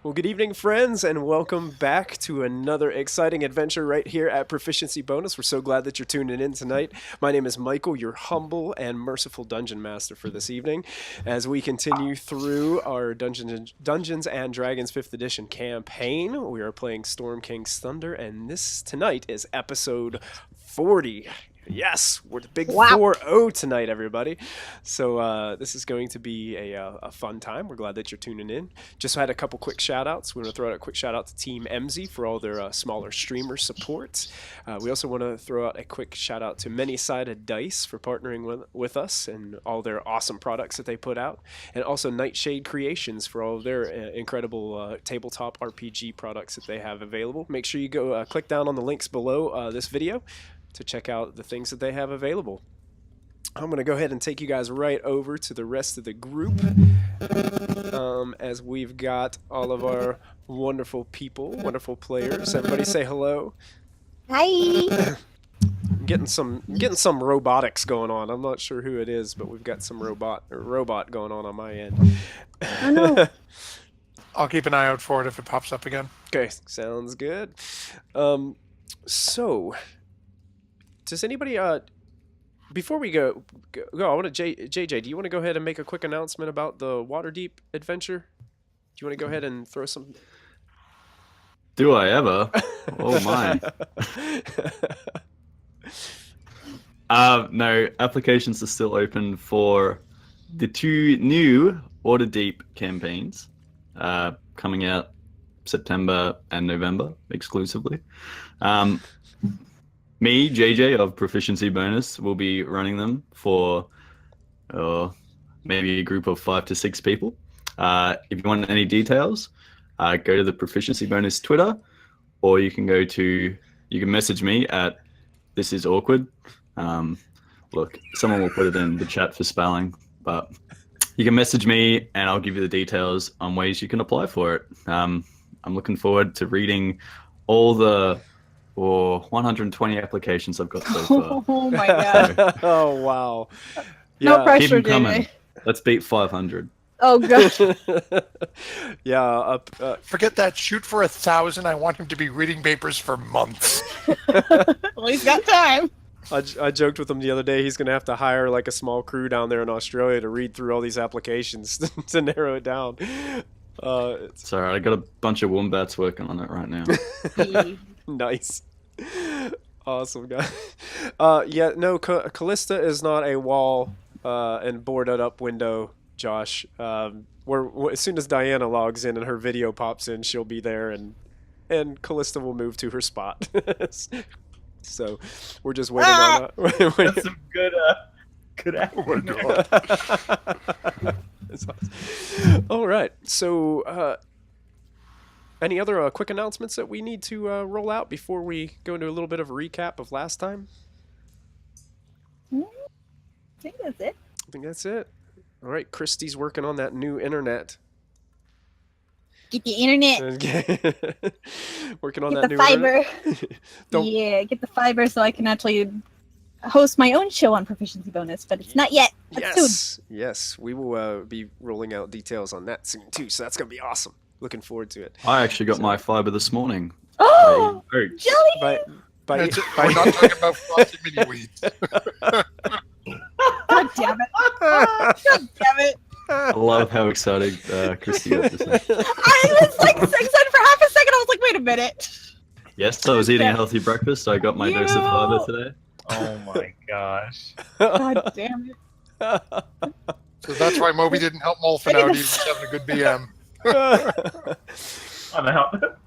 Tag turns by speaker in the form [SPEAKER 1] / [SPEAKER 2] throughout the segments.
[SPEAKER 1] Well, good evening, friends, and welcome back to another exciting adventure right here at Proficiency Bonus. We're so glad that you're tuning in tonight. My name is Michael, your humble and merciful dungeon master for this evening, as we continue through our Dungeons and Dragons 5th Edition campaign. We are playing Storm King's Thunder, and this tonight is episode 40. Yes, we're the big 4-0 tonight, everybody. So this is going to be a fun time. We're glad that you're tuning in. Just had a couple quick shout-outs. We want to throw out a quick shout-out to Team MZ for all their smaller streamer support. We also want to throw out a quick shout-out to Many-Sided Dice for partnering with us and all their awesome products that they put out. And also Nightshade Creations for all of their incredible tabletop RPG products that they have available. Make sure you go click down on the links below this video to check out the things that they have available. I'm going to go ahead and take you guys right over to the rest of the group as we've got all of our wonderful people, wonderful players. Everybody say hello.
[SPEAKER 2] Hi.
[SPEAKER 1] I'm getting some robotics going on. I'm not sure who it is, but we've got some robot going on my end.
[SPEAKER 2] Oh no.
[SPEAKER 3] I'll keep an eye out for it if it pops up again.
[SPEAKER 1] Okay, sounds good. So does anybody before we go, I want to JJ, do you want to go ahead and make a quick announcement about the Waterdeep adventure? Do you want to go ahead and throw some?
[SPEAKER 4] Do I ever? Oh my. No, applications are still open for the 2 new Waterdeep campaigns coming out September and November exclusively. Me, JJ of Proficiency Bonus, will be running them for maybe a group of 5 to 6 people. If you want any details, go to the Proficiency Bonus Twitter, or you can message me at This Is Awkward. Look, someone will put it in the chat for spelling, but you can message me and I'll give you the details on ways you can apply for it. I'm looking forward to reading all the 120 applications I've got so far.
[SPEAKER 2] Oh my god.
[SPEAKER 1] Oh wow.
[SPEAKER 2] No pressure,
[SPEAKER 4] Keep them coming.
[SPEAKER 2] JJ.
[SPEAKER 4] Let's beat 500.
[SPEAKER 2] Oh god.
[SPEAKER 1] Yeah.
[SPEAKER 3] Forget that. Shoot for 1,000. I want him to be reading papers for months.
[SPEAKER 2] Well, he's got time.
[SPEAKER 1] I joked with him the other day. He's going to have to hire like a small crew down there in Australia to read through all these applications to narrow it down.
[SPEAKER 4] It's all right. I got a bunch of wombats working on it right now.
[SPEAKER 1] Nice. Awesome, guy. Yeah, no, Callista is not a wall and boarded up window, Josh. As soon as Diana logs in and her video pops in, she'll be there, and Callista will move to her spot. So we're just waiting on that.
[SPEAKER 4] That's some good acting.
[SPEAKER 1] All right. So, any other quick announcements that we need to roll out before we go into a little bit of a recap of last time?
[SPEAKER 2] I think that's it.
[SPEAKER 1] I think that's it. All right. Christy's working on that new internet.
[SPEAKER 2] Get the internet.
[SPEAKER 1] Working on
[SPEAKER 2] Get
[SPEAKER 1] that
[SPEAKER 2] the
[SPEAKER 1] new
[SPEAKER 2] fiber.
[SPEAKER 1] internet.
[SPEAKER 2] Yeah, get the fiber so I can actually host my own show on Proficiency Bonus, but it's not yet. Soon.
[SPEAKER 1] Yes. We will be rolling out details on that soon too. So that's gonna be awesome. Looking forward to it.
[SPEAKER 4] I actually got my fiber this morning.
[SPEAKER 2] Oh,
[SPEAKER 4] Very
[SPEAKER 2] jelly!
[SPEAKER 3] We're not talking about frosty mini weeds.
[SPEAKER 2] God damn it! God damn it!
[SPEAKER 4] I love how excited Christy got this.
[SPEAKER 2] I was like excited for half a second. I was like, wait a minute.
[SPEAKER 4] Yes, I was eating a healthy breakfast. I got my dose of fiber today.
[SPEAKER 5] Oh my gosh.
[SPEAKER 2] God damn it.
[SPEAKER 3] So that's why Moby didn't help Molfin out. He was having a good BM.
[SPEAKER 5] I'm out.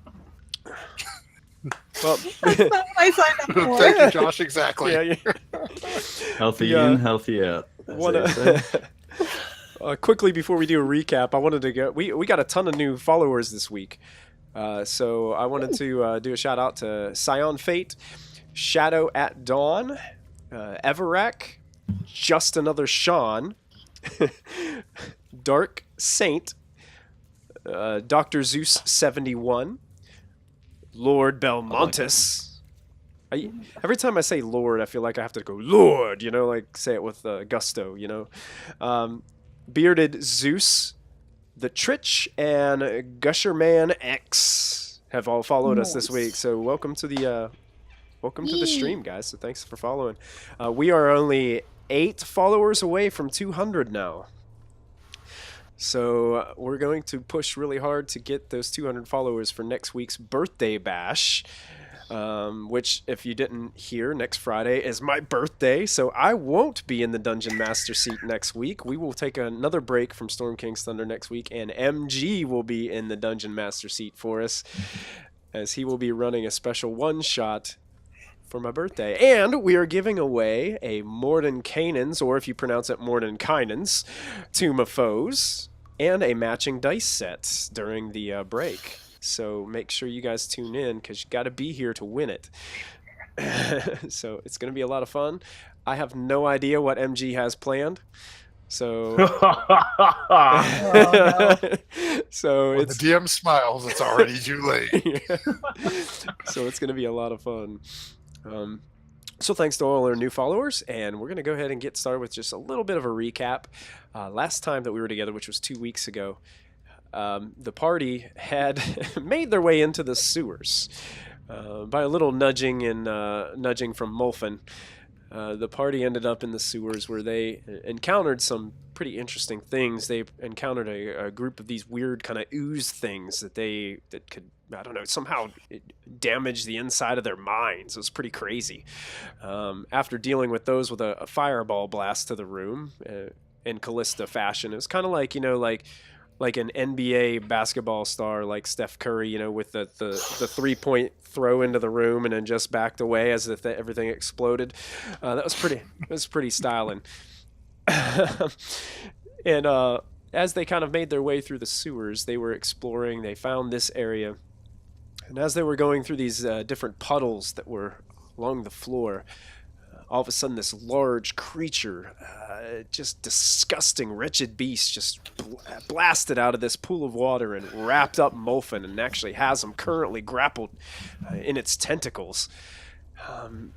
[SPEAKER 1] Well,
[SPEAKER 2] That's not what I signed up for.
[SPEAKER 3] Thank you, Josh. Exactly.
[SPEAKER 1] yeah.
[SPEAKER 4] Healthy in, healthy out.
[SPEAKER 1] Quickly before we do a recap, I wanted to go. We got a ton of new followers this week, so I wanted to do a shout out to Scion Fate, Shadow at Dawn, Everac, Just Another Sean, Dark Saint, Dr. Zeus 71, Lord Belmontis. Every time I say Lord, I feel like I have to go Lord, like say it with gusto, Bearded Zeus, the Trich and Gusherman X have all followed us this week. So welcome to the stream, guys. So thanks for following. We are only 8 followers away from 200 now. So we're going to push really hard to get those 200 followers for next week's birthday bash, which, if you didn't hear, next Friday is my birthday. So I won't be in the Dungeon Master seat next week. We will take another break from Storm King's Thunder next week, and MG will be in the Dungeon Master seat for us, as he will be running a special one-shot for my birthday. And we are giving away a Mordenkainen's, or if you pronounce it Mordenkainen's, Tomb of Foes, and a matching dice set during the break. So make sure you guys tune in, because you got to be here to win it. So it's going to be a lot of fun. I have no idea what MG has planned. So, so
[SPEAKER 3] When
[SPEAKER 1] it's
[SPEAKER 3] the DM smiles, it's already too late.
[SPEAKER 1] So it's going to be a lot of fun. So thanks to all our new followers, and we're going to go ahead and get started with just a little bit of a recap. Last time that we were together, which was 2 weeks ago, the party had made their way into the sewers by a little nudging from Molfin. The party ended up in the sewers, where they encountered some pretty interesting things. They encountered a group of these weird kind of ooze things that could, I don't know, somehow damage the inside of their minds. It was pretty crazy. After dealing with those with a fireball blast to the room, in Callista fashion, it was kind of like, like an NBA basketball star like Steph Curry, with the 3-point throw into the room and then just backed away as if everything exploded. That was pretty styling. And as they kind of made their way through the sewers, they were exploring. They found this area, and as they were going through these different puddles that were along the floor, all of a sudden this large creature, just disgusting, wretched beast, just blasted out of this pool of water and wrapped up Molfin, and actually has him currently grappled in its tentacles.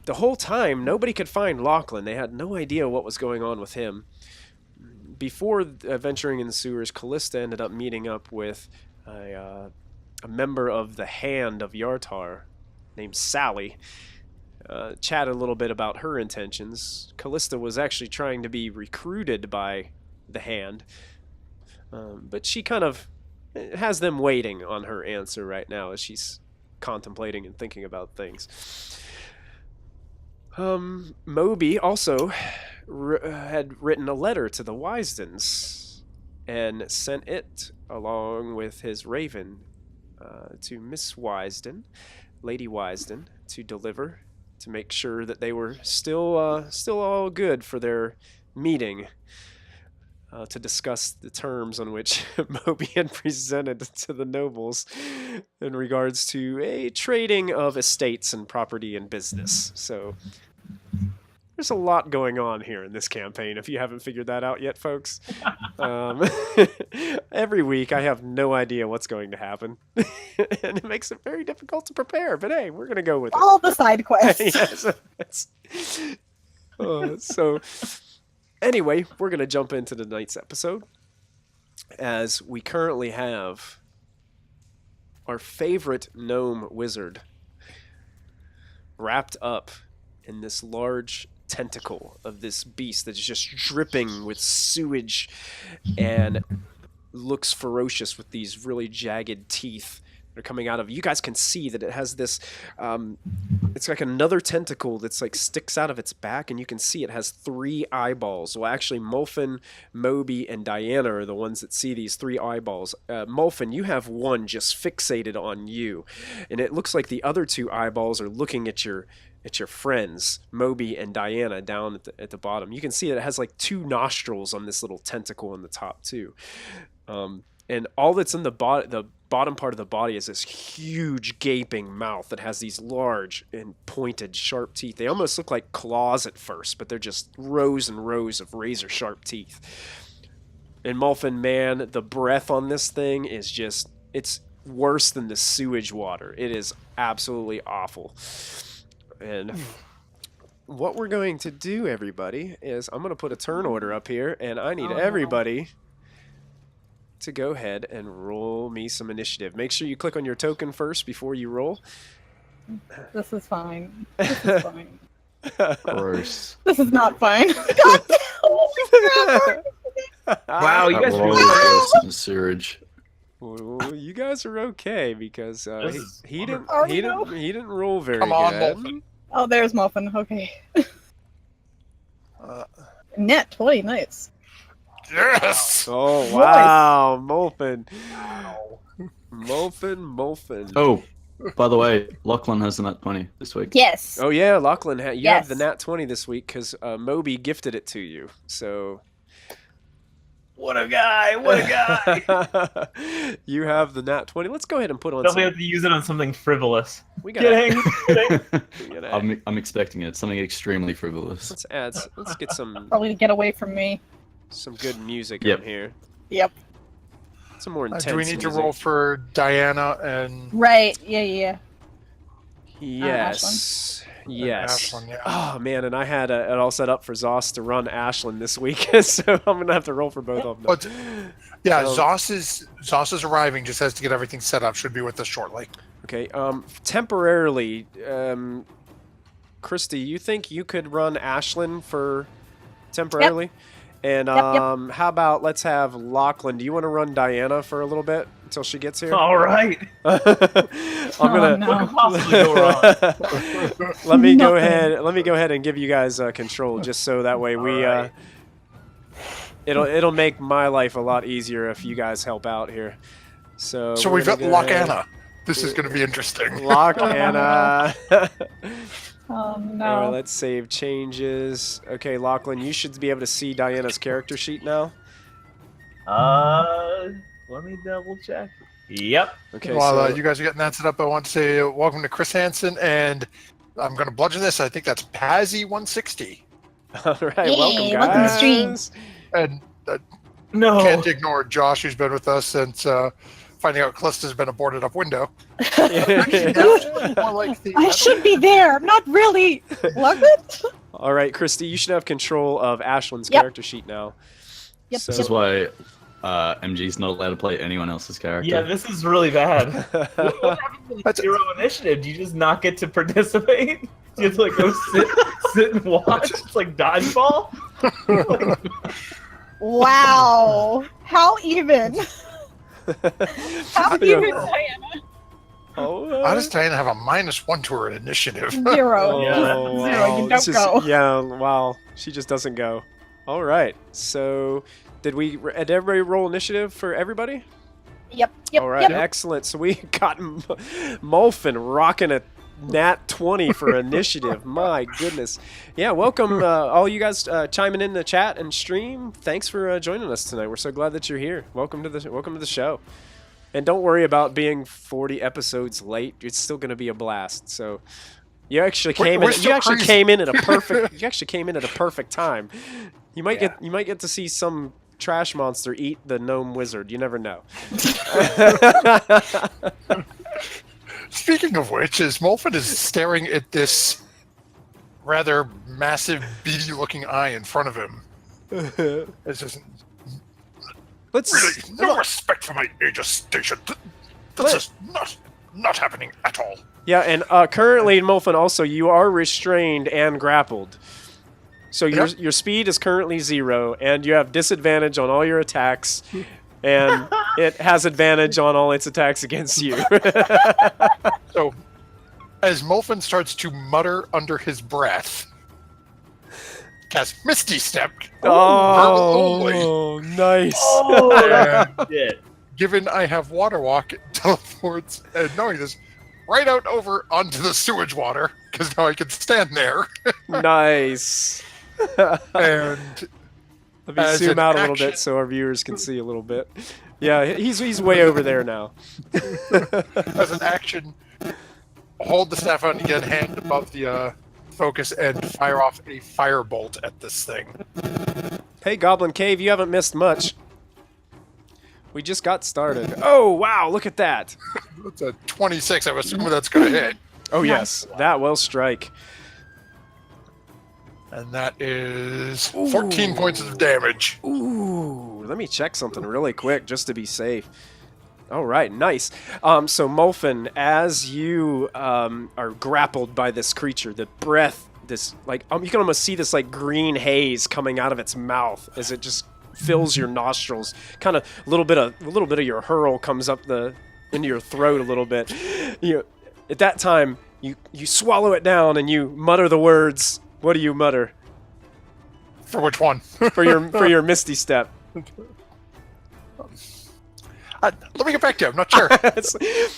[SPEAKER 1] The whole time, nobody could find Lachlan. They had no idea what was going on with him. Before venturing in the sewers, Callista ended up meeting up with a member of the Hand of Yartar named Sally. Chatted a little bit about her intentions. Callista was actually trying to be recruited by the Hand, but she kind of has them waiting on her answer right now as she's contemplating and thinking about things. Moby also had written a letter to the Wisdens and sent it along with his raven to Miss Wisden, Lady Wisden, to deliver, to make sure that they were still all good for their meeting, to discuss the terms on which Moby had presented to the nobles in regards to a trading of estates and property and business. So there's a lot going on here in this campaign, if you haven't figured that out yet, folks. Every week I have no idea what's going to happen, and it makes it very difficult to prepare, but hey, we're going to go with
[SPEAKER 2] All the side quests.
[SPEAKER 1] So anyway, we're going to jump into tonight's episode, as we currently have our favorite gnome wizard wrapped up in this large tentacle of this beast that's just dripping with sewage and looks ferocious with these really jagged teeth that are coming out of it. You guys can see that it has this it's like another tentacle that's like sticks out of its back, and you can see it has 3 eyeballs. Well, actually Molfin, Moby, and Diana are the ones that see these 3 eyeballs. Molfin, you have one just fixated on you, and it looks like the other 2 eyeballs are looking at your friends, Moby and Diana, down at the bottom. You can see that it has like 2 nostrils on this little tentacle in the top too. And all that's in the bottom part of the body is this huge gaping mouth that has these large and pointed sharp teeth. They almost look like claws at first, but they're just rows and rows of razor sharp teeth. And Molfin, man, the breath on this thing is just, it's worse than the sewage water. It is absolutely awful. And what we're going to do, everybody, is I'm going to put a turn order up here, and I need everybody to go ahead and roll me some initiative. Make sure you click on your token first before you roll.
[SPEAKER 2] This is fine. This is fine.
[SPEAKER 4] Gross.
[SPEAKER 2] This is not fine. God damn!
[SPEAKER 5] Wow, you
[SPEAKER 4] That
[SPEAKER 5] guys
[SPEAKER 4] roll
[SPEAKER 5] really
[SPEAKER 4] was in the sewage.
[SPEAKER 1] Well, you guys are okay because
[SPEAKER 5] This is
[SPEAKER 1] he didn't
[SPEAKER 2] Are
[SPEAKER 1] he
[SPEAKER 2] we
[SPEAKER 1] didn't
[SPEAKER 2] though?
[SPEAKER 1] he didn't roll very
[SPEAKER 3] Come on,
[SPEAKER 1] good.
[SPEAKER 3] Molfin.
[SPEAKER 2] Oh, there's Molfin. Okay.
[SPEAKER 3] Uh,
[SPEAKER 2] Net 20, nice.
[SPEAKER 3] yes.
[SPEAKER 1] Oh
[SPEAKER 2] Nice.
[SPEAKER 1] wow, Molfin. Molfin.
[SPEAKER 4] Oh, by the way, Lachlan has a nat 20 this week.
[SPEAKER 2] Yes.
[SPEAKER 1] Oh yeah, Lachlan, you have the
[SPEAKER 2] Yes.
[SPEAKER 1] nat 20 this week because Moby gifted it to you. So
[SPEAKER 5] What a guy! What a guy!
[SPEAKER 1] you have the nat 20. Let's go ahead and put on
[SPEAKER 5] Definitely
[SPEAKER 1] some.
[SPEAKER 5] have to use it on something frivolous.
[SPEAKER 1] We gotta,
[SPEAKER 5] Kidding.
[SPEAKER 1] we gotta
[SPEAKER 4] I'm expecting it. Something extremely frivolous.
[SPEAKER 1] let's get some
[SPEAKER 2] Probably get away from me.
[SPEAKER 1] good music
[SPEAKER 4] Yep.
[SPEAKER 1] on here.
[SPEAKER 2] Yep.
[SPEAKER 1] Some more intense
[SPEAKER 3] Do we need to
[SPEAKER 1] music.
[SPEAKER 3] roll for Diana and
[SPEAKER 2] Right. Yeah.
[SPEAKER 1] Yes. Yes.
[SPEAKER 3] Ashlyn? Yeah.
[SPEAKER 1] Oh man, and I had it all set up for Zoss to run Ashlyn this week, so I'm gonna have to roll for both of them.
[SPEAKER 3] But yeah,
[SPEAKER 1] Um,
[SPEAKER 3] Zoss is arriving. Just has to get everything set up. Should be with us shortly.
[SPEAKER 1] Okay. Temporarily, Christy, you think you could run Ashlyn for temporarily? And
[SPEAKER 2] Yep.
[SPEAKER 1] how about let's have Lachlan? Do you want to run Diana for a little bit until she gets here?
[SPEAKER 5] All right.
[SPEAKER 1] I'm gonna.
[SPEAKER 2] no.
[SPEAKER 5] What could possibly go wrong?
[SPEAKER 1] Let me go
[SPEAKER 2] Nothing.
[SPEAKER 1] ahead. Let me go ahead and give you guys control, just so that way we.
[SPEAKER 5] All right.
[SPEAKER 1] It'll make my life a lot easier if you guys help out here. So
[SPEAKER 3] So
[SPEAKER 1] we're
[SPEAKER 3] we've got
[SPEAKER 1] gonna go ahead.
[SPEAKER 3] Lachana. This is going to be interesting.
[SPEAKER 1] Lachlan.
[SPEAKER 2] Oh
[SPEAKER 1] All right,
[SPEAKER 2] no.
[SPEAKER 1] let's save changes. Okay, Lachlan, you should be able to see Diana's character sheet now.
[SPEAKER 5] Let me double check. Yep.
[SPEAKER 1] Okay,
[SPEAKER 3] While
[SPEAKER 1] so
[SPEAKER 3] you guys are getting that set up, I want to say welcome to Chris Hansen, and I'm going to bludgeon this. I think that's Pazzy160.
[SPEAKER 1] all right,
[SPEAKER 2] Yay,
[SPEAKER 1] welcome guys.
[SPEAKER 2] welcome to the stream.
[SPEAKER 3] And
[SPEAKER 5] No.
[SPEAKER 3] can't ignore Josh, who's been with us since finding out Callista's been a boarded up window. More like the
[SPEAKER 2] I should be there. Not really. What?
[SPEAKER 1] All right, Christy, you should have control of Ashlyn's
[SPEAKER 2] Yep.
[SPEAKER 1] character sheet now.
[SPEAKER 2] Yep,
[SPEAKER 1] So,
[SPEAKER 4] This is why MG's not allowed to play anyone else's character.
[SPEAKER 5] Yeah, this is really bad. What happens with
[SPEAKER 3] That's-
[SPEAKER 5] zero initiative? Do you just not get to participate? Do you have to like go sit and watch? It's like dodgeball.
[SPEAKER 2] Wow. How even? How
[SPEAKER 1] Yeah.
[SPEAKER 2] even, Diana?
[SPEAKER 1] oh,
[SPEAKER 3] How does Diana have a -1 to her initiative?
[SPEAKER 2] Zero.
[SPEAKER 5] Yeah.
[SPEAKER 2] Just zero. You
[SPEAKER 1] this
[SPEAKER 2] don't
[SPEAKER 1] is-
[SPEAKER 2] go.
[SPEAKER 1] Yeah, wow. She just doesn't go. All right. So, did everybody roll initiative for everybody?
[SPEAKER 2] Yep. Yep.
[SPEAKER 1] All right,
[SPEAKER 2] Yep.
[SPEAKER 1] excellent. So we got Molfin rocking a nat 20 for initiative. My goodness. Yeah, welcome all you guys chiming in the chat and stream. Thanks for joining us tonight. We're so glad that you're here. Welcome to the show. And don't worry about being 40 episodes late. It's still going to be a blast. So you actually came
[SPEAKER 3] We're
[SPEAKER 1] in.
[SPEAKER 3] still
[SPEAKER 1] You actually
[SPEAKER 3] crazy.
[SPEAKER 1] came in at a perfect. You actually came in at a perfect time. You might get to see some trash monster eat the gnome wizard. You never know.
[SPEAKER 3] Speaking of which, as Molfin is staring at this rather massive, beady-looking eye in front of him, it's just
[SPEAKER 1] Let's
[SPEAKER 3] really no respect for my Aegis station. This is not happening at all.
[SPEAKER 1] Yeah, and currently in Molfin also you are restrained and grappled. So your speed is currently 0, and you have disadvantage on all your attacks, and it has advantage on all its attacks against you.
[SPEAKER 3] So, as Molfin starts to mutter under his breath, cast Misty Step.
[SPEAKER 1] Oh, nice.
[SPEAKER 5] Oh, shit.
[SPEAKER 3] Given I have Water Walk, it teleports, and knowing this, right out over onto the sewage water, because now I can stand there.
[SPEAKER 1] Nice.
[SPEAKER 3] And
[SPEAKER 1] Let me
[SPEAKER 3] as
[SPEAKER 1] zoom
[SPEAKER 3] an
[SPEAKER 1] out a little
[SPEAKER 3] action-
[SPEAKER 1] bit so our viewers can see a little bit. Yeah, he's way over there now.
[SPEAKER 3] as an action, hold the staff out and get a hand above the focus and fire off a firebolt at this thing.
[SPEAKER 1] Hey, Goblin Cave, you haven't missed much. We just got started. Oh, wow, look at that.
[SPEAKER 3] That's a 26. I'm assuming that's going to hit.
[SPEAKER 1] Oh, yes, that will strike.
[SPEAKER 3] And that is 14 points of damage.
[SPEAKER 1] Ooh, let me check something really quick just to be safe. All right, nice. So Molfin, as you are grappled by this creature, the breath, this like you can almost see this like green haze coming out of its mouth as it just fills your nostrils. Kind of a little bit of your hurl comes up into your throat a little bit. At that time, you swallow it down and you mutter the words. What do you mutter?
[SPEAKER 3] For which one?
[SPEAKER 1] for your Misty Step.
[SPEAKER 3] Let me get back to you. I'm not sure.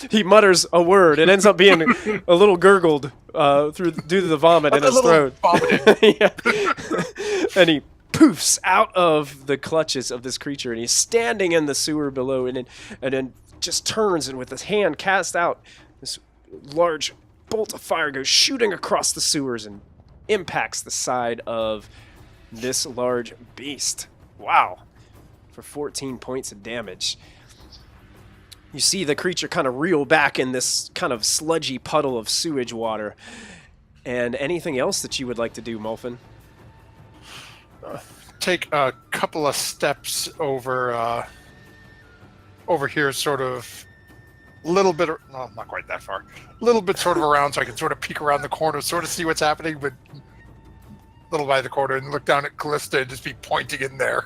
[SPEAKER 1] He mutters a word. It ends up being a little gurgled due to the vomit in his throat. Yeah. And he poofs out of the clutches of this creature, and he's standing in the sewer below, and then just turns, and with his hand cast out, this large bolt of fire goes shooting across the sewers and impacts the side of this large beast. Wow. For 14 points of damage. You see the creature kind of reel back in this kind of sludgy puddle of sewage water. And anything else that you would like to do, Molfin?
[SPEAKER 3] Take a couple of steps over here, sort of a little bit, no, not quite that far, a little bit sort of around so I can sort of peek around the corner, sort of see what's happening, but a little by the corner and look down at Callista and just be pointing in there.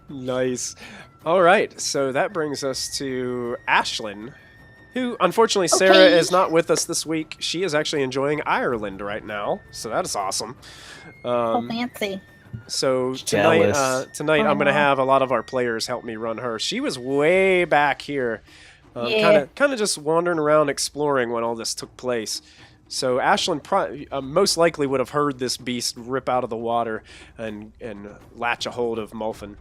[SPEAKER 1] Nice. All right, so that brings us to Ashlyn, who, unfortunately, Sarah is not with us this week. She is actually enjoying Ireland right now, so that is awesome.
[SPEAKER 2] Fancy.
[SPEAKER 1] So tonight,
[SPEAKER 4] Jealous.
[SPEAKER 1] I'm going to have a lot of our players help me run her. She was way back here, kind of just wandering around exploring when all this took place. So Ashlyn most likely would have heard this beast rip out of the water and latch a hold of Molfin.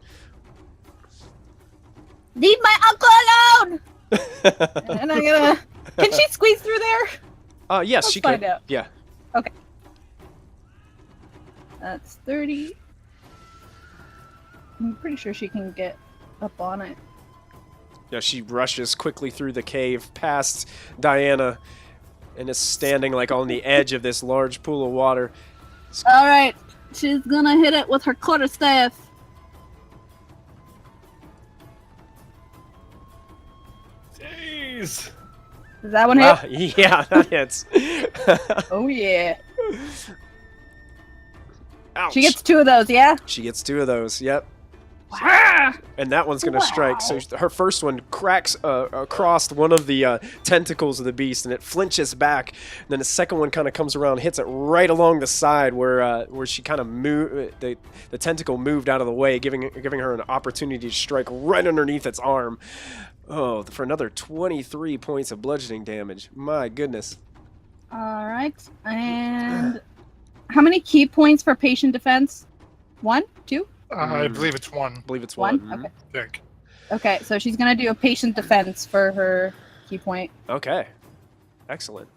[SPEAKER 2] Leave my uncle alone! And I'm gonna... Can she squeeze through there?
[SPEAKER 1] Yes,
[SPEAKER 2] Let's
[SPEAKER 1] she
[SPEAKER 2] find
[SPEAKER 1] can.
[SPEAKER 2] out.
[SPEAKER 1] Yeah.
[SPEAKER 2] Okay. That's 30. I'm pretty sure she can get up on it.
[SPEAKER 1] Yeah, she rushes quickly through the cave past Diana and is standing like on the edge of this large pool of water.
[SPEAKER 2] Alright. She's gonna hit it with her quarterstaff.
[SPEAKER 5] Jeez.
[SPEAKER 2] Does that one hit?
[SPEAKER 1] Yeah, that hits.
[SPEAKER 2] Oh yeah.
[SPEAKER 1] Ouch.
[SPEAKER 2] She gets 2 of those, yeah?
[SPEAKER 1] She gets 2 of those, yep.
[SPEAKER 2] Ah!
[SPEAKER 1] And that one's going to strike. So her first one cracks across one of the tentacles of the beast, and it flinches back. And then the second one kind of comes around, hits it right along the side where she kind of moved. The tentacle moved out of the way, giving her an opportunity to strike right underneath its arm. Oh, for another 23 points of bludgeoning damage. My goodness.
[SPEAKER 2] Alright. And how many key points for patient defense? 1? 2?
[SPEAKER 3] I believe it's 1.
[SPEAKER 1] I believe it's
[SPEAKER 2] 1?
[SPEAKER 1] one.
[SPEAKER 2] Okay.
[SPEAKER 3] I think.
[SPEAKER 2] Okay, so she's gonna do a patient defense for her key point.
[SPEAKER 1] Okay. Excellent.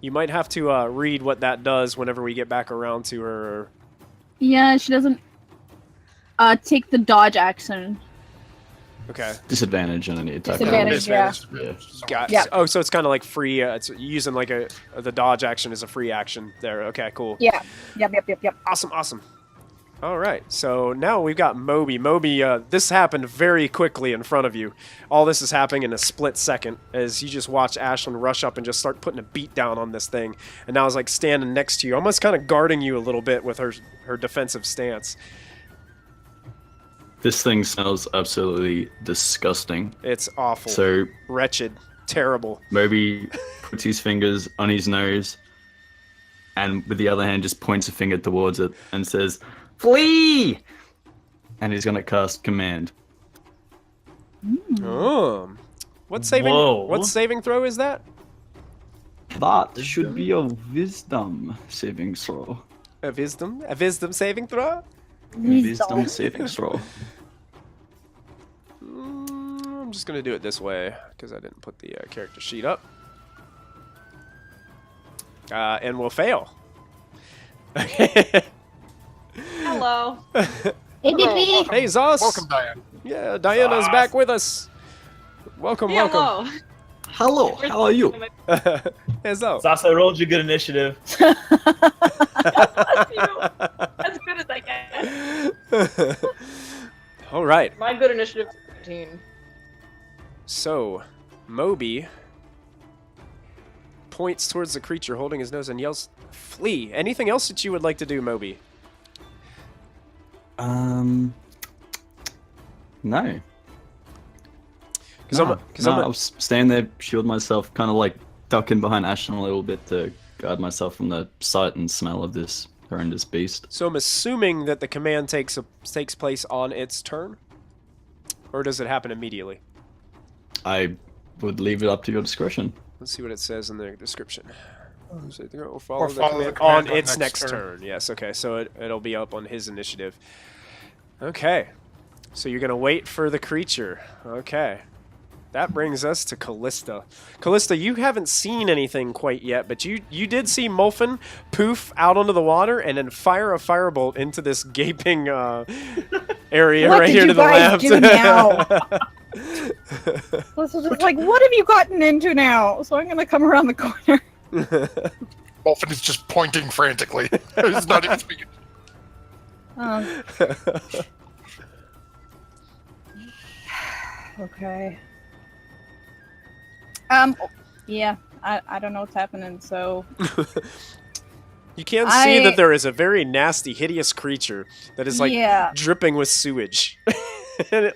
[SPEAKER 1] You might have to read what that does whenever we get back around to her.
[SPEAKER 2] Yeah, she doesn't take the dodge action.
[SPEAKER 1] Okay.
[SPEAKER 4] Disadvantage on any attack.
[SPEAKER 2] Disadvantage. Yeah.
[SPEAKER 1] Got
[SPEAKER 2] Yeah.
[SPEAKER 1] Oh, so it's kind of like free. It's using like the dodge action is a free action there. Okay, cool.
[SPEAKER 2] Yeah. Yep.
[SPEAKER 1] Awesome. All right. So now we've got Moby. Moby, this happened very quickly in front of you. All this is happening in a split second as you just watch Ashlyn rush up and just start putting a beat down on this thing. And now it's like standing next to you, almost kind of guarding you a little bit with her defensive stance.
[SPEAKER 4] This thing smells absolutely disgusting.
[SPEAKER 1] It's awful.
[SPEAKER 4] So
[SPEAKER 1] Wretched. Terrible.
[SPEAKER 4] Moby puts his fingers on his nose and with the other hand just points a finger towards it and says, "Flee!" And he's going to cast Command.
[SPEAKER 1] Oh. What saving throw is that?
[SPEAKER 4] That should be a wisdom saving throw.
[SPEAKER 1] A wisdom saving throw?
[SPEAKER 4] Wisdom saving throw.
[SPEAKER 1] I'm just going to do it this way because I didn't put the character sheet up. And we'll fail.
[SPEAKER 6] Hello.
[SPEAKER 1] Hey, Zos.
[SPEAKER 3] Welcome, Diane.
[SPEAKER 1] Yeah, Diana's back with us. Welcome.
[SPEAKER 6] Hello.
[SPEAKER 4] Hello, how are you?
[SPEAKER 1] Hey, Zos.
[SPEAKER 5] Sasa rolled you good initiative.
[SPEAKER 6] As good as I can.
[SPEAKER 1] All right.
[SPEAKER 6] My good initiative is 15.
[SPEAKER 1] So, Moby points towards the creature holding his nose and yells, "Flee!" Anything else that you would like to do, Moby?
[SPEAKER 4] No.
[SPEAKER 1] Because
[SPEAKER 4] I was standing there, shield myself, kind of like ducking behind Ashton a little bit to guard myself from the sight and smell of this horrendous beast.
[SPEAKER 1] So I'm assuming that the command takes place on its turn, or does it happen immediately?
[SPEAKER 4] I would leave it up to your discretion.
[SPEAKER 1] Let's see what it says in the description. So
[SPEAKER 3] Or
[SPEAKER 1] follow the
[SPEAKER 3] follow the
[SPEAKER 1] command
[SPEAKER 3] command
[SPEAKER 1] on
[SPEAKER 3] on
[SPEAKER 1] its
[SPEAKER 3] next
[SPEAKER 1] next turn. Yes, okay, so it'll be up on his initiative. Okay, so you're gonna wait for the creature. Okay, that brings us to Callista. Callista, you haven't seen anything quite yet, but you did see Molfin poof out onto the water and then fire a firebolt into this gaping area
[SPEAKER 2] What
[SPEAKER 1] right
[SPEAKER 2] did
[SPEAKER 1] here
[SPEAKER 2] you
[SPEAKER 1] to the
[SPEAKER 2] guys
[SPEAKER 1] left.
[SPEAKER 2] do now? This was just like, what have you gotten into now? So I'm gonna come around the corner.
[SPEAKER 3] Molfin is just pointing frantically. He's not even speaking.
[SPEAKER 2] Okay. Yeah, I don't know what's happening, so
[SPEAKER 1] You can see that there is a very nasty, hideous creature that is like
[SPEAKER 2] yeah.
[SPEAKER 1] dripping with sewage. And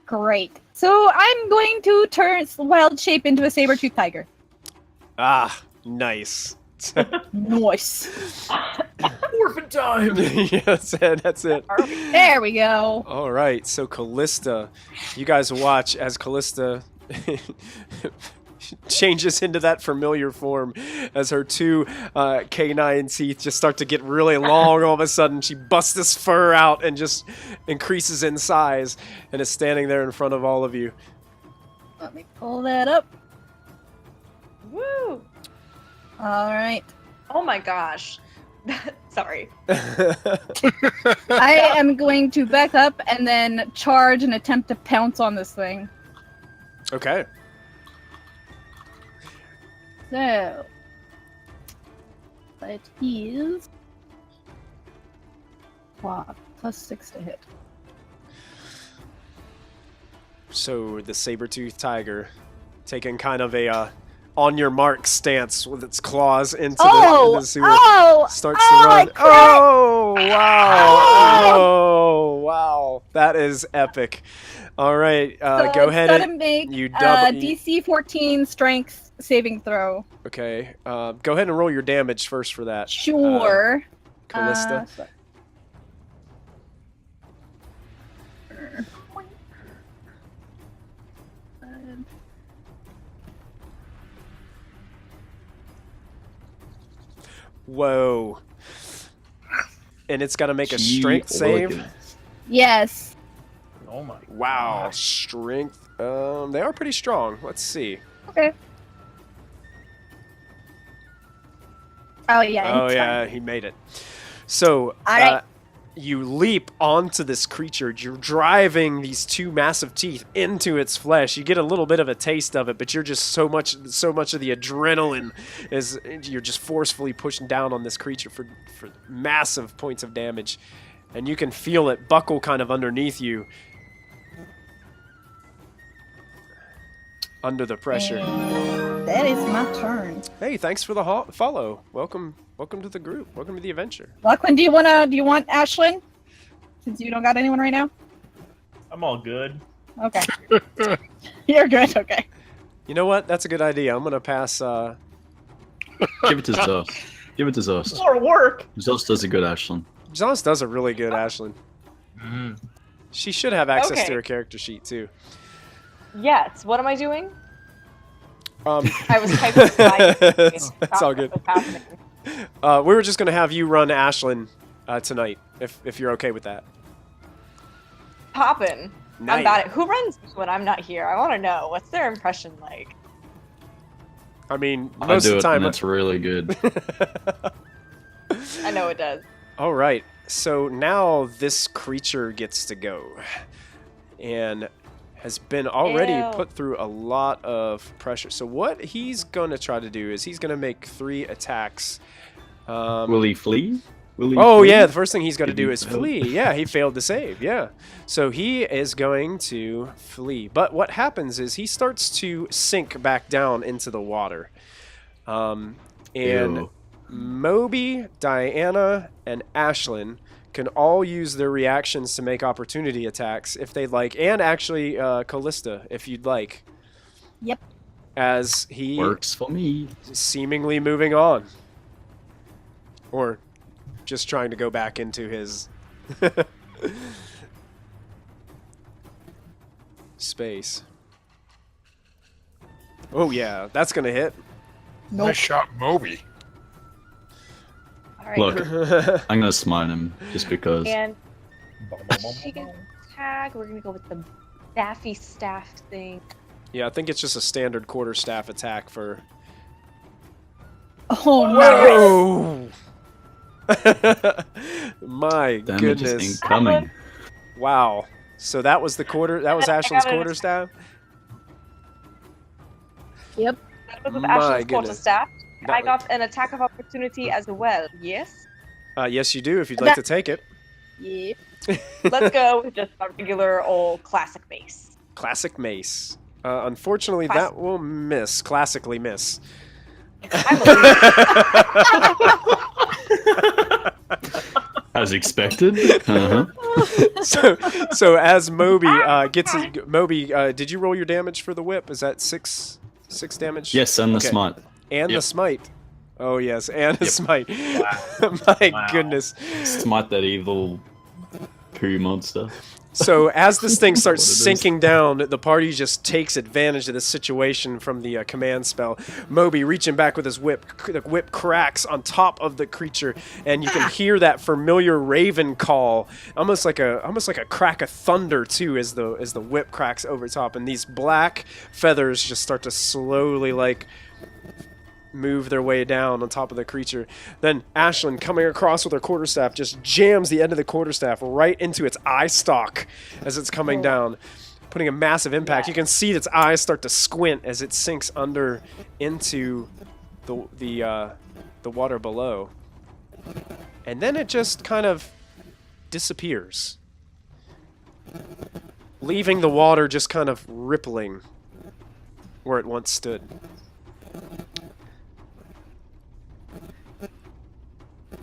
[SPEAKER 2] Great. So I'm going to turn wild shape into a saber-toothed tiger.
[SPEAKER 1] Nice.
[SPEAKER 2] Nice.
[SPEAKER 5] Orphan time!
[SPEAKER 1] Yeah, that's it.
[SPEAKER 2] There we go.
[SPEAKER 1] All right, so Callista, you guys watch as Callista changes into that familiar form as her two canine teeth just start to get really long. All of a sudden, she busts this fur out and just increases in size and is standing there in front of all of you.
[SPEAKER 2] Let me pull that up.
[SPEAKER 6] Woo!
[SPEAKER 2] All right.
[SPEAKER 6] Oh my gosh. Sorry.
[SPEAKER 2] I am going to back up and then charge and attempt to pounce on this thing.
[SPEAKER 1] Okay.
[SPEAKER 2] So that is wow, +6 to hit.
[SPEAKER 1] So the saber-toothed tiger taking kind of a on your mark stance with its claws into the sewer. Starts to run. Oh, wow. Oh, wow. That is epic. All right,
[SPEAKER 2] So
[SPEAKER 1] go ahead
[SPEAKER 2] it's gotta
[SPEAKER 1] and
[SPEAKER 2] make
[SPEAKER 1] you double.
[SPEAKER 2] DC 14 strength saving throw.
[SPEAKER 1] Okay, go ahead and roll your damage first for that.
[SPEAKER 2] Sure.
[SPEAKER 1] Callista. Whoa. And it's got to make a strength save.
[SPEAKER 2] Yes.
[SPEAKER 5] Oh my.
[SPEAKER 1] Wow,
[SPEAKER 5] gosh.
[SPEAKER 1] strength. They are pretty strong. Let's see.
[SPEAKER 2] Okay. Oh yeah.
[SPEAKER 1] Oh
[SPEAKER 2] it's
[SPEAKER 1] yeah,
[SPEAKER 2] fine.
[SPEAKER 1] he made it. So
[SPEAKER 2] All right.
[SPEAKER 1] you leap onto this creature. You're driving these two massive teeth into its flesh. You get a little bit of a taste of it, but you're just so much of the adrenaline is you're just forcefully pushing down on this creature for massive points of damage, and you can feel it buckle kind of underneath you. Under the pressure.
[SPEAKER 2] And that is my turn.
[SPEAKER 1] Hey, thanks for the follow. Welcome to the group. Welcome to the adventure.
[SPEAKER 2] Lachlan, do you want Ashlyn? Since you don't got anyone right now?
[SPEAKER 5] I'm all good.
[SPEAKER 2] Okay. You're good, okay.
[SPEAKER 1] You know what? That's a good idea. I'm gonna pass.
[SPEAKER 4] Give it to Zos. Give it to Zos.
[SPEAKER 5] More work!
[SPEAKER 4] Zos does a good Ashland.
[SPEAKER 1] Jonas does a really good Ashlyn.
[SPEAKER 5] Mm.
[SPEAKER 1] She should have access to
[SPEAKER 6] Okay.
[SPEAKER 1] her character sheet too.
[SPEAKER 6] Yes. What am I doing?
[SPEAKER 1] I
[SPEAKER 6] was typing
[SPEAKER 1] It's all good.
[SPEAKER 6] What's happening?
[SPEAKER 1] We were just gonna have you run Ashlyn tonight, if you're okay with that.
[SPEAKER 6] Poppin'.
[SPEAKER 1] Nice.
[SPEAKER 6] I'm bad at who runs when I'm not here. I want to know what's their impression like.
[SPEAKER 1] I mean,
[SPEAKER 4] I
[SPEAKER 1] most
[SPEAKER 4] do
[SPEAKER 1] of
[SPEAKER 4] it,
[SPEAKER 1] the time.
[SPEAKER 4] and it's really good.
[SPEAKER 6] I know it does.
[SPEAKER 1] All right. So now this creature gets to go, and has been already
[SPEAKER 6] Ew.
[SPEAKER 1] put through a lot of pressure. So what he's gonna try to do is he's gonna make 3 attacks.
[SPEAKER 4] Will he flee? Will he
[SPEAKER 1] Oh
[SPEAKER 4] flee?
[SPEAKER 1] yeah, the first thing he's got to
[SPEAKER 4] Did
[SPEAKER 1] do
[SPEAKER 4] he
[SPEAKER 1] is
[SPEAKER 4] fail?
[SPEAKER 1] flee. Yeah, he failed to save. Yeah, so he is going to flee. But what happens is he starts to sink back down into the water. And
[SPEAKER 4] Ew.
[SPEAKER 1] Moby, Diana, and Ashlyn can all use their reactions to make opportunity attacks if they'd like, and actually Callista if you'd like.
[SPEAKER 2] Yep.
[SPEAKER 1] As he
[SPEAKER 4] Works for me.
[SPEAKER 1] seemingly moving on, or just trying to go back into his space. Oh yeah, that's gonna hit.
[SPEAKER 3] Nice shot, Moby.
[SPEAKER 6] All right.
[SPEAKER 4] Look, I'm gonna smite him just because.
[SPEAKER 6] And she can attack. We're gonna go with the staffy staff thing.
[SPEAKER 1] Yeah, I think it's just a standard quarterstaff attack for.
[SPEAKER 2] Oh no!
[SPEAKER 1] Whoa! My
[SPEAKER 4] Damage is
[SPEAKER 1] goodness!
[SPEAKER 4] incoming.
[SPEAKER 1] Wow. So that was the quarter. That was
[SPEAKER 6] I
[SPEAKER 1] Ashlyn's
[SPEAKER 6] got it.
[SPEAKER 1] quarterstaff.
[SPEAKER 2] Yep.
[SPEAKER 6] That was with
[SPEAKER 1] My
[SPEAKER 6] Ashlyn's
[SPEAKER 1] goodness.
[SPEAKER 6] quarterstaff.
[SPEAKER 1] That
[SPEAKER 6] I got an attack of opportunity as well. Yes.
[SPEAKER 1] Yes, you do. If you'd like to take it.
[SPEAKER 6] Yep. Let's go with just a regular old classic mace.
[SPEAKER 1] Classic mace. Unfortunately,
[SPEAKER 6] Classic.
[SPEAKER 1] that will miss. Classically miss.
[SPEAKER 6] I'm a
[SPEAKER 4] As expected. Uh-huh.
[SPEAKER 1] So as Moby gets his, Moby, did you roll your damage for the whip? Is that six damage?
[SPEAKER 4] Yes, and the
[SPEAKER 1] Okay.
[SPEAKER 4] smite.
[SPEAKER 1] And the
[SPEAKER 4] Yep.
[SPEAKER 1] smite. Oh yes, and the
[SPEAKER 4] Yep.
[SPEAKER 1] smite.
[SPEAKER 5] Wow.
[SPEAKER 1] My
[SPEAKER 5] Wow.
[SPEAKER 1] goodness.
[SPEAKER 4] Smite that evil poo monster.
[SPEAKER 1] So as this thing starts
[SPEAKER 4] What it is.
[SPEAKER 1] sinking down, the party just takes advantage of this situation from the command spell. Moby reaching back with his whip, the whip cracks on top of the creature, and you can hear that familiar raven call, almost like a crack of thunder too, as the whip cracks over top, and these black feathers just start to slowly move their way down on top of the creature. Then Ashlyn, coming across with her quarterstaff, just jams the end of the quarterstaff right into its eye stalk as it's coming down, putting a massive impact. You can see its eyes start to squint as it sinks under into the water below. And then it just kind of disappears, leaving the water just kind of rippling where it once stood.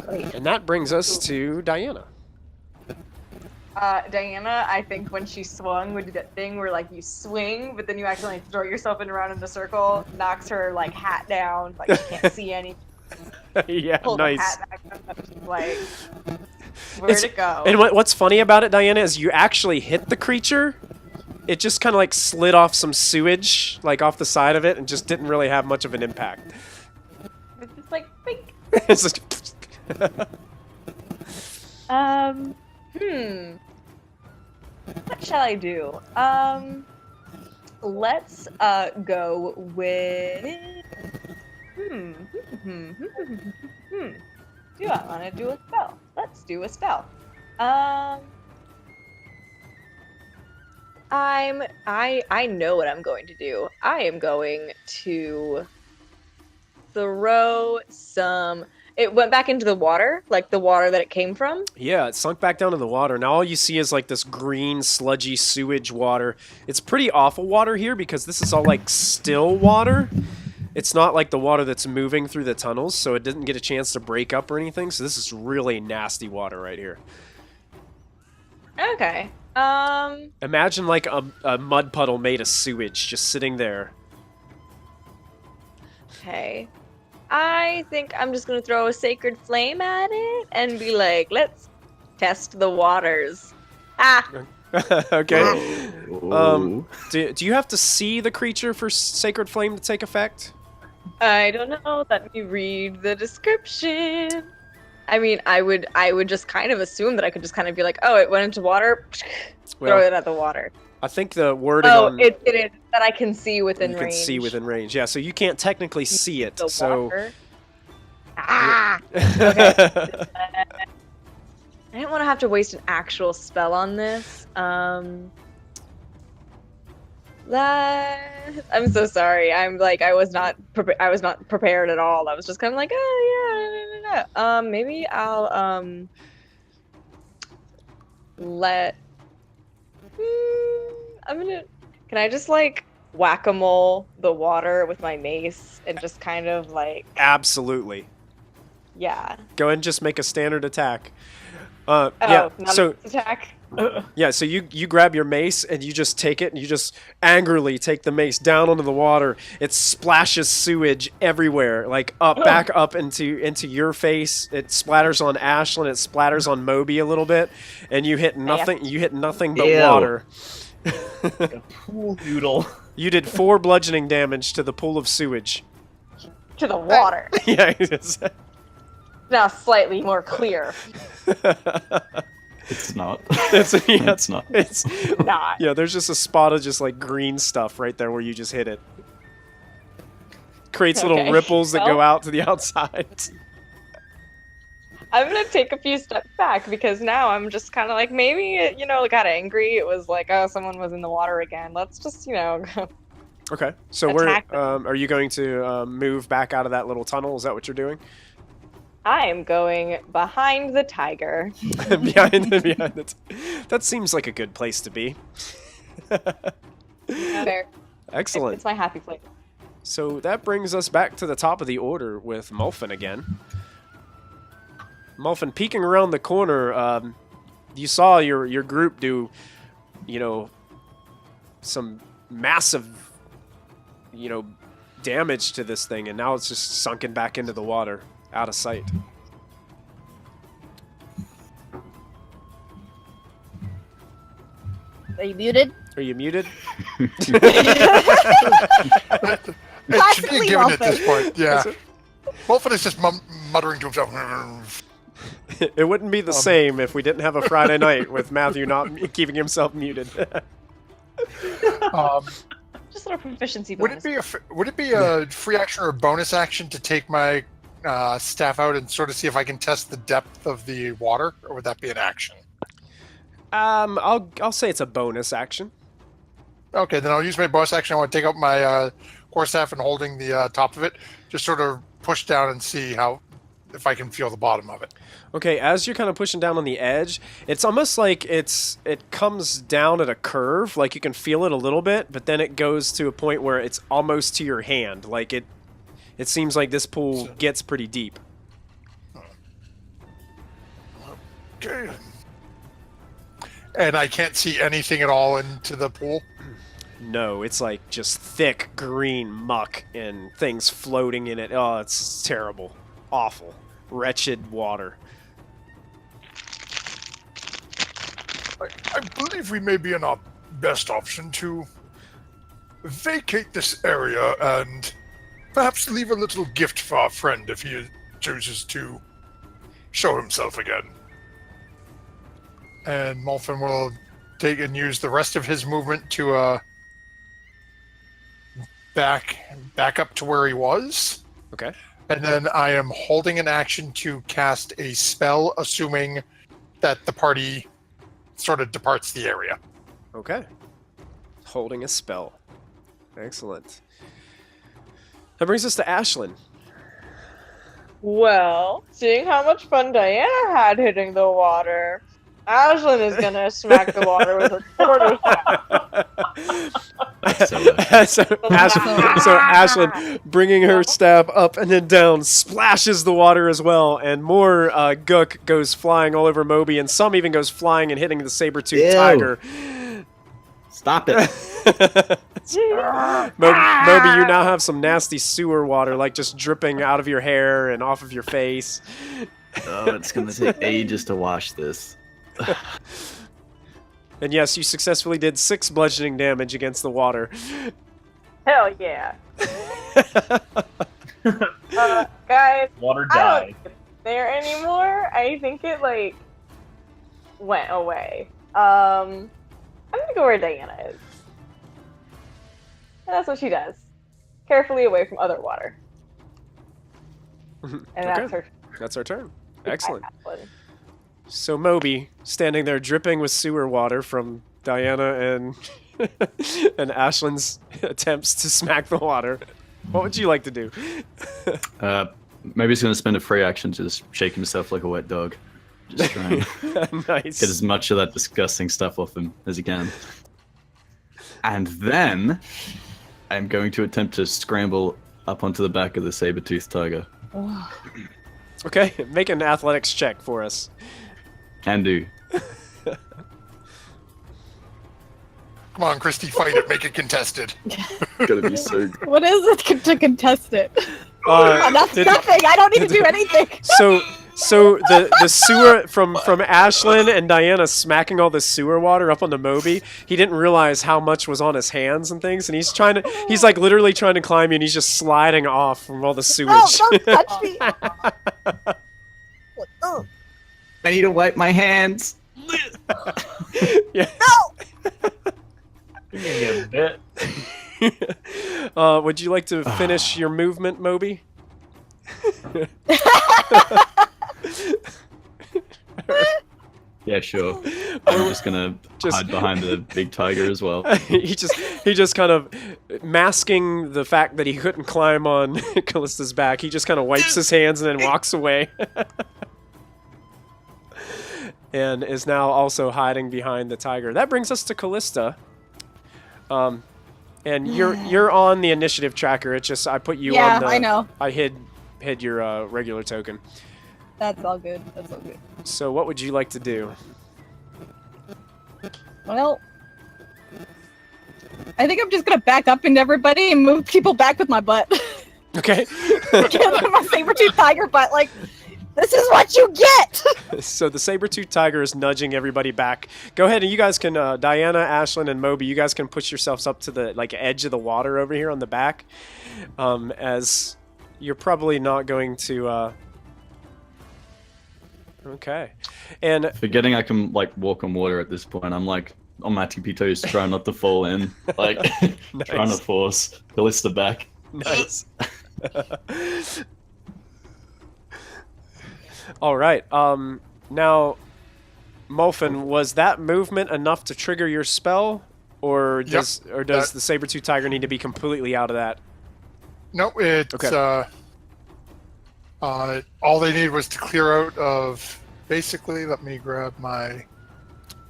[SPEAKER 1] And that brings us to Diana.
[SPEAKER 6] Diana, I think when she swung, would do that thing where like you swing, but then you accidentally throw yourself around in a circle, knocks her like hat down, like she can't see any.
[SPEAKER 1] Yeah,
[SPEAKER 6] Pull
[SPEAKER 1] nice.
[SPEAKER 6] the hat back up, she's like, where'd
[SPEAKER 1] It's-
[SPEAKER 6] it go?
[SPEAKER 1] And what's funny about it, Diana, is you actually hit the creature. It just kind of like slid off some sewage, like off the side of it, and just didn't really have much of an impact.
[SPEAKER 6] It's just like, bink.
[SPEAKER 1] It's just
[SPEAKER 6] What shall I do? Let's go with. Do I want to do a spell? Let's do a spell. I know what I'm going to do. I am going to throw some. It went back into the water, like the water that it came from.
[SPEAKER 1] yeah, it sunk back down in the water. Now all you see is like this green, sludgy sewage water. It's pretty awful water here because this is all like still water. It's not like the water that's moving through the tunnels, so it didn't get a chance to break up or anything. So this is really nasty water right here.
[SPEAKER 6] Okay.
[SPEAKER 1] Imagine like a mud puddle made of sewage just sitting there.
[SPEAKER 6] Okay. I think I'm just gonna throw a sacred flame at it and be like, let's test the waters. Ah!
[SPEAKER 1] Okay.
[SPEAKER 4] Oh.
[SPEAKER 1] Do you have to see the creature for Sacred Flame to take effect?
[SPEAKER 6] I don't know. Let me read the description. I mean, I would just kind of assume that I could just kind of be like, oh, it went into water, throw
[SPEAKER 1] Well,
[SPEAKER 6] it at the water.
[SPEAKER 1] I think the wording
[SPEAKER 6] Oh,
[SPEAKER 1] on
[SPEAKER 6] it is that I can see within
[SPEAKER 1] you
[SPEAKER 6] range.
[SPEAKER 1] can see within range. Yeah, so you can't technically see it.
[SPEAKER 6] the
[SPEAKER 1] So
[SPEAKER 6] water. Ah! Okay. I didn't want to have to waste an actual spell on this. I'm so sorry. I'm like I was not prepared at all. I was just kind of like, oh yeah, Yeah. Maybe I'll let. I'm gonna. Can I just like whack-a-mole the water with my mace and just kind of like,
[SPEAKER 1] Absolutely.
[SPEAKER 6] yeah.
[SPEAKER 1] Go ahead and just make a standard attack.
[SPEAKER 6] Oh,
[SPEAKER 1] Yeah.
[SPEAKER 6] not
[SPEAKER 1] So
[SPEAKER 6] an attack.
[SPEAKER 1] yeah. So you grab your mace and you just take it and you just angrily take the mace down onto the water. It splashes sewage everywhere, like back up into your face. It splatters on Ashlyn. It splatters on Moby a little bit, and you hit nothing. You hit nothing but
[SPEAKER 4] Ew.
[SPEAKER 1] water.
[SPEAKER 5] Like a pool noodle.
[SPEAKER 1] You did 4 bludgeoning damage to the pool of sewage.
[SPEAKER 6] To the water.
[SPEAKER 1] Yeah. It's-
[SPEAKER 6] Now slightly more clear.
[SPEAKER 4] It's not.
[SPEAKER 1] yeah,
[SPEAKER 4] It's not.
[SPEAKER 1] It's
[SPEAKER 6] Not.
[SPEAKER 1] yeah. There's just a spot of just like green stuff right there where you just hit it. Creates little
[SPEAKER 6] Okay.
[SPEAKER 1] ripples that go
[SPEAKER 6] Well-
[SPEAKER 1] out to the outside.
[SPEAKER 6] I'm gonna take a few steps back because now I'm just kind of like, maybe it, got angry. It was like, oh, someone was in the water again. Let's just,
[SPEAKER 1] Okay. So
[SPEAKER 6] Attack
[SPEAKER 1] are you going to move back out of that little tunnel? Is that what you're doing?
[SPEAKER 6] I am going behind the tiger.
[SPEAKER 1] behind it. That seems like a good place to be.
[SPEAKER 6] Fair.
[SPEAKER 1] Excellent.
[SPEAKER 6] It's my happy place.
[SPEAKER 1] So that brings us back to the top of the order with Molfin again. Molfin, peeking around the corner, you saw your group do, some massive, damage to this thing, and now it's just sunken back into the water, out of sight.
[SPEAKER 2] Are you muted?
[SPEAKER 1] Are you muted?
[SPEAKER 3] It should be a
[SPEAKER 2] Classically
[SPEAKER 3] given at
[SPEAKER 2] Molfin.
[SPEAKER 3] this point. Yeah. Molfin is just muttering to himself.
[SPEAKER 1] It wouldn't be the same if we didn't have a Friday night with Matthew not keeping himself muted.
[SPEAKER 6] Just a little proficiency
[SPEAKER 3] Would
[SPEAKER 6] bonus.
[SPEAKER 3] it be a free action or a bonus action to take my staff out and sort of see if I can test the depth of the water, or would that be an action?
[SPEAKER 1] I'll say it's a bonus action.
[SPEAKER 3] Okay, then I'll use my bonus action. I want to take out my quarterstaff and holding the top of it, just sort of push down and see if I can feel the bottom of it.
[SPEAKER 1] Okay, as you're kind of pushing down on the edge, it's almost like it comes down at a curve, like you can feel it a little bit, but then it goes to a point where it's almost to your hand. Like it seems like this pool gets pretty deep.
[SPEAKER 3] Okay. And I can't see anything at all into the pool.
[SPEAKER 1] No, it's like just thick green muck and things floating in it. Oh, it's terrible. Awful. Wretched water.
[SPEAKER 3] I believe we may be in our best option to vacate this area and perhaps leave a little gift for our friend if he chooses to show himself again. And Molfin will take and use the rest of his movement to back up to where he was.
[SPEAKER 1] Okay.
[SPEAKER 3] And then I am holding an action to cast a spell, assuming that the party sort of departs the area.
[SPEAKER 1] Okay. Holding a spell. Excellent. That brings us to Ashlyn.
[SPEAKER 6] Well, seeing how much fun Diana had hitting the water, Ashlyn is gonna smack the water with her quarterstaff.
[SPEAKER 1] so Ashlyn, bringing her staff up and then down, splashes the water as well, and more gook goes flying all over Moby, and some even goes flying and hitting the saber-toothed
[SPEAKER 4] Ew.
[SPEAKER 1] tiger.
[SPEAKER 4] Stop it.
[SPEAKER 1] Moby, you now have some nasty sewer water, like just dripping out of your hair and off of your face.
[SPEAKER 4] Oh, it's going to take ages to wash this.
[SPEAKER 1] And yes, you successfully did 6 bludgeoning damage against the water.
[SPEAKER 6] Hell yeah. Guys,
[SPEAKER 5] Water
[SPEAKER 6] I
[SPEAKER 5] died.
[SPEAKER 6] don't think it's there anymore. I think it went away. I'm gonna go where Diana is. And that's what she does. Carefully away from other water. And that's her.
[SPEAKER 1] That's our turn. Excellent.
[SPEAKER 6] Ashlyn.
[SPEAKER 1] So Moby, standing there dripping with sewer water from Diana and and Ashlyn's attempts to smack the water. What would you like to do?
[SPEAKER 4] maybe he's going to spend a free action to just shake himself like a wet dog. Just try and
[SPEAKER 1] Nice.
[SPEAKER 4] get as much of that disgusting stuff off him as he can. And then I'm going to attempt to scramble up onto the back of the saber-toothed tiger.
[SPEAKER 1] Okay, make an athletics check for us.
[SPEAKER 4] Can do.
[SPEAKER 3] Come on, Christy, fight it. Make it contested.
[SPEAKER 4] Gotta be so good.
[SPEAKER 2] What is it to contest it? That's
[SPEAKER 1] did-
[SPEAKER 2] nothing. I don't need to do anything.
[SPEAKER 1] So the sewer from Ashlyn and Diana smacking all the sewer water up on the Moby, he didn't realize how much was on his hands and things, and he's like literally trying to climb you, and he's just sliding off from all the sewage.
[SPEAKER 2] Oh, don't touch me.
[SPEAKER 4] I need to wipe my hands.
[SPEAKER 1] Yeah.
[SPEAKER 5] Give me a bit.
[SPEAKER 1] Would you like to finish your movement, Moby?
[SPEAKER 4] Yeah, sure. I'm just gonna hide behind the big tiger as well.
[SPEAKER 1] he just kind of masking the fact that he couldn't climb on Callista's back. He just kind of wipes his hands and then walks away. And is now also hiding behind the tiger. That brings us to Callista. And you're on the initiative tracker. It's just I put you on the.
[SPEAKER 2] I know.
[SPEAKER 1] I hid your regular token.
[SPEAKER 2] That's all good. That's all good.
[SPEAKER 1] So what would you like to do?
[SPEAKER 2] Well, I think I'm just gonna back up into everybody and move people back with my butt.
[SPEAKER 1] Okay.
[SPEAKER 2] Give them my saber-tooth tiger butt. Like, this is what you get.
[SPEAKER 1] So the saber-tooth tiger is nudging everybody back. Go ahead and you guys can, Diana, Ashlyn, and Moby, you guys can push yourselves up to the edge of the water over here on the back, as you're probably not going to. Okay, and
[SPEAKER 4] Forgetting I can walk on water at this point, I'm on my tippy toes, trying not to fall in, trying to force Callista back.
[SPEAKER 1] nice. All right. Now, Molfin, was that movement enough to trigger your spell, or does the saber-tooth tiger need to be completely out of that?
[SPEAKER 3] No, it's
[SPEAKER 1] Okay.
[SPEAKER 3] all they need was to clear out of. Basically, let me grab my.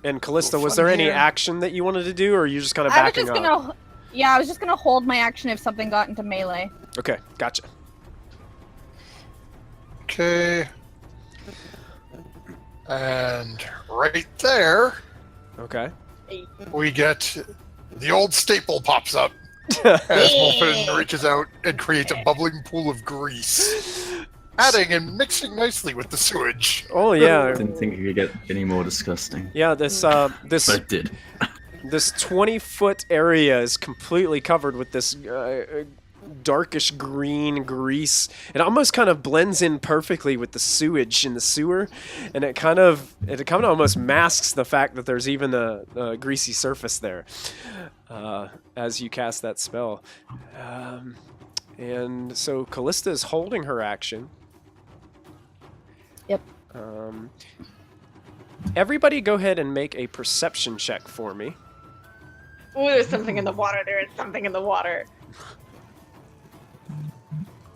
[SPEAKER 1] And Callista,
[SPEAKER 3] Little
[SPEAKER 1] was
[SPEAKER 3] fun
[SPEAKER 1] there any
[SPEAKER 3] here.
[SPEAKER 1] action that you wanted to do, or are you just kind of
[SPEAKER 2] I was
[SPEAKER 1] backing
[SPEAKER 2] just
[SPEAKER 1] up?
[SPEAKER 2] gonna. Yeah, I was just gonna hold my action if something got into melee.
[SPEAKER 1] Okay, gotcha.
[SPEAKER 3] Okay. And right there,
[SPEAKER 1] Okay.
[SPEAKER 3] we get the old staple pops up as Molfin reaches out and creates a bubbling pool of grease, adding and mixing nicely with the sewage.
[SPEAKER 1] Oh yeah,
[SPEAKER 4] Didn't think it could get any more disgusting.
[SPEAKER 1] yeah. This
[SPEAKER 4] But it did.
[SPEAKER 1] this 20-foot area is completely covered with this darkish green grease. It almost kind of blends in perfectly with the sewage in the sewer, and it kind of almost masks the fact that there's even a greasy surface there as you cast that spell. And so Callista is holding her action.
[SPEAKER 2] Yep.
[SPEAKER 1] Everybody go ahead and make a perception check for me.
[SPEAKER 6] Ooh, there's something in the water. There is something in the water.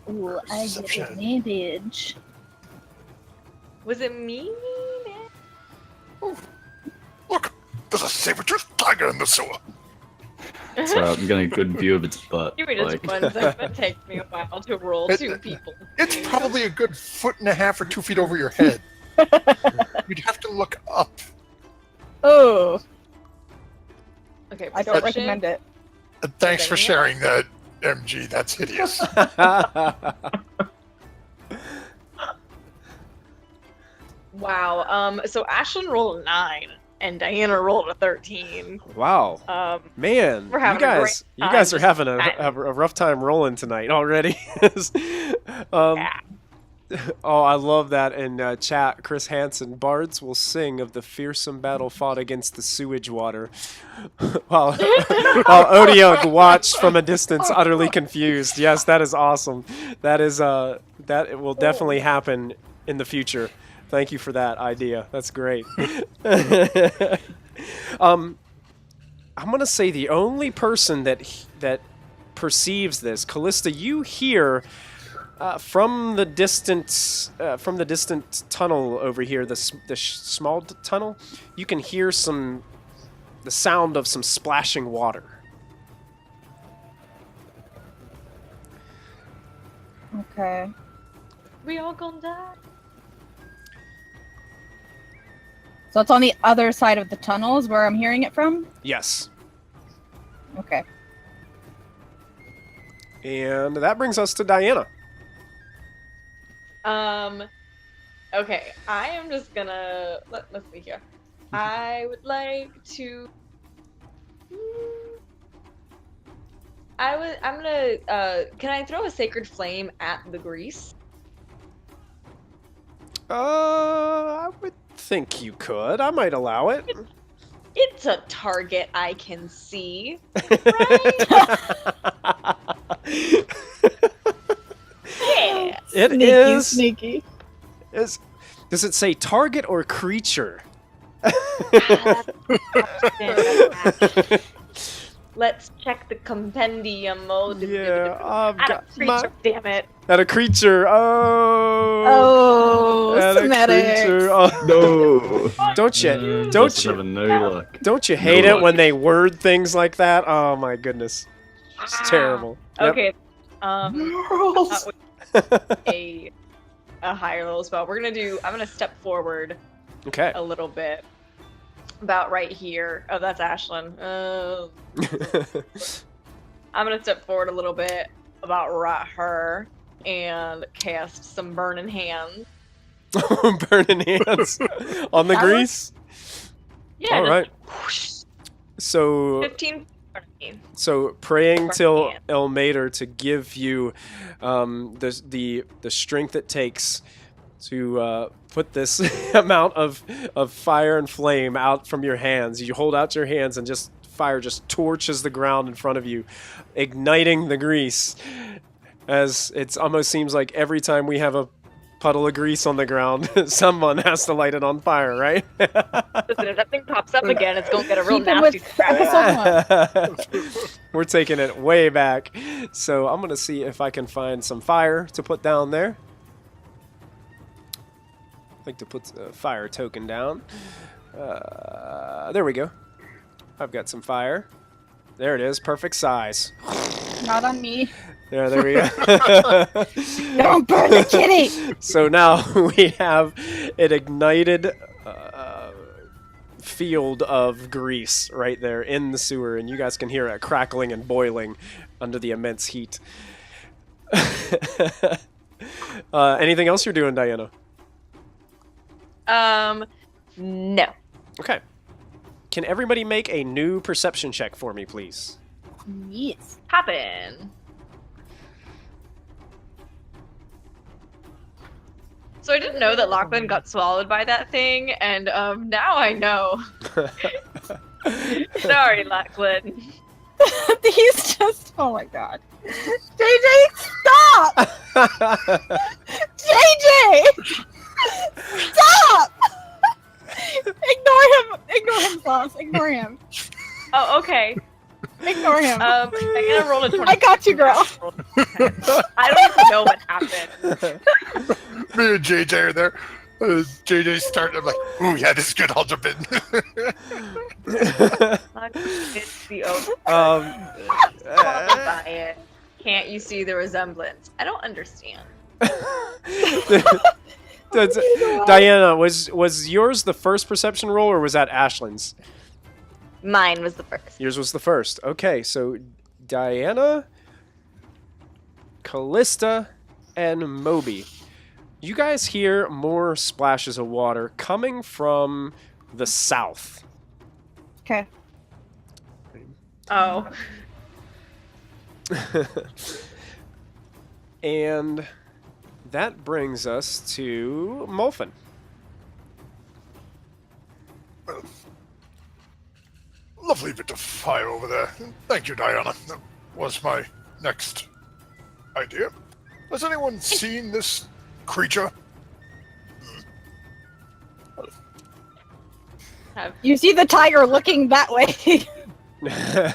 [SPEAKER 2] Ooh, I get
[SPEAKER 3] Perception.
[SPEAKER 2] advantage.
[SPEAKER 6] Was it me?
[SPEAKER 3] Look, there's a saber-toothed tiger in the sewer.
[SPEAKER 4] So I'm getting a good view of its butt.
[SPEAKER 6] Give me just one second. It takes me a while to roll
[SPEAKER 3] It-
[SPEAKER 6] 2 people.
[SPEAKER 3] It's probably a good 1.5 or 2 feet over your head. You'd have to look up.
[SPEAKER 2] Oh,
[SPEAKER 6] Okay,
[SPEAKER 2] I don't
[SPEAKER 6] perception.
[SPEAKER 2] recommend it.
[SPEAKER 3] Thanks for sharing that, MG. That's hideous.
[SPEAKER 6] Wow. So Ashlyn rolled a 9 and Diana rolled a 13.
[SPEAKER 1] Wow. Man,
[SPEAKER 6] We're having a great
[SPEAKER 1] you guys are
[SPEAKER 6] time.
[SPEAKER 1] having a rough time rolling tonight already.
[SPEAKER 6] Yeah.
[SPEAKER 1] Oh, I love that in chat. Chris Hansen, bards will sing of the fearsome battle fought against the sewage water, while Odiog watched from a distance, utterly confused. Yes, that is awesome. That is that it will definitely happen in the future. Thank you for that idea. That's great. I'm gonna say the only person that perceives this, Callista, you hear From the distant tunnel over here, the small tunnel, you can hear the sound of some splashing water.
[SPEAKER 2] Okay.
[SPEAKER 6] We all gonna die.
[SPEAKER 2] So it's on the other side of the tunnels where I'm hearing it from?
[SPEAKER 1] Yes.
[SPEAKER 2] Okay.
[SPEAKER 1] And that brings us to Diana.
[SPEAKER 6] Okay, I am just gonna let's see here. I would like to. I'm gonna. Can I throw a sacred flame at the grease?
[SPEAKER 1] I would think you could. I might allow it.
[SPEAKER 6] It's a target I can see. Yeah.
[SPEAKER 1] It
[SPEAKER 2] Sneaky,
[SPEAKER 1] is.
[SPEAKER 2] sneaky.
[SPEAKER 1] Does it say target or creature?
[SPEAKER 6] Let's check the compendium mode.
[SPEAKER 1] Yeah,
[SPEAKER 6] At a creature, damn it.
[SPEAKER 1] At a creature. Oh.
[SPEAKER 2] Oh,
[SPEAKER 1] At a
[SPEAKER 2] semantics.
[SPEAKER 1] creature. Oh.
[SPEAKER 4] No.
[SPEAKER 1] Don't you?
[SPEAKER 4] Just
[SPEAKER 1] Don't you?
[SPEAKER 4] having no luck.
[SPEAKER 1] Don't you hate
[SPEAKER 4] No
[SPEAKER 1] it
[SPEAKER 4] luck.
[SPEAKER 1] when they word things like that? Oh my goodness. It's terrible. Yep.
[SPEAKER 6] Okay. That was a higher level spell. I'm gonna step forward
[SPEAKER 1] Okay.
[SPEAKER 6] a little bit. About right here. Oh, that's Ashlyn. I'm gonna step forward a little bit, about right here, and cast some burning hands.
[SPEAKER 1] Burning hands on the
[SPEAKER 2] That
[SPEAKER 1] grease.
[SPEAKER 6] Yeah.
[SPEAKER 1] All
[SPEAKER 6] just
[SPEAKER 1] right.
[SPEAKER 6] whoosh,
[SPEAKER 1] So
[SPEAKER 6] 15.
[SPEAKER 1] praying till
[SPEAKER 6] Hand.
[SPEAKER 1] Elmater to give you the strength it takes to put this amount of fire and flame out from your hands. You hold out your hands and just fire just torches the ground in front of you, igniting the grease. As it almost seems like every time we have a puddle of grease on the ground, someone has to light it on fire, right?
[SPEAKER 6] Listen, if that thing pops up again, it's gonna get a real
[SPEAKER 2] Keep it
[SPEAKER 6] nasty
[SPEAKER 2] with
[SPEAKER 6] scratch.
[SPEAKER 2] episode 1.
[SPEAKER 1] We're taking it way back. So I'm going to see if I can find some fire to put down there. I'd like to put a fire token down. There we go. I've got some fire. There it is. Perfect size.
[SPEAKER 2] Not on me.
[SPEAKER 1] There we go.
[SPEAKER 2] Don't burn the kitty!
[SPEAKER 1] So now we have an ignited field of grease right there in the sewer, and you guys can hear it crackling and boiling under the immense heat. Anything else you're doing, Diana?
[SPEAKER 6] No.
[SPEAKER 1] Okay. Can everybody make a new perception check for me, please?
[SPEAKER 2] Yes.
[SPEAKER 6] Happen. So I didn't know that Lachlan got swallowed by that thing, and now I know. Sorry, Lachlan.
[SPEAKER 2] He's just. Oh my god. JJ, stop! JJ! Stop! Ignore him, Sloss. Ignore him.
[SPEAKER 6] Oh, okay.
[SPEAKER 2] Ignore him.
[SPEAKER 6] I'm gonna roll a 20.
[SPEAKER 2] I got you, girl.
[SPEAKER 6] I don't even know what happened.
[SPEAKER 3] Me and JJ are there. JJ's starting. I'm like, ooh, yeah, this is good. I'll jump in.
[SPEAKER 6] It's the oath.
[SPEAKER 1] Uh,
[SPEAKER 6] Can't you see the resemblance? I don't understand.
[SPEAKER 1] Diana, was yours the first perception roll, or was that Ashlyn's?
[SPEAKER 6] Mine was the first.
[SPEAKER 1] Yours was the first. Okay, so Diana, Callista, and Moby. You guys hear more splashes of water coming from the south.
[SPEAKER 2] Okay.
[SPEAKER 6] Oh.
[SPEAKER 1] And that brings us to Molfin.
[SPEAKER 3] Lovely bit of fire over there. Thank you, Diana. That was my next idea. Has anyone seen this creature?
[SPEAKER 2] You see the tiger looking that way.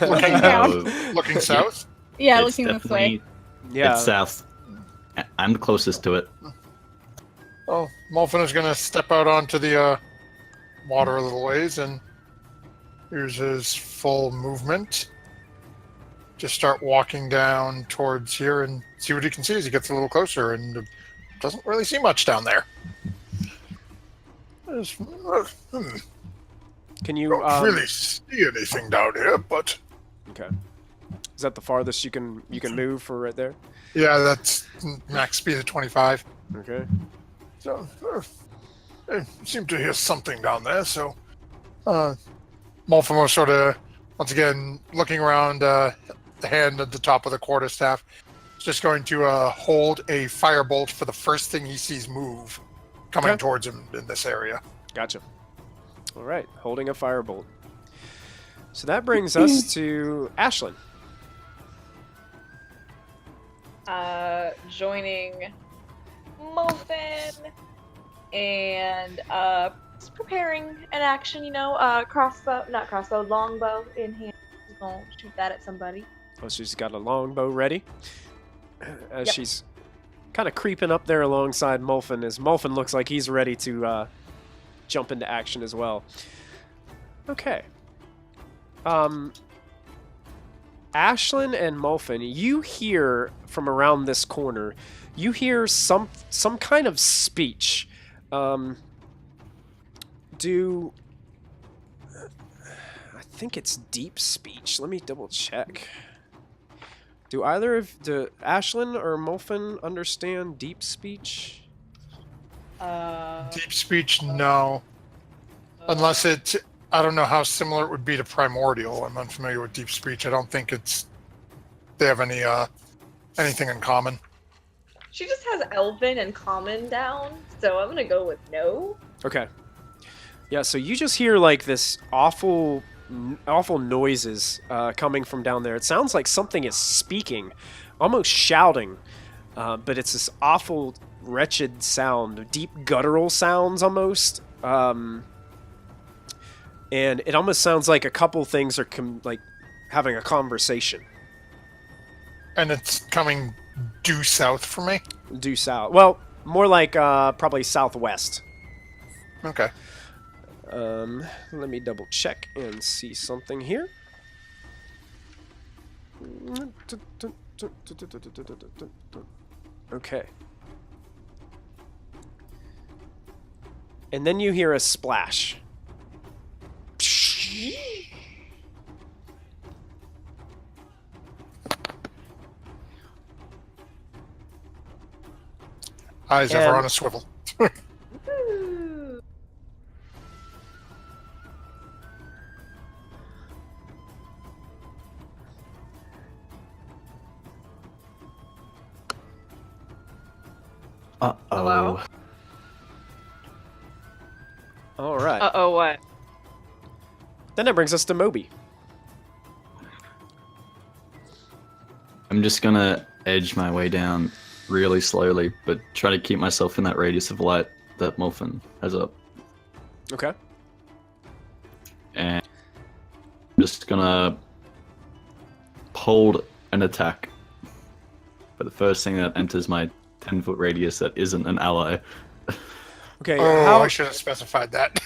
[SPEAKER 2] Looking down.
[SPEAKER 3] Looking south?
[SPEAKER 2] Yeah,
[SPEAKER 4] It's
[SPEAKER 2] looking this way.
[SPEAKER 4] definitely-
[SPEAKER 1] Yeah.
[SPEAKER 4] It's south. I'm the closest to it.
[SPEAKER 3] Well, Molfin is going to step out onto the water a little ways and use his full movement. Just start walking down towards here and see what he can see as he gets a little closer, and doesn't really see much down there.
[SPEAKER 1] Can you
[SPEAKER 3] Don't really see anything down here, but
[SPEAKER 1] Okay. Is that the farthest you can move for right there?
[SPEAKER 3] yeah, that's max speed of 25.
[SPEAKER 1] Okay.
[SPEAKER 3] So I seem to hear something down there. So Molfin was sort of once again looking around the hand at the top of the quarterstaff. Is just going to hold a firebolt for the first thing he sees move coming
[SPEAKER 1] Okay.
[SPEAKER 3] towards him in this area.
[SPEAKER 1] Gotcha. All right, holding a firebolt. So that brings us to Ashlyn.
[SPEAKER 6] Joining Molfin and just preparing an action, longbow in hand. Just gonna shoot that at somebody.
[SPEAKER 1] Oh, she's got a longbow ready. As
[SPEAKER 6] Yep.
[SPEAKER 1] she's kind of creeping up there alongside Molfin, as Molfin looks like he's ready to jump into action as well. Okay. Ashlyn and Molfin, you hear from around this corner, you hear some kind of speech. I think it's deep speech. Let me double check. Do Ashlyn or Molfin understand deep speech?
[SPEAKER 3] Deep speech, no. Unless it, I don't know how similar it would be to primordial. I'm unfamiliar with deep speech. I don't think they have anything in common.
[SPEAKER 6] She just has Elven and Common down, so I'm gonna go with no.
[SPEAKER 1] Okay. Yeah, so you just hear like this awful noises coming from down there. It sounds like something is speaking, almost shouting, but it's this awful, wretched sound, deep guttural sounds almost. And it almost sounds like a couple things are like having a conversation.
[SPEAKER 3] And it's coming due south for me?
[SPEAKER 1] Due south. Well, more like probably southwest.
[SPEAKER 3] Okay.
[SPEAKER 1] Let me double check and see something here. Okay. And then you hear a splash.
[SPEAKER 3] Eyes ever
[SPEAKER 1] And-
[SPEAKER 3] on a swivel.
[SPEAKER 6] Ooh.
[SPEAKER 4] Uh-oh.
[SPEAKER 6] Hello?
[SPEAKER 1] All right.
[SPEAKER 6] Uh-oh, what?
[SPEAKER 1] Then that brings us to Moby.
[SPEAKER 4] I'm just gonna edge my way down really slowly, but try to keep myself in that radius of light that Molfin has up.
[SPEAKER 1] Okay.
[SPEAKER 4] And I'm just gonna hold an attack. But the first thing that enters my 10-foot radius that isn't an ally.
[SPEAKER 1] Okay.
[SPEAKER 3] Oh, I should have specified that.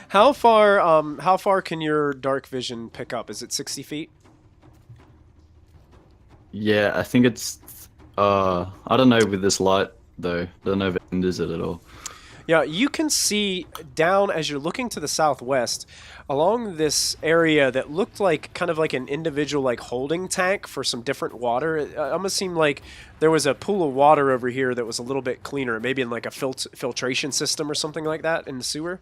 [SPEAKER 1] how far can your dark vision pick up? Is it 60 feet?
[SPEAKER 4] Yeah, I think it's... I don't know with this light, though. I don't know if it hinders it at all.
[SPEAKER 1] Yeah, you can see down as you're looking to the southwest along this area that looked like kind of like an individual like holding tank for some different water. It almost seemed like there was a pool of water over here that was a little bit cleaner, maybe in like a filtration system or something like that in the sewer.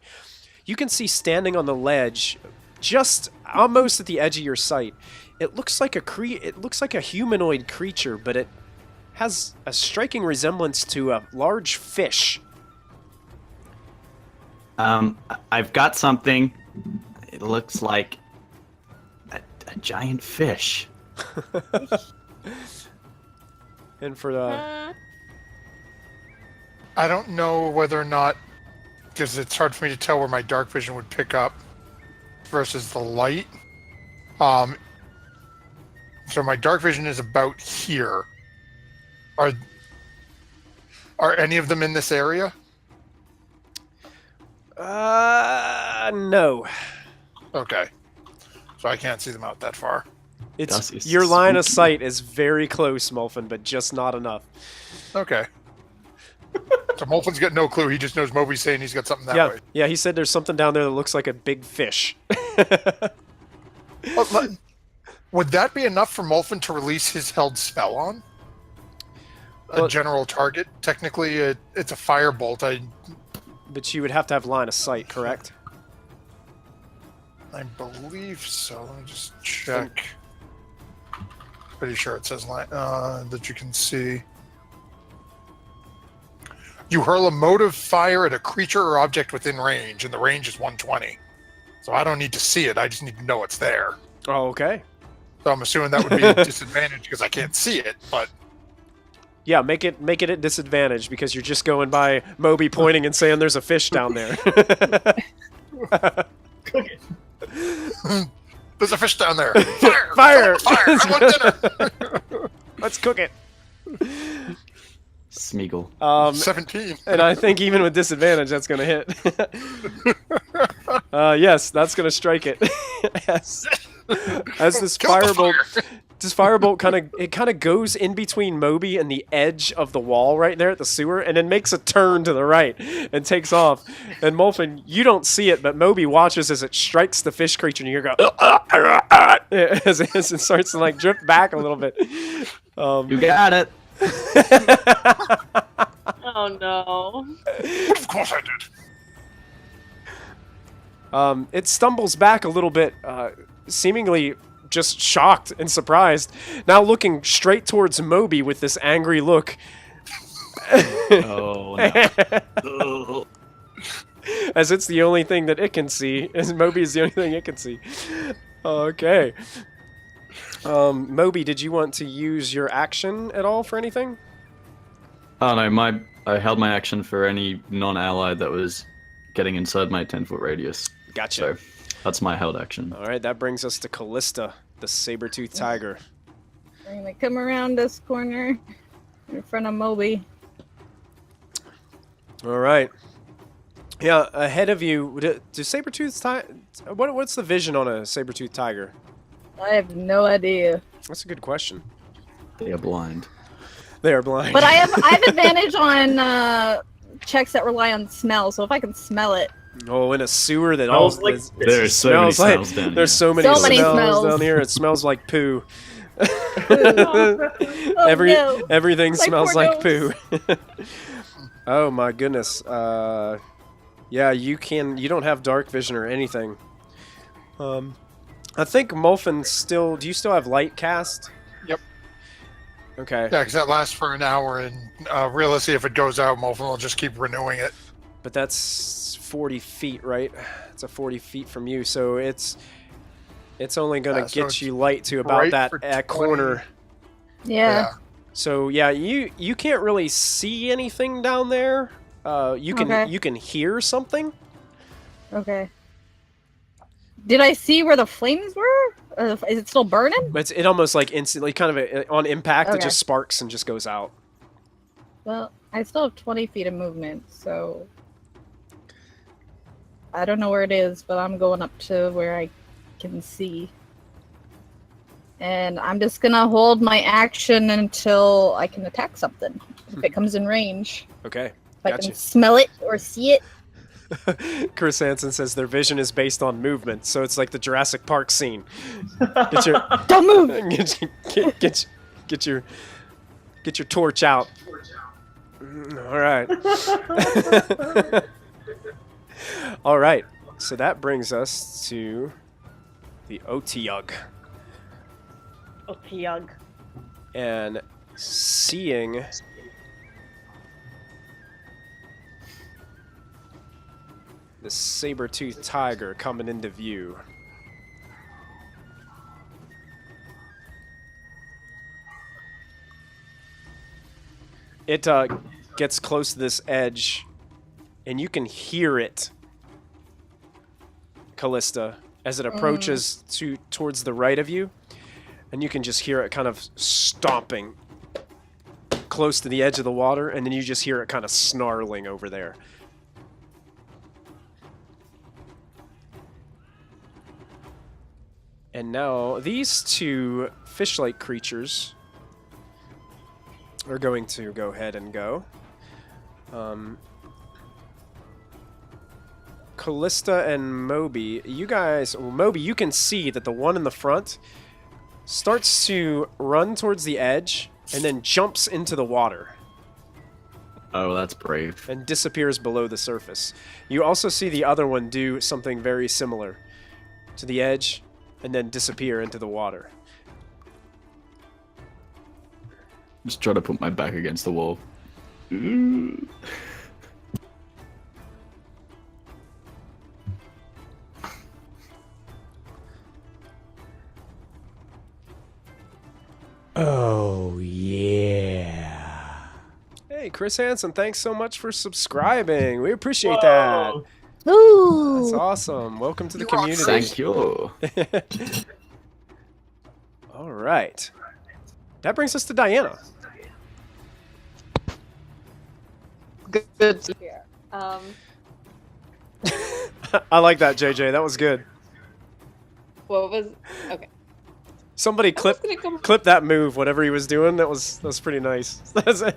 [SPEAKER 1] You can see standing on the ledge, just almost at the edge of your sight. It looks like a humanoid creature, but it has a striking resemblance to a large fish.
[SPEAKER 4] I've got something. It looks like a giant fish.
[SPEAKER 1] And for the
[SPEAKER 3] I don't know whether or not, because it's hard for me to tell where my dark vision would pick up versus the light. So my dark vision is about here. Are any of them in this area?
[SPEAKER 1] No.
[SPEAKER 3] Okay. So I can't see them out that far.
[SPEAKER 1] It's
[SPEAKER 4] That's
[SPEAKER 1] your line of
[SPEAKER 4] spooky.
[SPEAKER 1] sight is very close, Molfin, but just not enough.
[SPEAKER 3] Okay. So Molfin's got no clue. He just knows Moby's saying he's got something that
[SPEAKER 1] Yeah,
[SPEAKER 3] way.
[SPEAKER 1] yeah. He said there's something down there that looks like a big fish.
[SPEAKER 3] Would that be enough for Molfin to release his held spell on? A
[SPEAKER 1] Well-
[SPEAKER 3] general target? Technically, it's a firebolt.
[SPEAKER 1] But you would have to have line of sight, correct?
[SPEAKER 3] I believe so. Let me just check. Pretty sure it says that you can see. You hurl a motive fire at a creature or object within range, and the range is 120. So I don't need to see it. I just need to know it's there.
[SPEAKER 1] Oh, okay.
[SPEAKER 3] So I'm assuming that would be a disadvantage because I can't see it. But
[SPEAKER 1] Yeah, make it at disadvantage because you're just going by Moby pointing and saying there's a fish down there.
[SPEAKER 5] Cook it.
[SPEAKER 3] there's a fish down there. Fire!
[SPEAKER 1] Fire!
[SPEAKER 3] Fire! I want dinner.
[SPEAKER 1] Let's cook it.
[SPEAKER 4] Smeagol.
[SPEAKER 3] 17.
[SPEAKER 1] And I think even with disadvantage, that's going to hit. Yes, that's going to strike it. Yes. As this
[SPEAKER 3] Kill the
[SPEAKER 1] firebolt,
[SPEAKER 3] fire.
[SPEAKER 1] this firebolt kind of goes in between Moby and the edge of the wall right there at the sewer, and then makes a turn to the right and takes off. And Molfin, you don't see it, but Moby watches as it strikes the fish creature, and you go as it starts to like drift back a little bit.
[SPEAKER 4] You got it.
[SPEAKER 6] Oh no.
[SPEAKER 3] Of course I did.
[SPEAKER 1] It stumbles back a little bit, seemingly just shocked and surprised, now looking straight towards Moby with this angry look.
[SPEAKER 4] Oh no.
[SPEAKER 1] As it's the only thing that it can see, as Moby is the only thing it can see. Okay. Moby, did you want to use your action at all for anything?
[SPEAKER 4] Oh no, I held my action for any non-ally that was getting inside my 10-foot radius.
[SPEAKER 1] Gotcha.
[SPEAKER 4] So that's my held action.
[SPEAKER 1] All right, that brings us to Callista, the saber-toothed tiger.
[SPEAKER 2] We're gonna come around this corner in front of Moby.
[SPEAKER 1] All right. Yeah, ahead of you, do saber-toothed what's the vision on a saber-toothed tiger?
[SPEAKER 2] I have no idea.
[SPEAKER 1] That's a good question.
[SPEAKER 4] They are blind.
[SPEAKER 1] They are blind.
[SPEAKER 2] But I have advantage on checks that rely on smell, so if I can smell it.
[SPEAKER 1] Oh, in a sewer that all
[SPEAKER 5] Smells like
[SPEAKER 1] is-
[SPEAKER 5] fish.
[SPEAKER 4] There are so many
[SPEAKER 1] smells like
[SPEAKER 4] smells down
[SPEAKER 1] there's
[SPEAKER 4] here.
[SPEAKER 1] so many,
[SPEAKER 2] So many
[SPEAKER 1] smells
[SPEAKER 2] smells.
[SPEAKER 1] down here. It smells like poo.
[SPEAKER 2] Oh, no.
[SPEAKER 1] Everything
[SPEAKER 2] My
[SPEAKER 1] smells
[SPEAKER 2] poor
[SPEAKER 1] like poo. Oh my goodness. Yeah, you don't have dark vision or anything. I think Molfin still. Do you still have light cast?
[SPEAKER 3] Yep.
[SPEAKER 1] Okay.
[SPEAKER 3] Yeah, because that lasts for an hour, and realistically, if it goes out, Molfin will just keep renewing it.
[SPEAKER 1] But that's 40 feet, right? It's a 40 feet from you, so it's only gonna
[SPEAKER 3] Yeah, so
[SPEAKER 1] get
[SPEAKER 3] it's
[SPEAKER 1] you light to about
[SPEAKER 3] right
[SPEAKER 1] that
[SPEAKER 3] for
[SPEAKER 1] corner.
[SPEAKER 2] Yeah.
[SPEAKER 1] So yeah, you can't really see anything down there. You can
[SPEAKER 2] Okay.
[SPEAKER 1] you can hear something.
[SPEAKER 2] Okay. Did I see where the flames were? Is it still burning?
[SPEAKER 1] But it almost like instantly, kind of on impact, it
[SPEAKER 2] Okay.
[SPEAKER 1] just sparks and just goes out.
[SPEAKER 2] Well, I still have 20 feet of movement, so I don't know where it is, but I'm going up to where I can see. And I'm just gonna hold my action until I can attack something. If it comes in range.
[SPEAKER 1] Okay,
[SPEAKER 2] If I
[SPEAKER 1] gotcha.
[SPEAKER 2] can smell it or see it.
[SPEAKER 1] Chris Hansen says their vision is based on movement, so it's like the Jurassic Park scene. Get your
[SPEAKER 2] Don't move!
[SPEAKER 1] get your torch out. All right. All right. So that brings us to the Otyug.
[SPEAKER 6] Okay, Yug.
[SPEAKER 1] And seeing the saber-toothed tiger coming into view. It gets close to this edge, and you can hear it, Callista, as it approaches towards the right of you, and you can just hear it kind of stomping close to the edge of the water, and then you just hear it kind of snarling over there. And now these two fish-like creatures are going to go ahead and go. Callista and Moby, you guys, well, Moby, you can see that the one in the front starts to run towards the edge and then jumps into the water
[SPEAKER 4] Oh, that's brave.
[SPEAKER 1] and disappears below the surface. You also see the other one do something very similar to the edge and then disappear into the water.
[SPEAKER 4] Just try to put my back against the wall.
[SPEAKER 1] Oh, yeah. Hey, Chris Hansen, thanks so much for subscribing. We appreciate that.
[SPEAKER 5] Whoa.
[SPEAKER 2] Ooh.
[SPEAKER 1] That's awesome. Welcome to the
[SPEAKER 3] You rock,
[SPEAKER 1] community.
[SPEAKER 4] Thank you.
[SPEAKER 1] All right. That brings us to Diana.
[SPEAKER 6] Good to hear.
[SPEAKER 1] I like that, JJ. That was good.
[SPEAKER 6] What was okay?
[SPEAKER 1] Somebody
[SPEAKER 6] I was
[SPEAKER 1] clip
[SPEAKER 6] gonna come.
[SPEAKER 1] clip that move, whatever he was doing. That was pretty nice.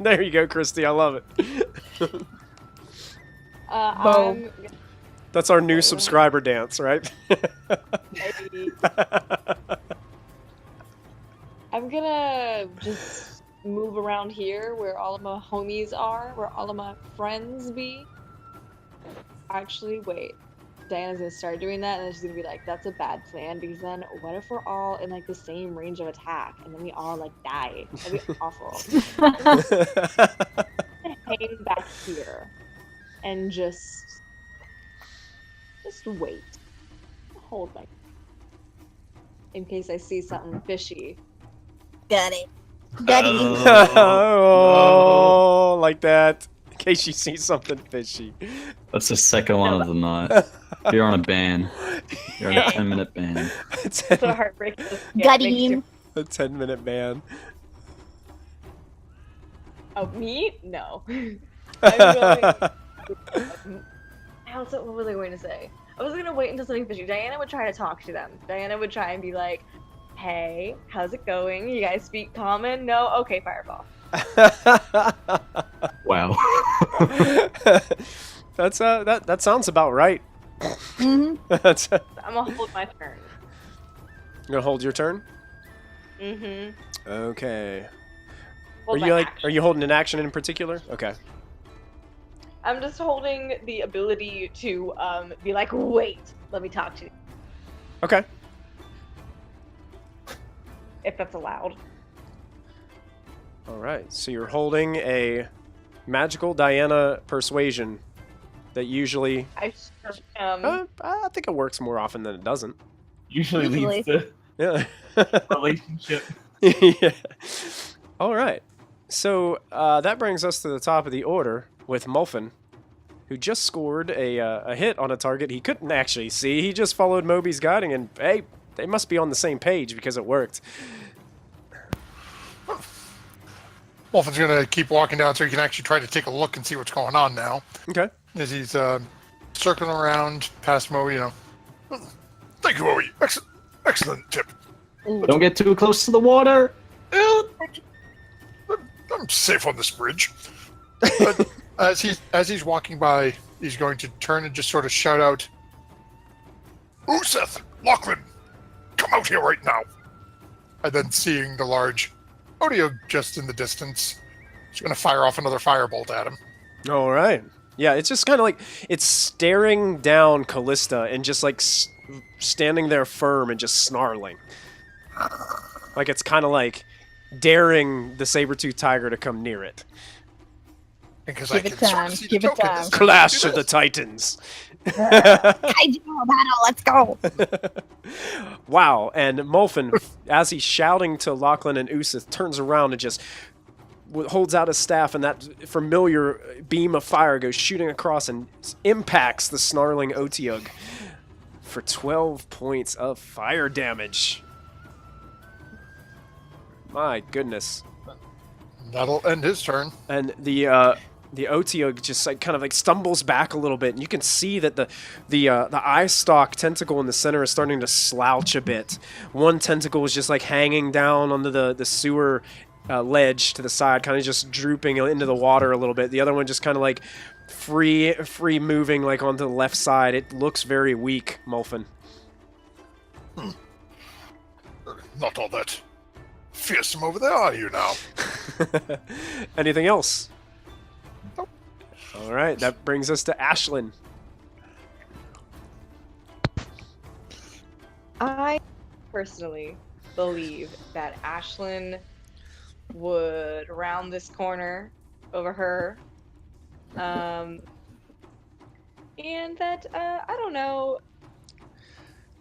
[SPEAKER 1] There you go, Christy. I love it.
[SPEAKER 6] I'm
[SPEAKER 1] That's our new subscriber dance, right?
[SPEAKER 6] I'm gonna just move around here where all of my homies are, where all of my friends be. Actually, wait. Diana's gonna start doing that, and then she's gonna be like, "That's a bad plan," because then what if we're all in like the same range of attack, and then we all like die? That'd be awful. Hang back here and just wait. Hold my. In case I see something fishy.
[SPEAKER 2] Got it. Got it.
[SPEAKER 1] Oh, like that. In case you see something fishy.
[SPEAKER 4] That's the second one of the night. You're on a ban. You're on a 10-minute ban.
[SPEAKER 6] So heartbreaking.
[SPEAKER 2] Got him.
[SPEAKER 1] A 10-minute ban.
[SPEAKER 6] Oh, me? No. I'm going. What was I going to say? I was gonna wait until something fishy. Diana would try to talk to them. Diana would try and be like, "Hey, how's it going? You guys speak common? No? Okay, fireball."
[SPEAKER 4] Wow.
[SPEAKER 1] That sounds about right.
[SPEAKER 2] Mm-hmm.
[SPEAKER 1] That's,
[SPEAKER 6] I'm gonna hold my turn.
[SPEAKER 1] you're gonna hold your turn.
[SPEAKER 6] Mm-hmm.
[SPEAKER 1] Okay.
[SPEAKER 6] Hold
[SPEAKER 1] are you
[SPEAKER 6] my
[SPEAKER 1] like?
[SPEAKER 6] action.
[SPEAKER 1] Are you holding an action in particular? Okay.
[SPEAKER 6] I'm just holding the ability to be like, "Wait, let me talk to you,"
[SPEAKER 1] Okay.
[SPEAKER 6] if that's allowed.
[SPEAKER 1] All right. So you're holding a magical Diana persuasion that usually.
[SPEAKER 6] I
[SPEAKER 1] I think it works more often than it doesn't.
[SPEAKER 5] Usually leads to
[SPEAKER 1] Yeah.
[SPEAKER 5] relationship.
[SPEAKER 1] Yeah. All right. So that brings us to the top of the order with Molfin, who just scored a hit on a target he couldn't actually see. He just followed Moby's guiding, and hey, they must be on the same page because it worked.
[SPEAKER 3] Wolfen's gonna keep walking down so he can actually try to take a look and see what's going on now.
[SPEAKER 1] Okay.
[SPEAKER 3] As he's circling around past Moe, you know. Thank you, Moe. Excellent tip.
[SPEAKER 4] Don't get too close to the water.
[SPEAKER 3] I'm safe on this bridge. But as he's walking by, he's going to turn and just sort of shout out, "Oosith, Lachlan, come out here right now!" And then seeing the large Odio just in the distance, he's going to fire off another firebolt at him.
[SPEAKER 1] All right. Yeah, it's just kind of like it's staring down Callista and just like standing there firm and just snarling. Like it's kind of like daring the saber-toothed tiger to come near it.
[SPEAKER 3] Because
[SPEAKER 2] Give
[SPEAKER 3] I
[SPEAKER 2] it
[SPEAKER 3] can sort
[SPEAKER 2] time,
[SPEAKER 3] of see
[SPEAKER 2] give
[SPEAKER 3] the
[SPEAKER 2] it
[SPEAKER 3] token.
[SPEAKER 2] time.
[SPEAKER 1] Clash of the Titans.
[SPEAKER 2] Kaiju battle, let's go.
[SPEAKER 1] Wow, and Molfin, as he's shouting to Lachlan and Oosith, turns around and just holds out his staff, and that familiar beam of fire goes shooting across and impacts the snarling Otiug for 12 points of fire damage. My goodness.
[SPEAKER 3] That'll end his turn.
[SPEAKER 1] And the Otiug just like kind of like stumbles back a little bit, and you can see that the eye stalk tentacle in the center is starting to slouch a bit. One tentacle is just like hanging down onto the sewer ledge to the side, kind of just drooping into the water a little bit. The other one just kind of like free moving like onto the left side. It looks very weak, Molfin.
[SPEAKER 3] Not all that fearsome over there, are you now?
[SPEAKER 1] Anything else?
[SPEAKER 3] Nope.
[SPEAKER 1] All right, that brings us to Ashlyn.
[SPEAKER 6] I personally believe that Ashlyn would round this corner over her. And that, I don't know.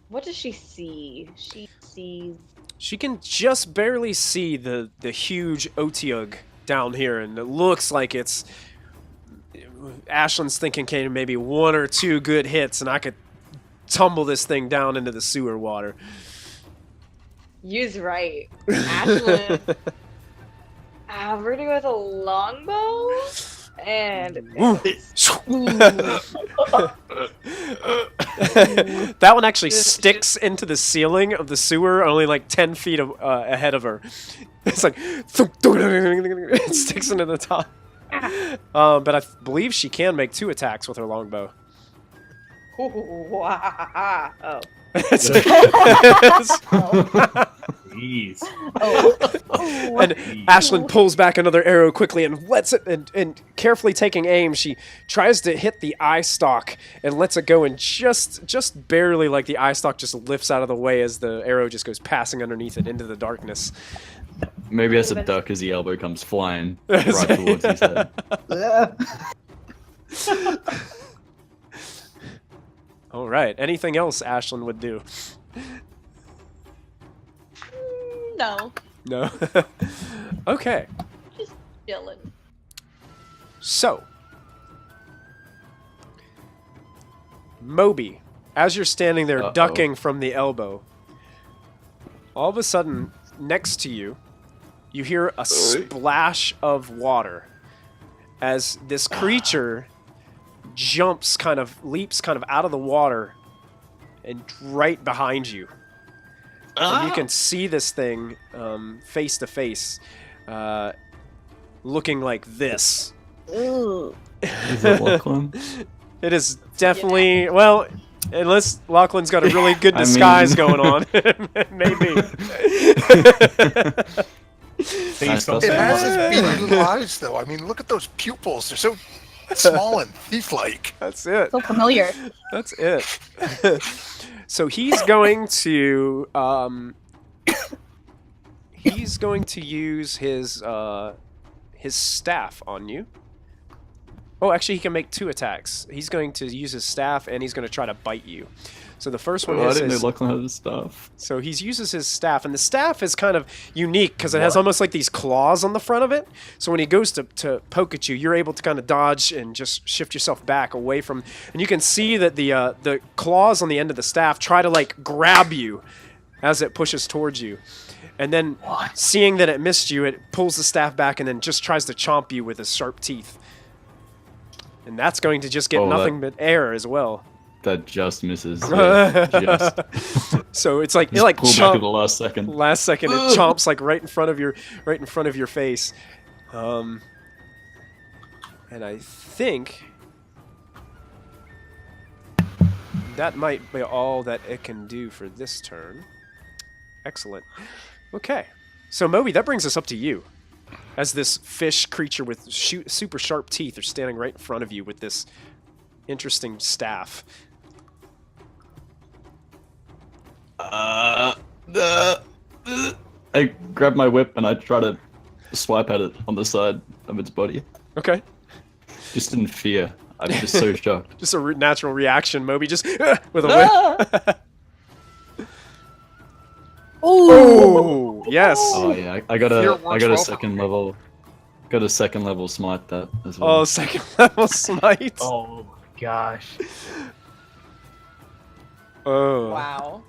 [SPEAKER 6] What does she see? She sees.
[SPEAKER 1] She can just barely see the huge Otiug down here, and it looks like it's... Ashlyn's thinking, okay, maybe 1 or 2 good hits, and I could tumble this thing down into the sewer water.
[SPEAKER 6] You's right. Ashlyn. We're doing with a longbow? And
[SPEAKER 1] that one actually sticks into the ceiling of the sewer, only like 10 feet ahead of her. It's like it sticks into the top. But I believe she can make 2 attacks with her longbow.
[SPEAKER 6] oh.
[SPEAKER 5] Jeez.
[SPEAKER 1] And Ashlyn pulls back another arrow quickly and lets it, and carefully taking aim, she tries to hit the eye stalk and lets it go, and just barely, like, the eye stalk just lifts out of the way as the arrow just goes passing underneath it into the darkness.
[SPEAKER 4] Maybe has a duck as the elbow comes flying right towards his head.
[SPEAKER 1] All right. Anything else Ashlyn would do?
[SPEAKER 6] No.
[SPEAKER 1] No. Okay.
[SPEAKER 6] Just chilling.
[SPEAKER 1] So, Moby, as you're standing there ducking from the elbow, all of a sudden, next to you, you hear a splash of water as this creature jumps, leaps out of the water and right behind you. And you can see this thing face to face, looking like this.
[SPEAKER 2] Ooh.
[SPEAKER 4] Is it Lachlan?
[SPEAKER 1] It is definitely, well, unless Lachlan's got a really good disguise going on. Maybe.
[SPEAKER 5] Please don't
[SPEAKER 3] It
[SPEAKER 5] say
[SPEAKER 3] has
[SPEAKER 5] that.
[SPEAKER 3] its beady little eyes, though. I mean, look at those pupils. They're so small and thief-like.
[SPEAKER 1] That's it.
[SPEAKER 2] So familiar.
[SPEAKER 1] That's it. So he's going to use his staff on you. Oh, actually, he can make 2 attacks. He's going to use his staff, and he's going to try to bite you. So the first one
[SPEAKER 4] I
[SPEAKER 1] is
[SPEAKER 4] didn't know
[SPEAKER 1] his...
[SPEAKER 4] Lachlan had his stuff.
[SPEAKER 1] So he uses his staff, and the staff is kind of unique because it has almost like these claws on the front of it. So when he goes to poke at you, you're able to kind of dodge and just shift yourself back away from. And you can see that the claws on the end of the staff try to like grab you as it pushes towards you. And then seeing that it missed you, it pulls the staff back and then just tries to chomp you with its sharp teeth. And that's going to just get nothing but air as well.
[SPEAKER 4] That just misses. Yeah, just.
[SPEAKER 1] So it's like
[SPEAKER 4] Just
[SPEAKER 1] it like
[SPEAKER 4] pull back at the last second.
[SPEAKER 1] Last second, it chomps like right in front of your face. And I think that might be all that it can do for this turn. Excellent. Okay, so Moby, that brings us up to you. As this fish creature with super sharp teeth are standing right in front of you with this interesting staff.
[SPEAKER 4] I grab my whip and I try to swipe at it on the side of its body.
[SPEAKER 1] Okay.
[SPEAKER 4] Just in fear. I'm just so shocked.
[SPEAKER 1] Just a natural reaction, Moby, just with a whip. Oh, yes.
[SPEAKER 4] Oh yeah, I got a second level. Got a second level smite that as well.
[SPEAKER 1] Oh, second level smite.
[SPEAKER 5] Oh gosh.
[SPEAKER 1] Oh.
[SPEAKER 6] Wow.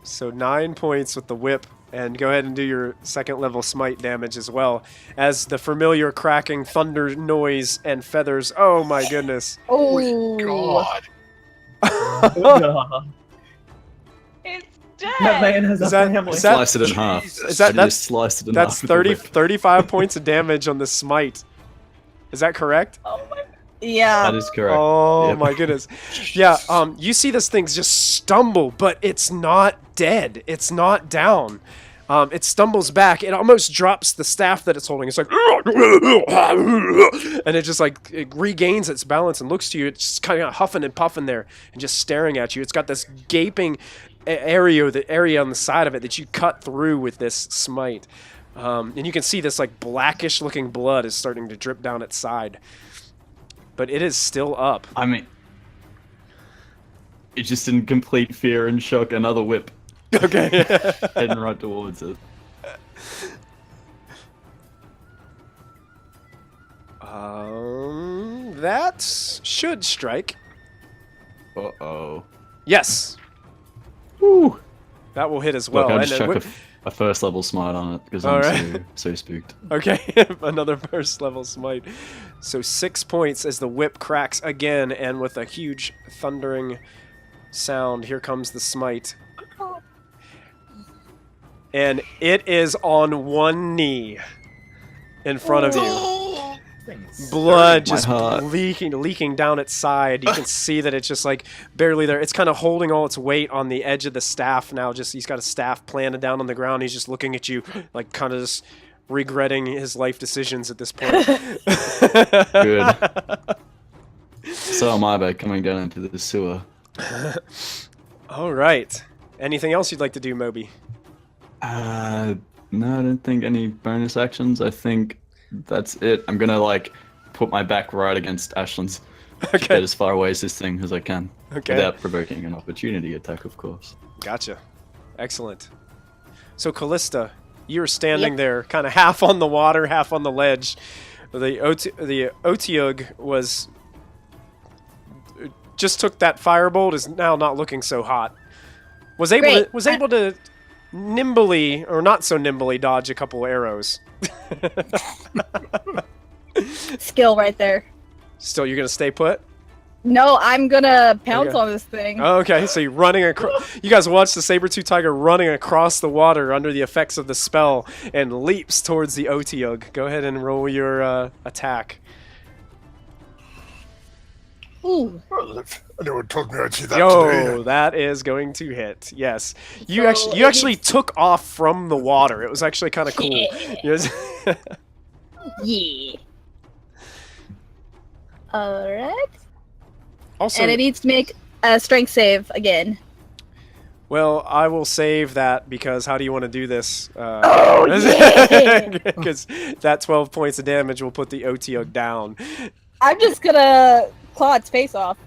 [SPEAKER 1] So 9 points with the whip And go ahead and do your second level smite damage as well. As the familiar cracking thunder noise and feathers. Oh my goodness.
[SPEAKER 2] Oh,
[SPEAKER 3] God.
[SPEAKER 6] It's dead.
[SPEAKER 5] That man has a
[SPEAKER 1] Is that-
[SPEAKER 5] family.
[SPEAKER 1] is that-
[SPEAKER 4] Slice it in half.
[SPEAKER 3] Jesus.
[SPEAKER 1] that-
[SPEAKER 4] And you just sliced it in
[SPEAKER 1] That's
[SPEAKER 4] half. with a
[SPEAKER 1] 30,
[SPEAKER 4] whip.
[SPEAKER 1] 35 points of damage on the smite. Is that correct?
[SPEAKER 5] Oh my.
[SPEAKER 2] yeah.
[SPEAKER 4] That is correct.
[SPEAKER 1] Oh
[SPEAKER 4] Yep.
[SPEAKER 1] my goodness. Yeah, you see this thing just stumble, but it's not dead. It's not down. It stumbles back. It almost drops the staff that it's holding. It's like, and it just like it regains its balance and looks to you. It's just kind of huffing and puffing there and just staring at you. It's got this gaping area, the area on the side of it that you cut through with this smite. And you can see this like blackish looking blood is starting to drip down its side. But it is still up.
[SPEAKER 4] I mean, it's just in complete fear and shock. Another whip
[SPEAKER 1] Okay.
[SPEAKER 4] heading right towards it.
[SPEAKER 1] That should strike.
[SPEAKER 4] Uh-oh.
[SPEAKER 1] Yes,
[SPEAKER 4] Woo!
[SPEAKER 1] that will hit as well.
[SPEAKER 4] Look, I'll
[SPEAKER 1] And
[SPEAKER 4] just
[SPEAKER 1] then
[SPEAKER 4] chuck a first level smite on it because I'm
[SPEAKER 1] Alright.
[SPEAKER 4] so spooked.
[SPEAKER 1] okay, another first level smite. So 6 points as the whip cracks again, and with a huge thundering sound, here comes the smite. And it is on one knee in front of you. Blood
[SPEAKER 4] My
[SPEAKER 1] just
[SPEAKER 4] heart.
[SPEAKER 1] leaking down its side. You can see that it's just like barely there. It's kind of holding all its weight on the edge of the staff now. Just he's got a staff planted down on the ground. He's just looking at you, like kind of just regretting his life decisions at this point.
[SPEAKER 4] Good. So am I by coming down into the sewer.
[SPEAKER 1] All right. Anything else you'd like to do, Moby?
[SPEAKER 4] No, I don't think any bonus actions. I think that's it. I'm gonna like put my back right against Ashland's. Get
[SPEAKER 1] Okay.
[SPEAKER 4] as far away as this thing as I can.
[SPEAKER 1] Okay.
[SPEAKER 4] Without provoking an opportunity attack, of course.
[SPEAKER 1] Gotcha. Excellent. So, Callista, you're standing there, kind of half on the water, half on the ledge. The Otyug was just took that firebolt. Is now not looking so hot. Was able to nimbly or not so nimbly dodge a couple arrows.
[SPEAKER 2] Skill right there.
[SPEAKER 1] Still, you're gonna stay put.
[SPEAKER 2] No, I'm gonna pounce
[SPEAKER 1] Okay.
[SPEAKER 2] on this thing.
[SPEAKER 1] Oh, okay, so you're running across. You guys watch the saber-tooth tiger running across the water under the effects of the spell and leaps towards the Otyug. Go ahead and roll your attack.
[SPEAKER 2] Ooh.
[SPEAKER 3] Well, no one told me I'd see that
[SPEAKER 1] Yo,
[SPEAKER 3] today.
[SPEAKER 1] that is going to hit. Yes, you
[SPEAKER 2] So
[SPEAKER 1] actually took off from the water. It was actually kind of cool. Yes.
[SPEAKER 2] Yeah. Alright.
[SPEAKER 1] Also,
[SPEAKER 2] And it needs to make a strength save again.
[SPEAKER 1] well, I will save that because how do you want to do this?
[SPEAKER 2] Oh, yeah!
[SPEAKER 1] Because that 12 points of damage will put the Otyug down.
[SPEAKER 2] I'm just gonna claw its face off.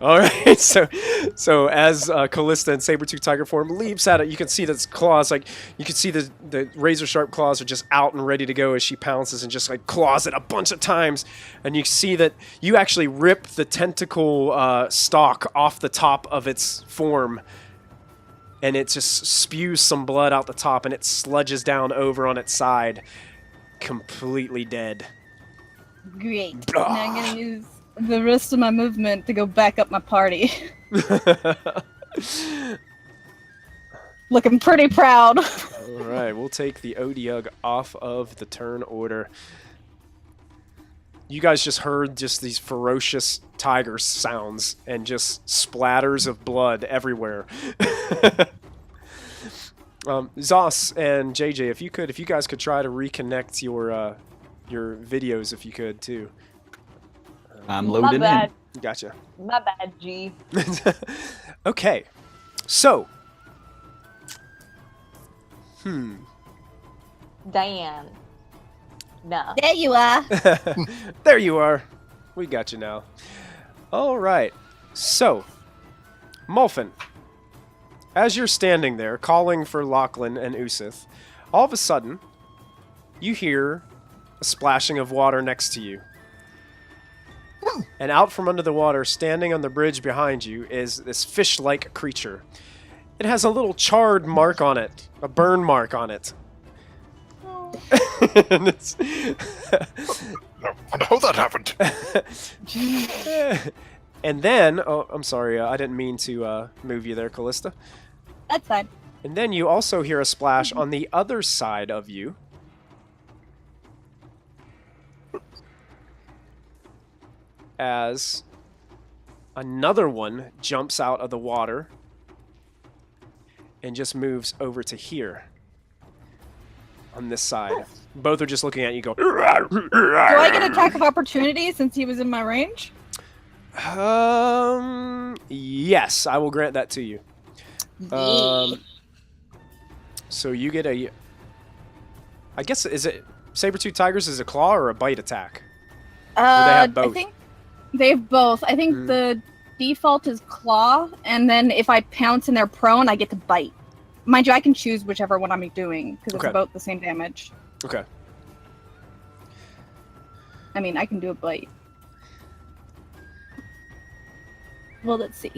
[SPEAKER 1] All right, so as Callista in saber-tooth tiger form leaps at it, you can see that its claws, like you can see the razor-sharp claws are just out and ready to go as she pounces and just like claws it a bunch of times, and you see that you actually rip the tentacle stalk off the top of its form, and it just spews some blood out the top, and it sludges down over on its side, completely dead.
[SPEAKER 2] Great. Now I'm gonna use the rest of my movement to go back up my party. Looking pretty proud.
[SPEAKER 1] All right, we'll take the Otyug off of the turn order. You guys just heard just these ferocious tiger sounds and just splatters of blood everywhere. Zos and JJ, if you guys could try to reconnect your videos, if you could too.
[SPEAKER 4] I'm
[SPEAKER 6] My
[SPEAKER 4] loading
[SPEAKER 6] bad.
[SPEAKER 1] Gotcha.
[SPEAKER 6] My bad, G.
[SPEAKER 1] Okay, so.
[SPEAKER 6] Diane. No.
[SPEAKER 2] There you are.
[SPEAKER 1] There you are. We got you now. All right. So, Molfin, as you're standing there calling for Lachlan and Oosith, all of a sudden, you hear a splashing of water next to you. And out from under the water, standing on the bridge behind you, is this fish-like creature. It has a little charred mark on it, a burn mark on it. And it's
[SPEAKER 3] I wonder how that happened.
[SPEAKER 1] and then, oh, I'm sorry, I didn't mean to move you there, Callista.
[SPEAKER 2] That's fine.
[SPEAKER 1] And then you also hear a splash on the other side of you. As another one jumps out of the water and just moves over to here on this side. Both are just looking at you go.
[SPEAKER 2] Do I get attack of opportunity since he was in my range?
[SPEAKER 1] Yes, I will grant that to you. So you get a, I guess, is it saber-tooth tigers is a claw or a bite attack? Or they have both?
[SPEAKER 2] I think they have both. I think the default is claw, and then if I pounce and they're prone, I get to bite. Mind you, I can choose whichever one I'm doing, because it's about the same damage.
[SPEAKER 1] Okay.
[SPEAKER 2] I mean, I can do a bite. Well, let's see.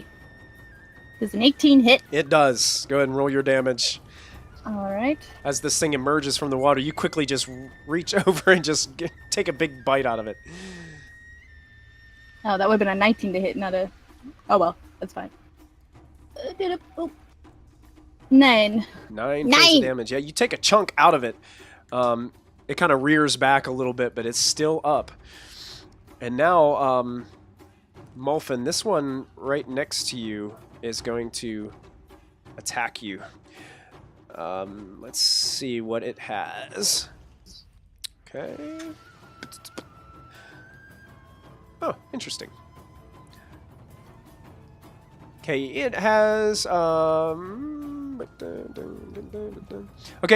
[SPEAKER 2] Does an 18 hit?
[SPEAKER 1] It does. Go ahead and roll your damage.
[SPEAKER 2] Alright.
[SPEAKER 1] As this thing emerges from the water, you quickly just reach over and just take a big bite out of it.
[SPEAKER 2] Oh, that would have been a 19 to hit, not a... Oh well, that's fine. Oh. 9.
[SPEAKER 1] 9 points of damage. Yeah, you take a chunk out of it. It kind of rears back a little bit, but it's still up. And now, Molfin, this one right next to you is going to attack you. Let's see what it has. Okay. Oh, interesting. Okay, it has okay,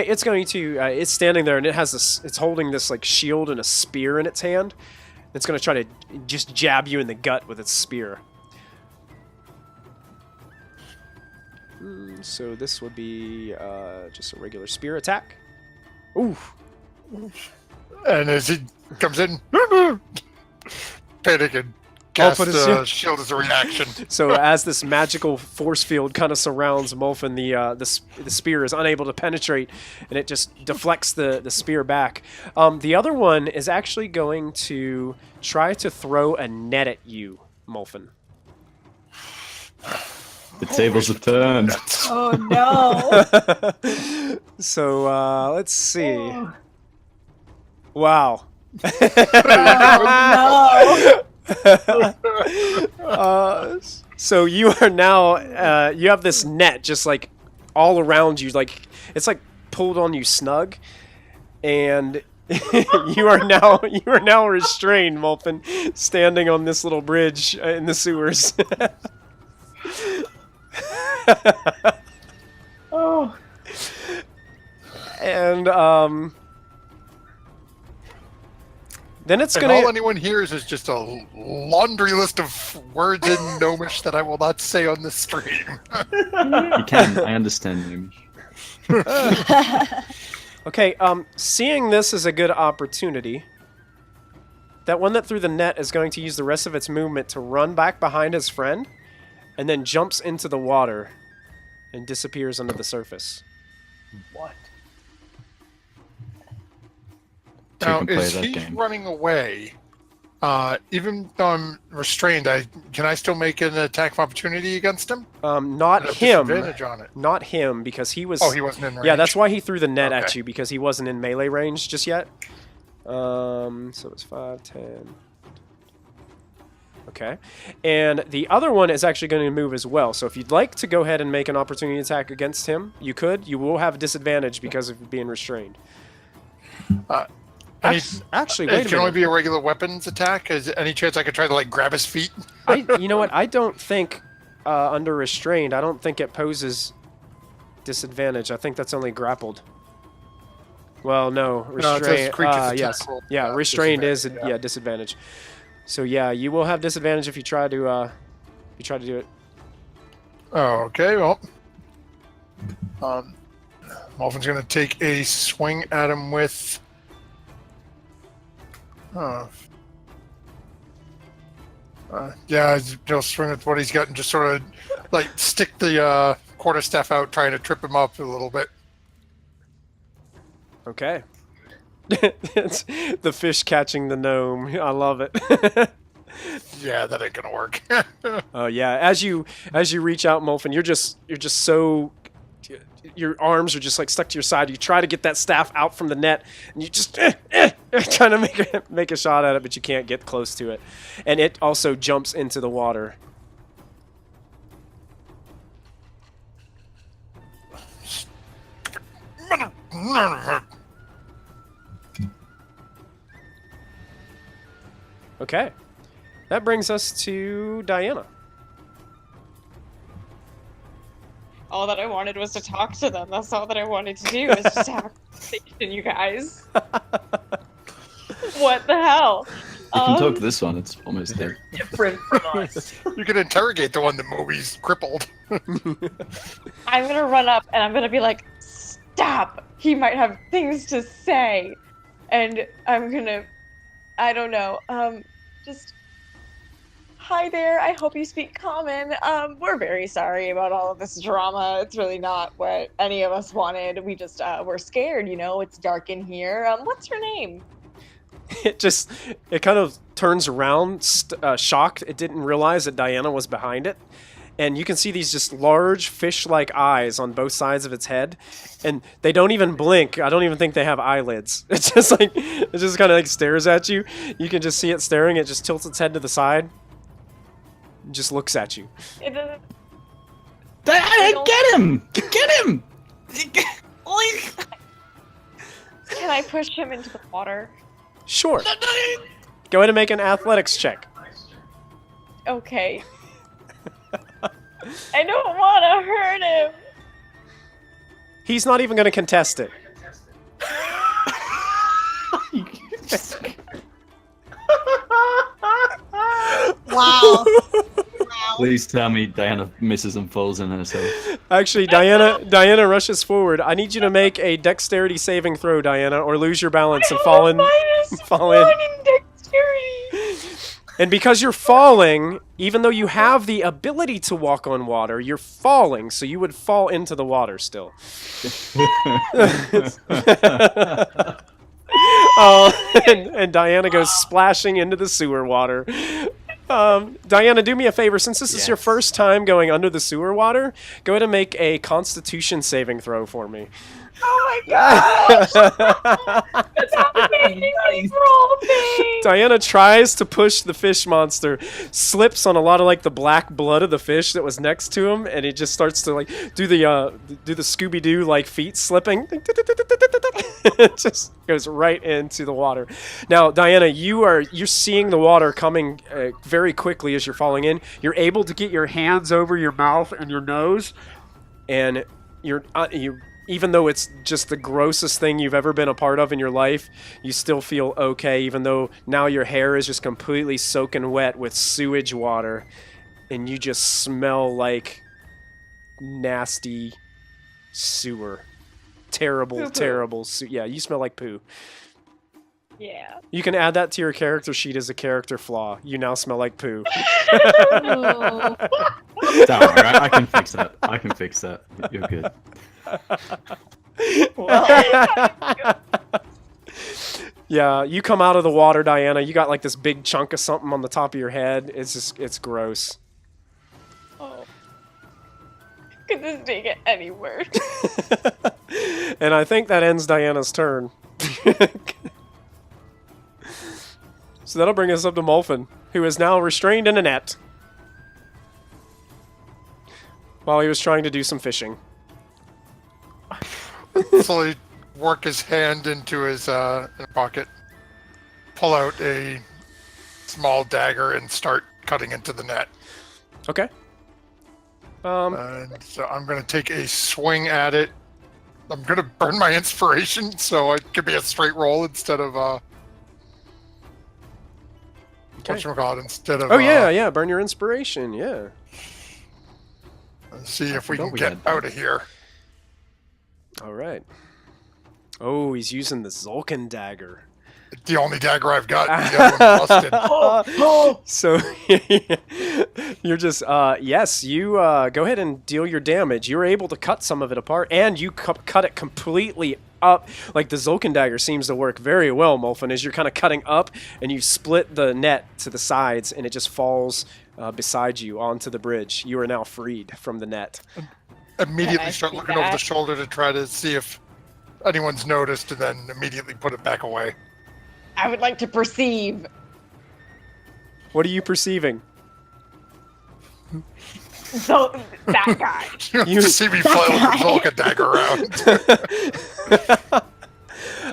[SPEAKER 1] it's going to it's standing there and it has this, it's holding this like shield and a spear in its hand. It's going to try to just jab you in the gut with its spear. So this would be just a regular spear attack. Ooh.
[SPEAKER 3] And as he comes in, panic and cast shield as a reaction.
[SPEAKER 1] So as this magical force field kind of surrounds Molfin, the spear is unable to penetrate, and it just deflects the spear back. The other one is actually going to try to throw a net at you, Molfin.
[SPEAKER 4] The tables have turned.
[SPEAKER 2] Oh no!
[SPEAKER 1] So let's see. Wow.
[SPEAKER 2] Oh
[SPEAKER 1] no! So you are now you have this net just like all around you, like it's like pulled on you snug, and you are now restrained, Molfin, standing on this little bridge in the sewers.
[SPEAKER 5] Oh.
[SPEAKER 1] And then it's
[SPEAKER 3] and
[SPEAKER 1] gonna.
[SPEAKER 3] all anyone hears is just a laundry list of words in Gnomish that I will not say on the stream.
[SPEAKER 4] You can. I understand Gnomish.
[SPEAKER 1] Okay. Seeing this as a good opportunity, that one that threw the net is going to use the rest of its movement to run back behind his friend, and then jumps into the water and disappears under the surface.
[SPEAKER 5] What?
[SPEAKER 3] Now,
[SPEAKER 4] can play
[SPEAKER 3] is
[SPEAKER 4] that
[SPEAKER 3] he
[SPEAKER 4] game.
[SPEAKER 3] running away? Even though I'm restrained, can I still make an attack of opportunity against him?
[SPEAKER 1] Not
[SPEAKER 3] At a
[SPEAKER 1] him.
[SPEAKER 3] disadvantage on it.
[SPEAKER 1] Not him, because he was.
[SPEAKER 3] Oh, he wasn't in range.
[SPEAKER 1] Yeah, that's why he threw the net at
[SPEAKER 3] Okay.
[SPEAKER 1] you, because he wasn't in melee range just yet. So it's 5, 10. Okay. And the other one is actually going to move as well. So if you'd like to go ahead and make an opportunity attack against him, you could. You will have a disadvantage because of being restrained. Actually, wait a
[SPEAKER 3] It can only
[SPEAKER 1] minute.
[SPEAKER 3] be a regular weapons attack. Is there any chance I could try to like grab his feet?
[SPEAKER 1] You know what? I don't think under restrained, I don't think it poses disadvantage. I think that's only grappled. Well, no,
[SPEAKER 3] No, it says
[SPEAKER 1] restrained.
[SPEAKER 3] creature's attack
[SPEAKER 1] Yes,
[SPEAKER 3] roll,
[SPEAKER 1] yeah, restrained is
[SPEAKER 3] disadvantage,
[SPEAKER 1] disadvantage. So yeah, you will have disadvantage if you try to do it.
[SPEAKER 3] Oh, okay. Well, Molfin's going to take a swing at him with. Yeah, he'll swing with what he's got and just sort of like stick the quarterstaff out, trying to trip him up a little bit.
[SPEAKER 1] Okay. It's the fish catching the gnome. I love it.
[SPEAKER 3] Yeah, that ain't gonna work.
[SPEAKER 1] Yeah. As you reach out, Molfin, you're just so. Your arms are just like stuck to your side. You try to get that staff out from the net, and you just trying to make a shot at it, but you can't get close to it. And it also jumps into the water. Okay. That brings us to Diana.
[SPEAKER 6] All that I wanted was to talk to them. That's all that I wanted to do, is just have a conversation, you guys. What the hell?
[SPEAKER 4] You can talk to this one. It's almost dead.
[SPEAKER 5] Different from us.
[SPEAKER 3] You can interrogate the one that Moby's crippled.
[SPEAKER 6] I'm gonna run up and I'm gonna be like, stop! He might have things to say. And I'm gonna, I don't know, just, hi there, I hope you speak common. We're very sorry about all of this drama. It's really not what any of us wanted. We just, we're scared, you know, it's dark in here. What's your name?
[SPEAKER 1] It kind of turns around, shocked. It didn't realize that Diana was behind it. And you can see these just large fish-like eyes on both sides of its head. And they don't even blink. I don't even think they have eyelids. It's just like, it just kind of like stares at you. You can just see it staring. It just tilts its head to the side. And just looks at you.
[SPEAKER 6] It doesn't...
[SPEAKER 4] Get him! Get him!
[SPEAKER 6] Can I push him into the water?
[SPEAKER 1] Sure. Go ahead and make an athletics check.
[SPEAKER 6] Okay. I don't want to hurt him.
[SPEAKER 1] He's not even going to contest it.
[SPEAKER 2] Wow.
[SPEAKER 4] Please tell me Diana misses and falls in herself.
[SPEAKER 1] Actually, Diana rushes forward. I need you to make a dexterity saving throw, Diana, or lose your balance and fall in. Fall in.
[SPEAKER 6] Dexterity.
[SPEAKER 1] And because you're falling, even though you have the ability to walk on water, you're falling, so you would fall into the water still. And Diana goes splashing into the sewer water. Diana, do me a favor. Since this is your first time going under the sewer water, go ahead and make a Constitution saving throw for me.
[SPEAKER 6] Oh my gosh! That's happening!
[SPEAKER 1] Diana tries to push the fish monster, slips on a lot of like the black blood of the fish that was next to him, and he just starts to like do the Scooby-Doo like feet slipping. It just goes right into the water. Now, Diana, you're seeing the water coming very quickly as you're falling in. You're able to get your hands over your mouth and your nose, and you even though it's just the grossest thing you've ever been a part of in your life, you still feel okay, even though now your hair is just completely soaking wet with sewage water, and you just smell like nasty sewer. Terrible,
[SPEAKER 6] Poo-poo.
[SPEAKER 1] terrible. Yeah, you smell like poo.
[SPEAKER 6] Yeah.
[SPEAKER 1] You can add that to your character sheet as a character flaw. You now smell like poo.
[SPEAKER 2] Oh.
[SPEAKER 4] Don't worry, I can fix that. I can fix that. You're good.
[SPEAKER 1] Yeah, you come out of the water, Diana. You got like this big chunk of something on the top of your head. It's gross.
[SPEAKER 6] Oh. Could this day get any worse?
[SPEAKER 1] And I think that ends Diana's turn. So that'll bring us up to Molfin, who is now restrained in a net while he was trying to do some fishing.
[SPEAKER 3] Slowly work his hand into his pocket, pull out a small dagger, and start cutting into the net.
[SPEAKER 1] Okay.
[SPEAKER 3] And so I'm going to take a swing at it. I'm going to burn my inspiration, so it could be a straight roll instead of
[SPEAKER 1] Okay.
[SPEAKER 3] instead of.
[SPEAKER 1] Oh yeah, burn your inspiration, yeah.
[SPEAKER 3] Let's see if we
[SPEAKER 4] forgot
[SPEAKER 3] can
[SPEAKER 4] we
[SPEAKER 3] get
[SPEAKER 4] had that.
[SPEAKER 3] out of here.
[SPEAKER 1] All right. Oh, he's using the Zulkin dagger.
[SPEAKER 3] The only dagger I've got. The other one busted.
[SPEAKER 1] So You're just, yes, you go ahead and deal your damage. You're able to cut some of it apart, and you cut it completely up. Like the Zulkin dagger seems to work very well, Molfin, as you're kind of cutting up, and you split the net to the sides, and it just falls beside you onto the bridge. You are now freed from the net.
[SPEAKER 3] Immediately start looking over the shoulder to try to see if anyone's noticed, and then immediately put it back away.
[SPEAKER 6] I would like to perceive.
[SPEAKER 1] What are you perceiving?
[SPEAKER 6] So that guy.
[SPEAKER 3] You see me flailing the Zulka dagger around.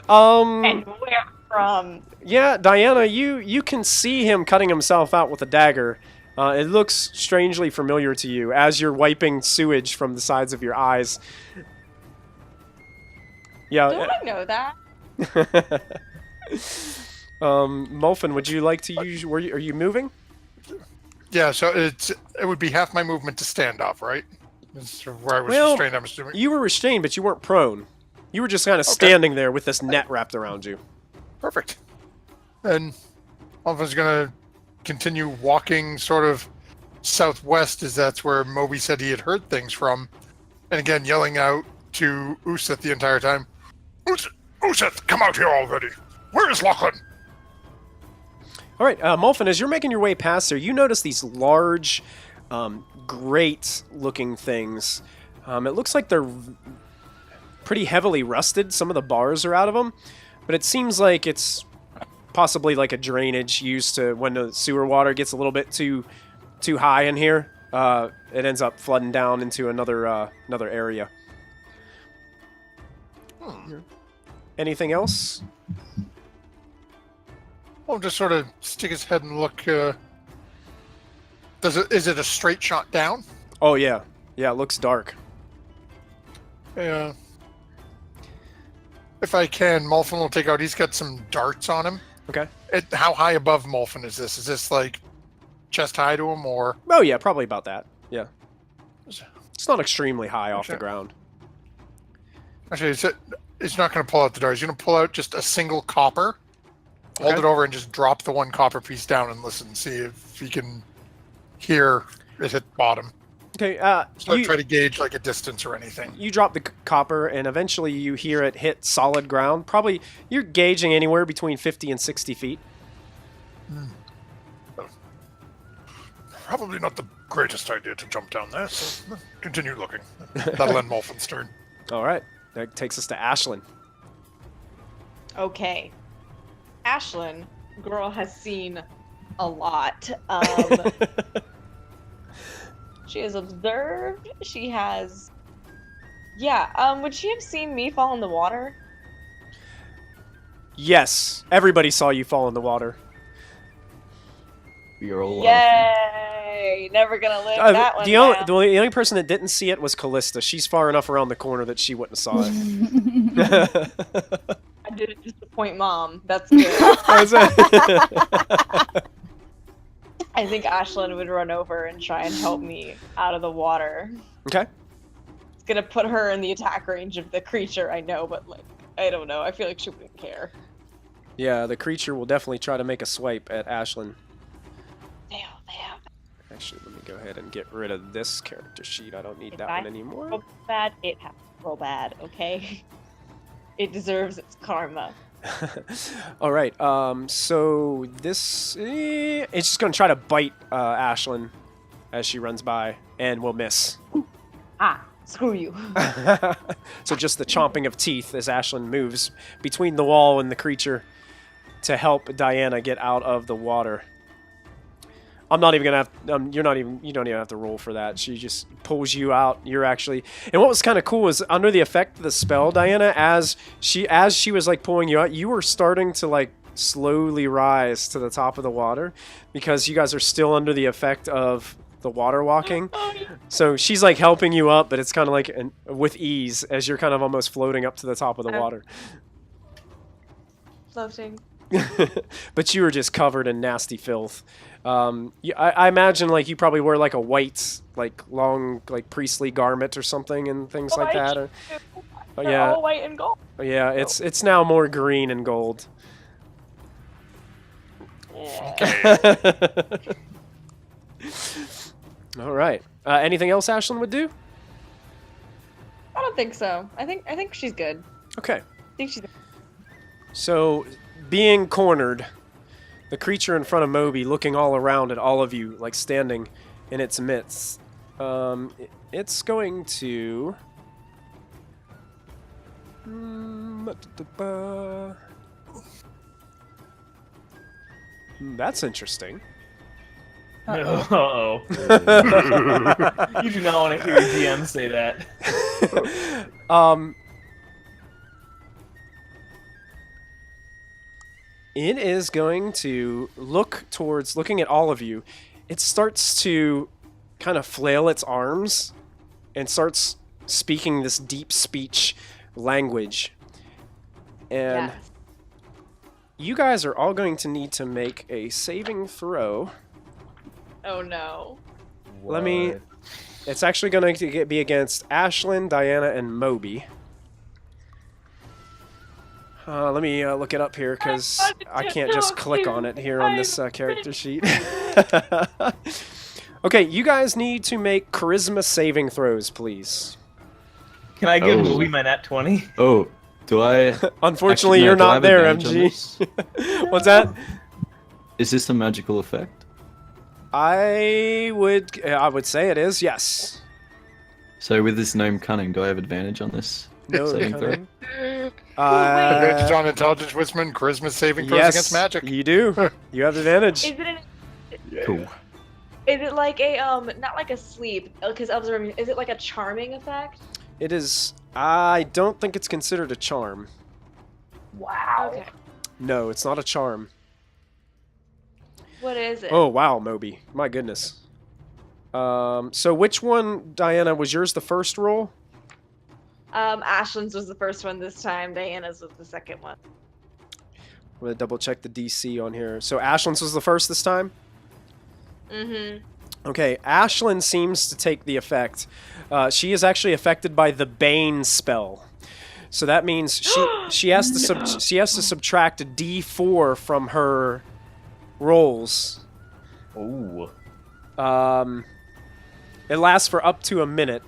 [SPEAKER 6] And where from?
[SPEAKER 1] Yeah, Diana, you can see him cutting himself out with a dagger. It looks strangely familiar to you as you're wiping sewage from the sides of your eyes. Yeah.
[SPEAKER 6] Don't I know that?
[SPEAKER 1] Molfin, would you like to use? Are you moving?
[SPEAKER 3] Yeah, so it would be half my movement to stand up, right? This is where I was
[SPEAKER 1] Well,
[SPEAKER 3] restrained, I'm assuming.
[SPEAKER 1] You were restrained, but you weren't prone. You were just kind of standing there with this net wrapped around you.
[SPEAKER 3] Perfect. And Molfin's gonna continue walking sort of southwest, as that's where Moby said he had heard things from. And again, yelling out to Oosith the entire time. Oosith, come out here already! Where is Lachlan?
[SPEAKER 1] All right, Molfin, as you're making your way past there, you notice these large, great-looking things. It looks like they're pretty heavily rusted. Some of the bars are out of them, but it seems like it's possibly like a drainage used to when the sewer water gets a little bit too high in here. It ends up flooding down into another area. Anything else?
[SPEAKER 3] Well, just sort of stick his head and look. Is it a straight shot down?
[SPEAKER 1] Oh yeah, yeah. It looks dark.
[SPEAKER 3] Yeah. If I can, Molfin will take out. He's got some darts on him.
[SPEAKER 1] Okay.
[SPEAKER 3] How high above Molfin is this? Is this like chest high to him, or?
[SPEAKER 1] Oh yeah, probably about that. Yeah. It's not extremely high off the ground.
[SPEAKER 3] Actually, it's not going to pull out the darts. He's going to pull out just a single copper. Hold it over and just drop the one copper piece down and listen. See if he can hear it hit bottom.
[SPEAKER 1] Okay.
[SPEAKER 3] So try to gauge like a distance or anything.
[SPEAKER 1] You drop the copper, and eventually you hear it hit solid ground. Probably you're gauging anywhere between 50 and 60 feet.
[SPEAKER 3] Probably not the greatest idea to jump down there. So continue looking. That'll end Molfin's turn.
[SPEAKER 1] All right. That takes us to Ashlyn.
[SPEAKER 6] Okay. Ashlyn, girl, has seen a lot. She has observed. She has... Yeah, would she have seen me fall in the water?
[SPEAKER 1] Yes. Everybody saw you fall in the water.
[SPEAKER 4] We are all
[SPEAKER 6] Yay! Never gonna live that one down.
[SPEAKER 1] The only person that didn't see it was Callista. She's far enough around the corner that she wouldn't have saw it.
[SPEAKER 6] I didn't disappoint Mom. That's good. I think Ashlyn would run over and try and help me out of the water.
[SPEAKER 1] Okay.
[SPEAKER 6] It's gonna put her in the attack range of the creature, I know, but like, I don't know. I feel like she wouldn't care.
[SPEAKER 1] Yeah, the creature will definitely try to make a swipe at Ashlyn.
[SPEAKER 6] Damn.
[SPEAKER 1] Actually, let me go ahead and get rid of this character sheet. I don't need that one anymore.
[SPEAKER 6] Roll bad, it has to roll bad, okay? It deserves its karma.
[SPEAKER 1] All right. So this it's just gonna try to bite Ashlyn as she runs by, and will miss.
[SPEAKER 6] Screw you.
[SPEAKER 1] So just the chomping of teeth as Ashlyn moves between the wall and the creature to help Diana get out of the water. I'm not even gonna have. You don't even have to roll for that. She just pulls you out. You're actually. And what was kind of cool is under the effect of the spell, Diana, as she was like pulling you out, you were starting to like slowly rise to the top of the water because you guys are still under the effect of the water walking. So she's like helping you up, but it's kind of like with ease as you're kind of almost floating up to the top of the water.
[SPEAKER 6] Floating.
[SPEAKER 1] But you were just covered in nasty filth. I imagine like you probably wear like a white, like long, like priestly garment or something and things like that. Or,
[SPEAKER 6] They're all white and gold.
[SPEAKER 1] Yeah, it's now more green and gold.
[SPEAKER 6] Yeah.
[SPEAKER 1] All right. Anything else Ashlyn would do?
[SPEAKER 6] I don't think so. I think she's good.
[SPEAKER 1] Okay.
[SPEAKER 6] I think she's.
[SPEAKER 1] So, being cornered, the creature in front of Moby looking all around at all of you, like standing in its midst, it's going to... That's interesting.
[SPEAKER 5] Uh-oh. You do not want to hear your GM say that.
[SPEAKER 1] It is going to looking at all of you. It starts to kind of flail its arms and starts speaking this deep speech language. And
[SPEAKER 6] Yes.
[SPEAKER 1] you guys are all going to need to make a saving throw.
[SPEAKER 6] Oh no.
[SPEAKER 1] Let me-
[SPEAKER 5] What?
[SPEAKER 1] It's actually going to be against Ashlyn, Diana, and Moby. Let me look it up here because I can't just click on it here on this character sheet. Okay, you guys need to make charisma saving throws, please.
[SPEAKER 5] Can I give
[SPEAKER 4] Oh.
[SPEAKER 5] Louis my nat 20?
[SPEAKER 4] Oh, do I?
[SPEAKER 1] Unfortunately,
[SPEAKER 4] Actually, no,
[SPEAKER 1] you're
[SPEAKER 4] do I
[SPEAKER 1] not
[SPEAKER 4] have
[SPEAKER 1] there,
[SPEAKER 4] advantage on
[SPEAKER 1] MG.
[SPEAKER 4] this?
[SPEAKER 1] What's that?
[SPEAKER 4] Is this a magical effect?
[SPEAKER 1] I would say it is, yes.
[SPEAKER 4] So with this gnome cunning, do I have advantage on this?
[SPEAKER 1] No,
[SPEAKER 4] Saving throw?
[SPEAKER 1] cunning.
[SPEAKER 3] Advantage on intelligence, wisdom, charisma saving throws
[SPEAKER 1] yes,
[SPEAKER 3] against magic.
[SPEAKER 1] you do. You have advantage.
[SPEAKER 6] Is it an,
[SPEAKER 4] Cool.
[SPEAKER 6] is it like a not like a sleep? Because is it like a charming effect?
[SPEAKER 1] It is. I don't think it's considered a charm.
[SPEAKER 5] Wow.
[SPEAKER 6] Okay.
[SPEAKER 1] No, it's not a charm.
[SPEAKER 6] What is it?
[SPEAKER 1] Oh wow, Moby. My goodness. So which one, Diana, was yours the first roll?
[SPEAKER 6] Ashlyn's was the first one this time. Diana's was the second one.
[SPEAKER 1] I'm gonna double check the DC on here. So Ashlyn's was the first this time?
[SPEAKER 6] Mm-hmm.
[SPEAKER 1] Okay, Ashlyn seems to take the effect. She is actually affected by the Bane spell. So that means she has to she has to subtract a D4 from her rolls.
[SPEAKER 5] Ooh.
[SPEAKER 1] It lasts for up to a minute.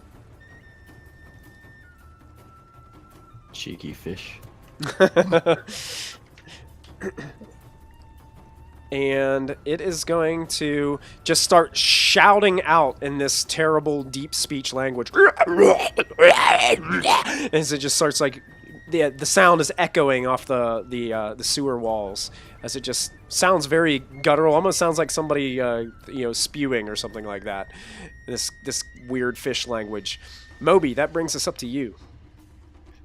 [SPEAKER 4] Cheeky fish.
[SPEAKER 1] And it is going to just start shouting out in this terrible deep speech language. As it just starts like the sound is echoing off the sewer walls as it just sounds very guttural, almost sounds like somebody spewing or something like that. This weird fish language. Moby, that brings us up to you.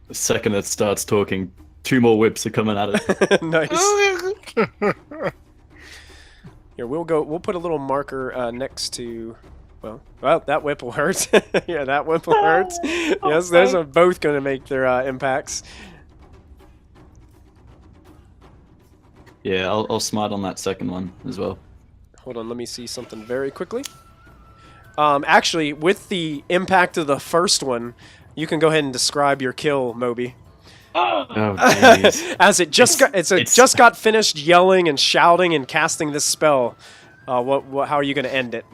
[SPEAKER 4] The second it starts talking, 2 more whips are coming at it.
[SPEAKER 1] Nice. Here, we'll put a little marker next to. Well, that whip will hurt. Yeah, that whip will hurt. Yes, those are both going to make their impacts.
[SPEAKER 4] Yeah, I'll smite on that second one as well.
[SPEAKER 1] Hold on, let me see something very quickly. Actually, with the impact of the first one, you can go ahead and describe your kill, Moby.
[SPEAKER 4] Oh, jeez.
[SPEAKER 1] As it just just got finished yelling and shouting and casting this spell. How are you going to end it?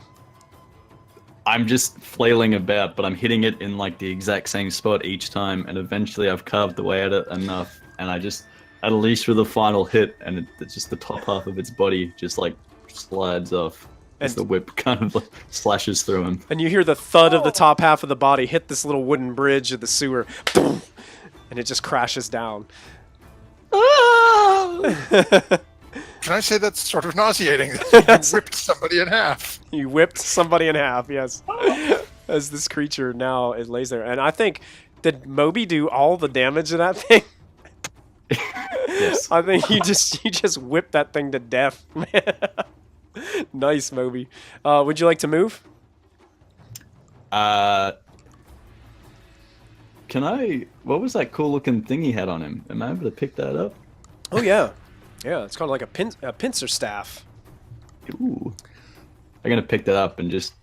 [SPEAKER 4] I'm just flailing about, but I'm hitting it in like the exact same spot each time, and eventually I've carved away at it enough, and I just unleash with a final hit, and it's just the top half of its body just like slides off as
[SPEAKER 1] And-
[SPEAKER 4] the whip kind of like slashes through him.
[SPEAKER 1] And you hear the thud of the top half of the body hit this little wooden bridge of the sewer. Boom! And it just crashes down.
[SPEAKER 3] Can I say that's sort of nauseating? You ripped somebody in half.
[SPEAKER 1] You whipped somebody in half, yes. As this creature now it lays there. And I think, did Moby do all the damage to that thing?
[SPEAKER 4] Yes.
[SPEAKER 1] I think you just whipped that thing to death, man. Nice, Moby. Would you like to move?
[SPEAKER 4] Can I? What was that cool looking thing he had on him? Am I able to pick that up?
[SPEAKER 1] Oh yeah, yeah. It's called like a pincer staff.
[SPEAKER 4] Ooh. I'm gonna pick that up and just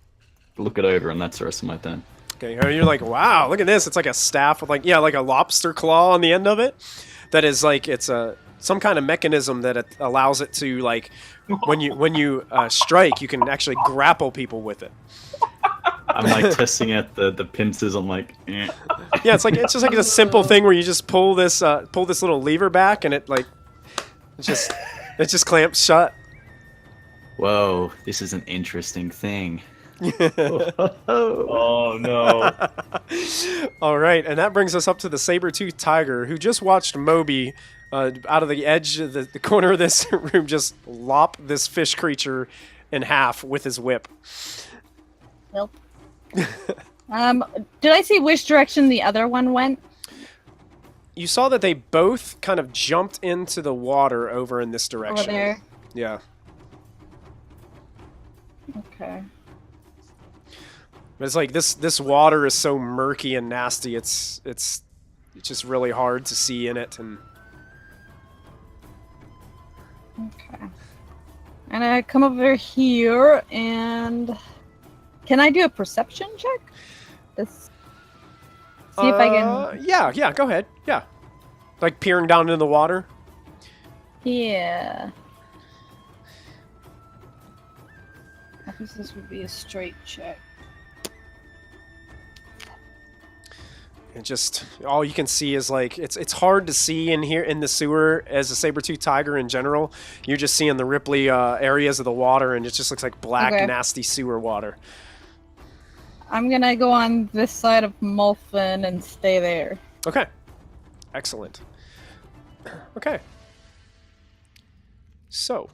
[SPEAKER 4] look it over, and that's the rest of my turn.
[SPEAKER 1] Okay, you're like, wow, look at this. It's like a staff with like a lobster claw on the end of it. That is like it's some kind of mechanism that it allows it to like when you strike, you can actually grapple people with it.
[SPEAKER 4] I'm like testing out the pincers. I'm like, eh.
[SPEAKER 1] Yeah, it's just like a simple thing where you just pull this little lever back, and it just clamps shut.
[SPEAKER 4] Whoa, this is an interesting thing.
[SPEAKER 5] Oh no.
[SPEAKER 1] All right, and that brings us up to the saber-toothed tiger, who just watched Moby out of the edge of the corner of this room just lop this fish creature in half with his whip.
[SPEAKER 2] Nope. Did I see which direction the other one went?
[SPEAKER 1] You saw that they both kind of jumped into the water over in this direction.
[SPEAKER 2] Over there.
[SPEAKER 1] Yeah.
[SPEAKER 2] Okay.
[SPEAKER 1] But it's like this water is so murky and nasty. It's just really hard to see in it. And
[SPEAKER 2] Okay. And I come over here and can I do a perception check? Just see if I can.
[SPEAKER 1] Yeah. Go ahead. Yeah. Like peering down into the water.
[SPEAKER 2] Yeah. I guess this would be a straight check.
[SPEAKER 1] And just all you can see is like it's hard to see in here in the sewer as a saber-toothed tiger in general. You're just seeing the ripply areas of the water, and it just looks like black,
[SPEAKER 2] Okay.
[SPEAKER 1] nasty sewer water.
[SPEAKER 2] I'm gonna go on this side of Molfin and stay there.
[SPEAKER 1] Okay, excellent. Okay, so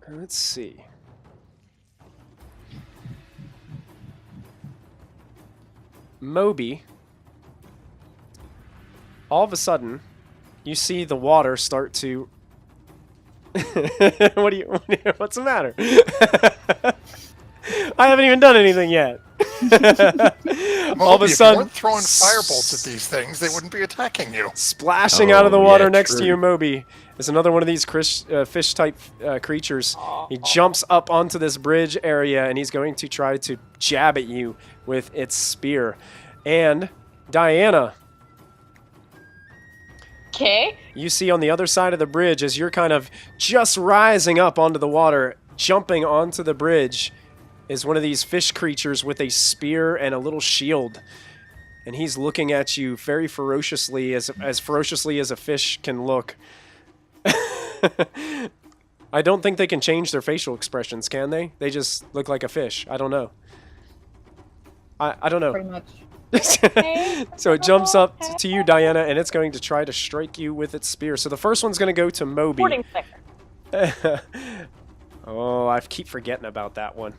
[SPEAKER 1] let's see. Moby, all of a sudden, you see the water start to... What's the matter? I haven't even done anything yet. All of a
[SPEAKER 3] If you
[SPEAKER 1] sudden,
[SPEAKER 3] weren't throwing firebolts at these things, they wouldn't be attacking you.
[SPEAKER 1] splashing out of the water
[SPEAKER 4] yeah,
[SPEAKER 1] next to
[SPEAKER 4] true.
[SPEAKER 1] you, Moby, is another one of these fish-type creatures. He jumps up onto this bridge area, and he's going to try to jab at you with its spear. And Diana,
[SPEAKER 6] Okay.
[SPEAKER 1] you see on the other side of the bridge, as you're kind of just rising up onto the water, jumping onto the bridge, is one of these fish creatures with a spear and a little shield. And he's looking at you very ferociously, as ferociously as a fish can look. I don't think they can change their facial expressions, can they? They just look like a fish. I don't know. I don't know.
[SPEAKER 2] Pretty much.
[SPEAKER 1] So it jumps up to you, Diana, and it's going to try to strike you with its spear. So the first one's going to go to Moby.
[SPEAKER 6] Sporting sticker.
[SPEAKER 1] Oh, I keep forgetting about that one.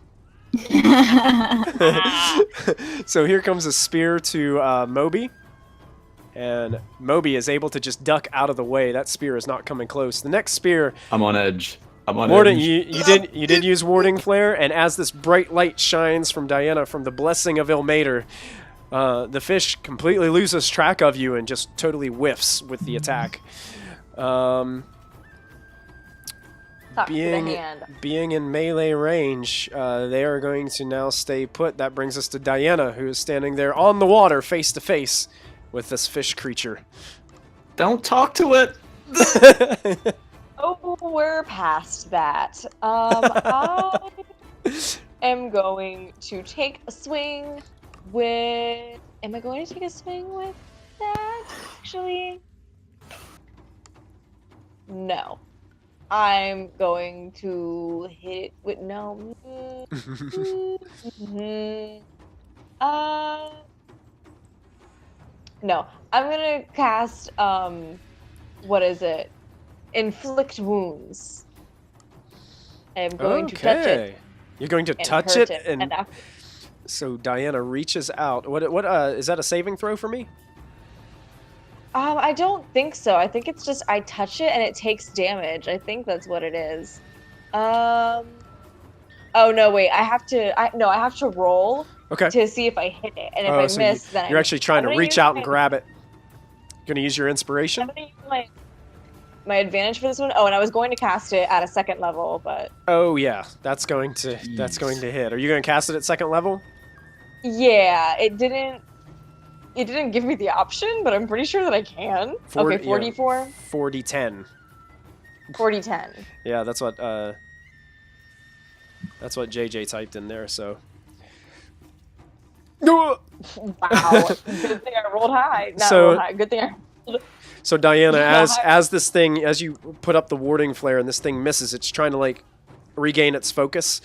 [SPEAKER 1] So here comes a spear to Moby. And Moby is able to just duck out of the way. That spear is not coming close. The next spear...
[SPEAKER 4] I'm on edge.
[SPEAKER 1] Morden, you did use warding flare, and as this bright light shines from Diana, from the blessing of Ilmater, the fish completely loses track of you and just totally whiffs with the attack.
[SPEAKER 6] Talk to the hand.
[SPEAKER 1] Being in melee range, they are going to now stay put. That brings us to Diana, who is standing there on the water, face to face with this fish creature.
[SPEAKER 4] Don't talk to it.
[SPEAKER 6] Oh, we're past that. I am going to take a swing with... Am I going to take a swing with that? Actually, no. I'm going to hit it with... No. No. I'm going to cast... What is it? Inflict wounds. I'm going to touch it.
[SPEAKER 1] You're going to
[SPEAKER 6] And
[SPEAKER 1] touch
[SPEAKER 6] hurt
[SPEAKER 1] it,
[SPEAKER 6] And after,
[SPEAKER 1] so Diana reaches out. What is that a saving throw for me?
[SPEAKER 6] I don't think so. I think it's just I touch it and it takes damage. I think that's what it is. Oh no, wait. I have to roll
[SPEAKER 1] Okay.
[SPEAKER 6] to see if I hit it, and if
[SPEAKER 1] Oh,
[SPEAKER 6] I
[SPEAKER 1] so
[SPEAKER 6] miss, then
[SPEAKER 1] you're actually trying
[SPEAKER 6] I'm
[SPEAKER 1] to
[SPEAKER 6] gonna
[SPEAKER 1] reach
[SPEAKER 6] use
[SPEAKER 1] out and
[SPEAKER 6] my-
[SPEAKER 1] grab it. Gonna use your
[SPEAKER 6] I'm
[SPEAKER 1] inspiration?
[SPEAKER 6] gonna use my advantage for this one. Oh, and I was going to cast it at a second level, but
[SPEAKER 1] Oh yeah, that's going to hit. Are you going to cast it at second level?
[SPEAKER 6] yeah, it didn't. it didn't give me the option, but I'm pretty sure that I can.
[SPEAKER 1] 40,
[SPEAKER 6] Okay, 44,
[SPEAKER 1] 40 10.
[SPEAKER 6] 40, 10.
[SPEAKER 1] Yeah, that's what JJ typed in there. So.
[SPEAKER 6] Wow. Good thing I rolled high. Not
[SPEAKER 1] So-
[SPEAKER 6] rolled high. Good thing I rolled.
[SPEAKER 1] So Diana,
[SPEAKER 6] Yeah.
[SPEAKER 1] as this thing, as you put up the warding flare and this thing misses, it's trying to like regain its focus,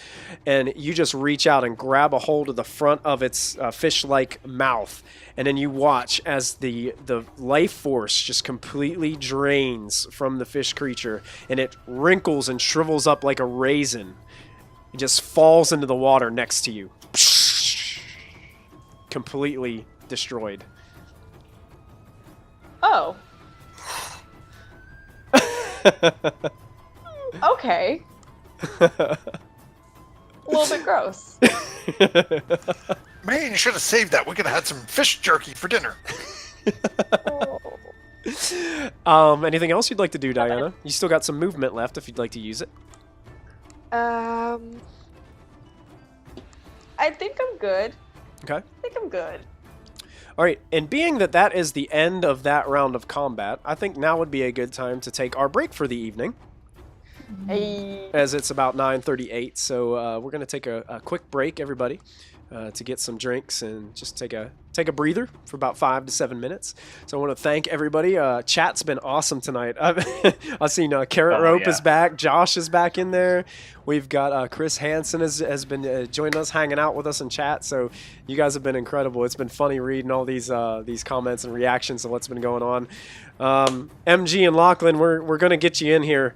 [SPEAKER 1] and you just reach out and grab a hold of the front of its fish-like mouth, and then you watch as the life force just completely drains from the fish creature, and it wrinkles and shrivels up like a raisin. It just falls into the water next to you, completely destroyed.
[SPEAKER 6] Oh. Okay. A little bit gross.
[SPEAKER 3] Man, you should have saved that. We could have had some fish jerky for dinner.
[SPEAKER 1] Anything else you'd like to do, Diana? You still got some movement left if you'd like to use it.
[SPEAKER 6] I think I'm good.
[SPEAKER 1] Okay.
[SPEAKER 6] I think I'm good.
[SPEAKER 1] All right, and being that that is the end of that round of combat, I think now would be a good time to take our break for the evening,
[SPEAKER 6] Hey.
[SPEAKER 1] as it's about 9:38. So we're gonna take a quick break, everybody, to get some drinks and just take a breather for about 5 to 7 minutes. So I want to thank everybody. Chat's been awesome tonight. I've seen Carrot
[SPEAKER 5] Oh,
[SPEAKER 1] Rope
[SPEAKER 5] yeah.
[SPEAKER 1] is back. Josh is back in there. We've got Chris Hansen has been joining us, hanging out with us in chat. So you guys have been incredible. It's been funny reading all these comments and reactions to what's been going on. MG and Lachlan, we're gonna get you in here.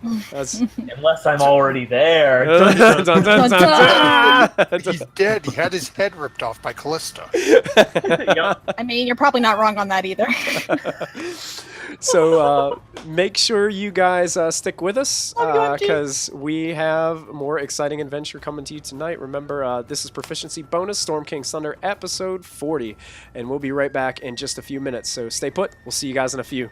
[SPEAKER 5] Unless I'm already there.
[SPEAKER 1] Dun, dun, dun, dun.
[SPEAKER 3] He's dead. He had his head ripped off by Callista.
[SPEAKER 5] Yep.
[SPEAKER 2] I mean, you're probably not wrong on that either.
[SPEAKER 1] So make sure you guys stick with us
[SPEAKER 2] I'm going to.
[SPEAKER 1] because we have more exciting adventure coming to you tonight. Remember, this is Proficiency Bonus, Storm King's Thunder, episode 40, and we'll be right back in just a few minutes. So stay put. We'll see you guys in a few.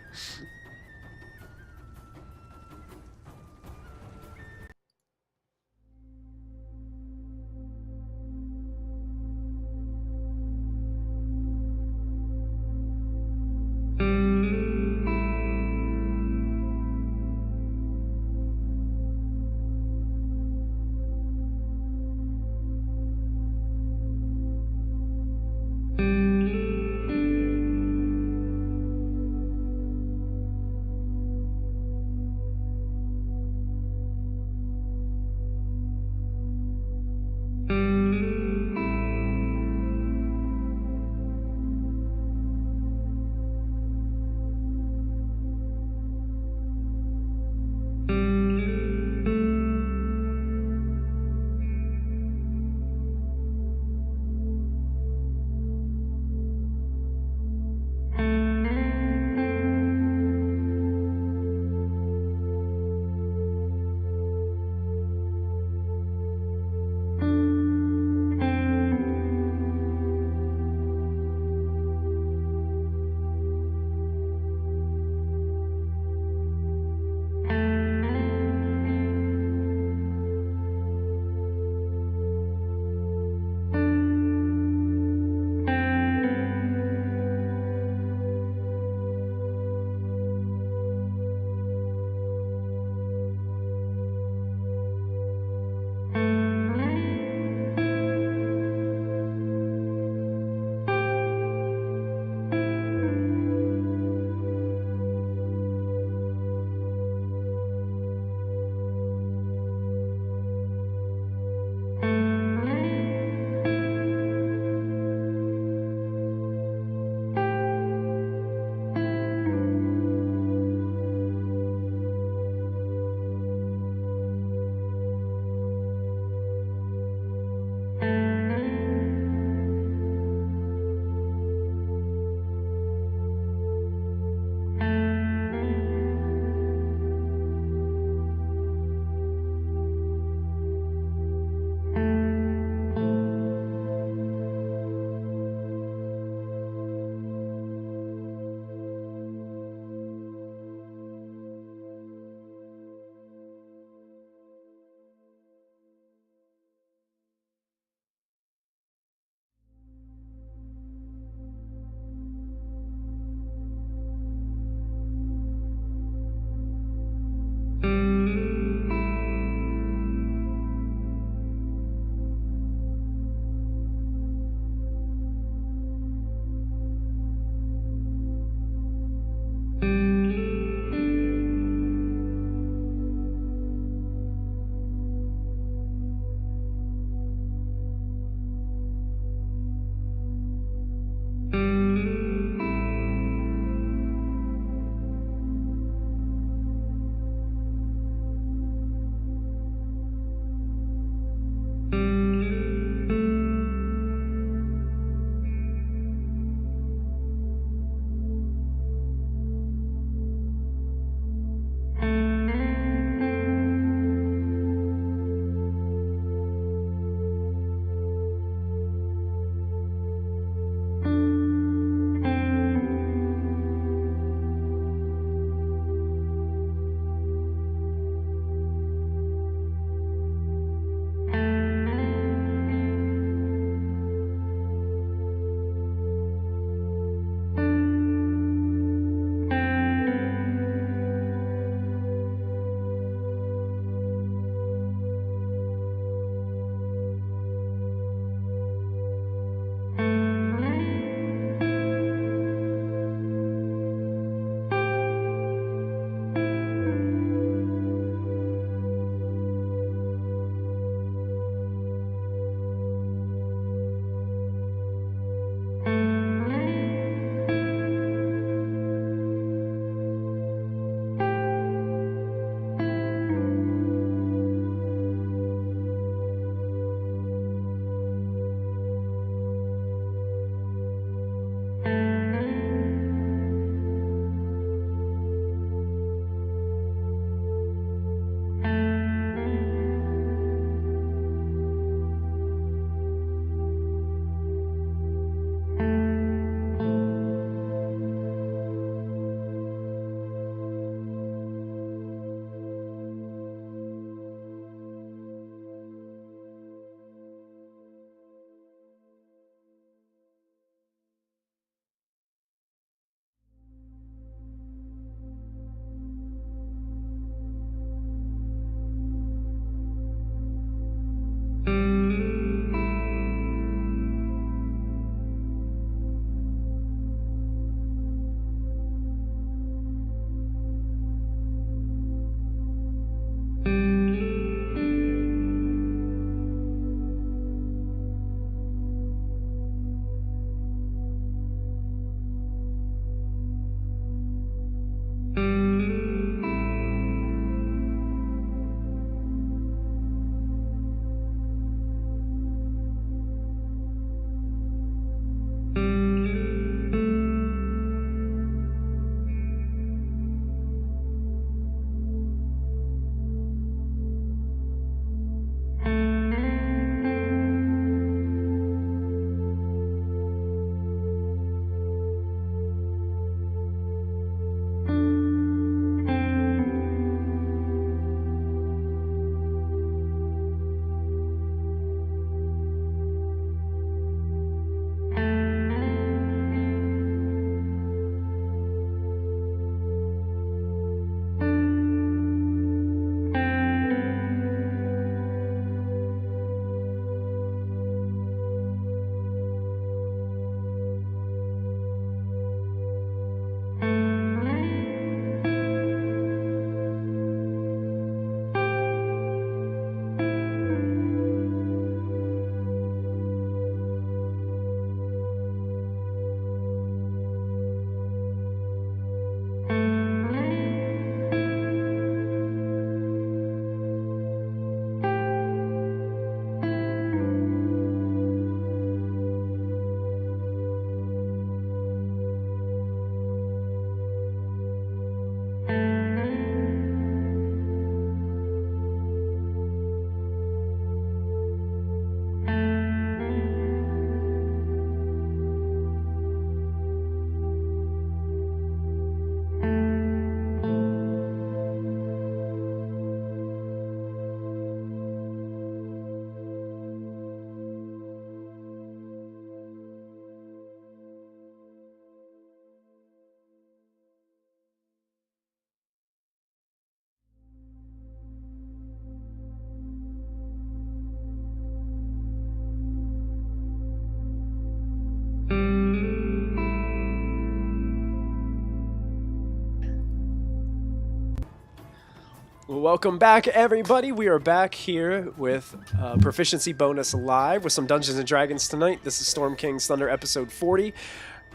[SPEAKER 1] Welcome back, everybody. We are back here with Proficiency Bonus Live with some Dungeons & Dragons tonight. This is Storm King's Thunder episode 40.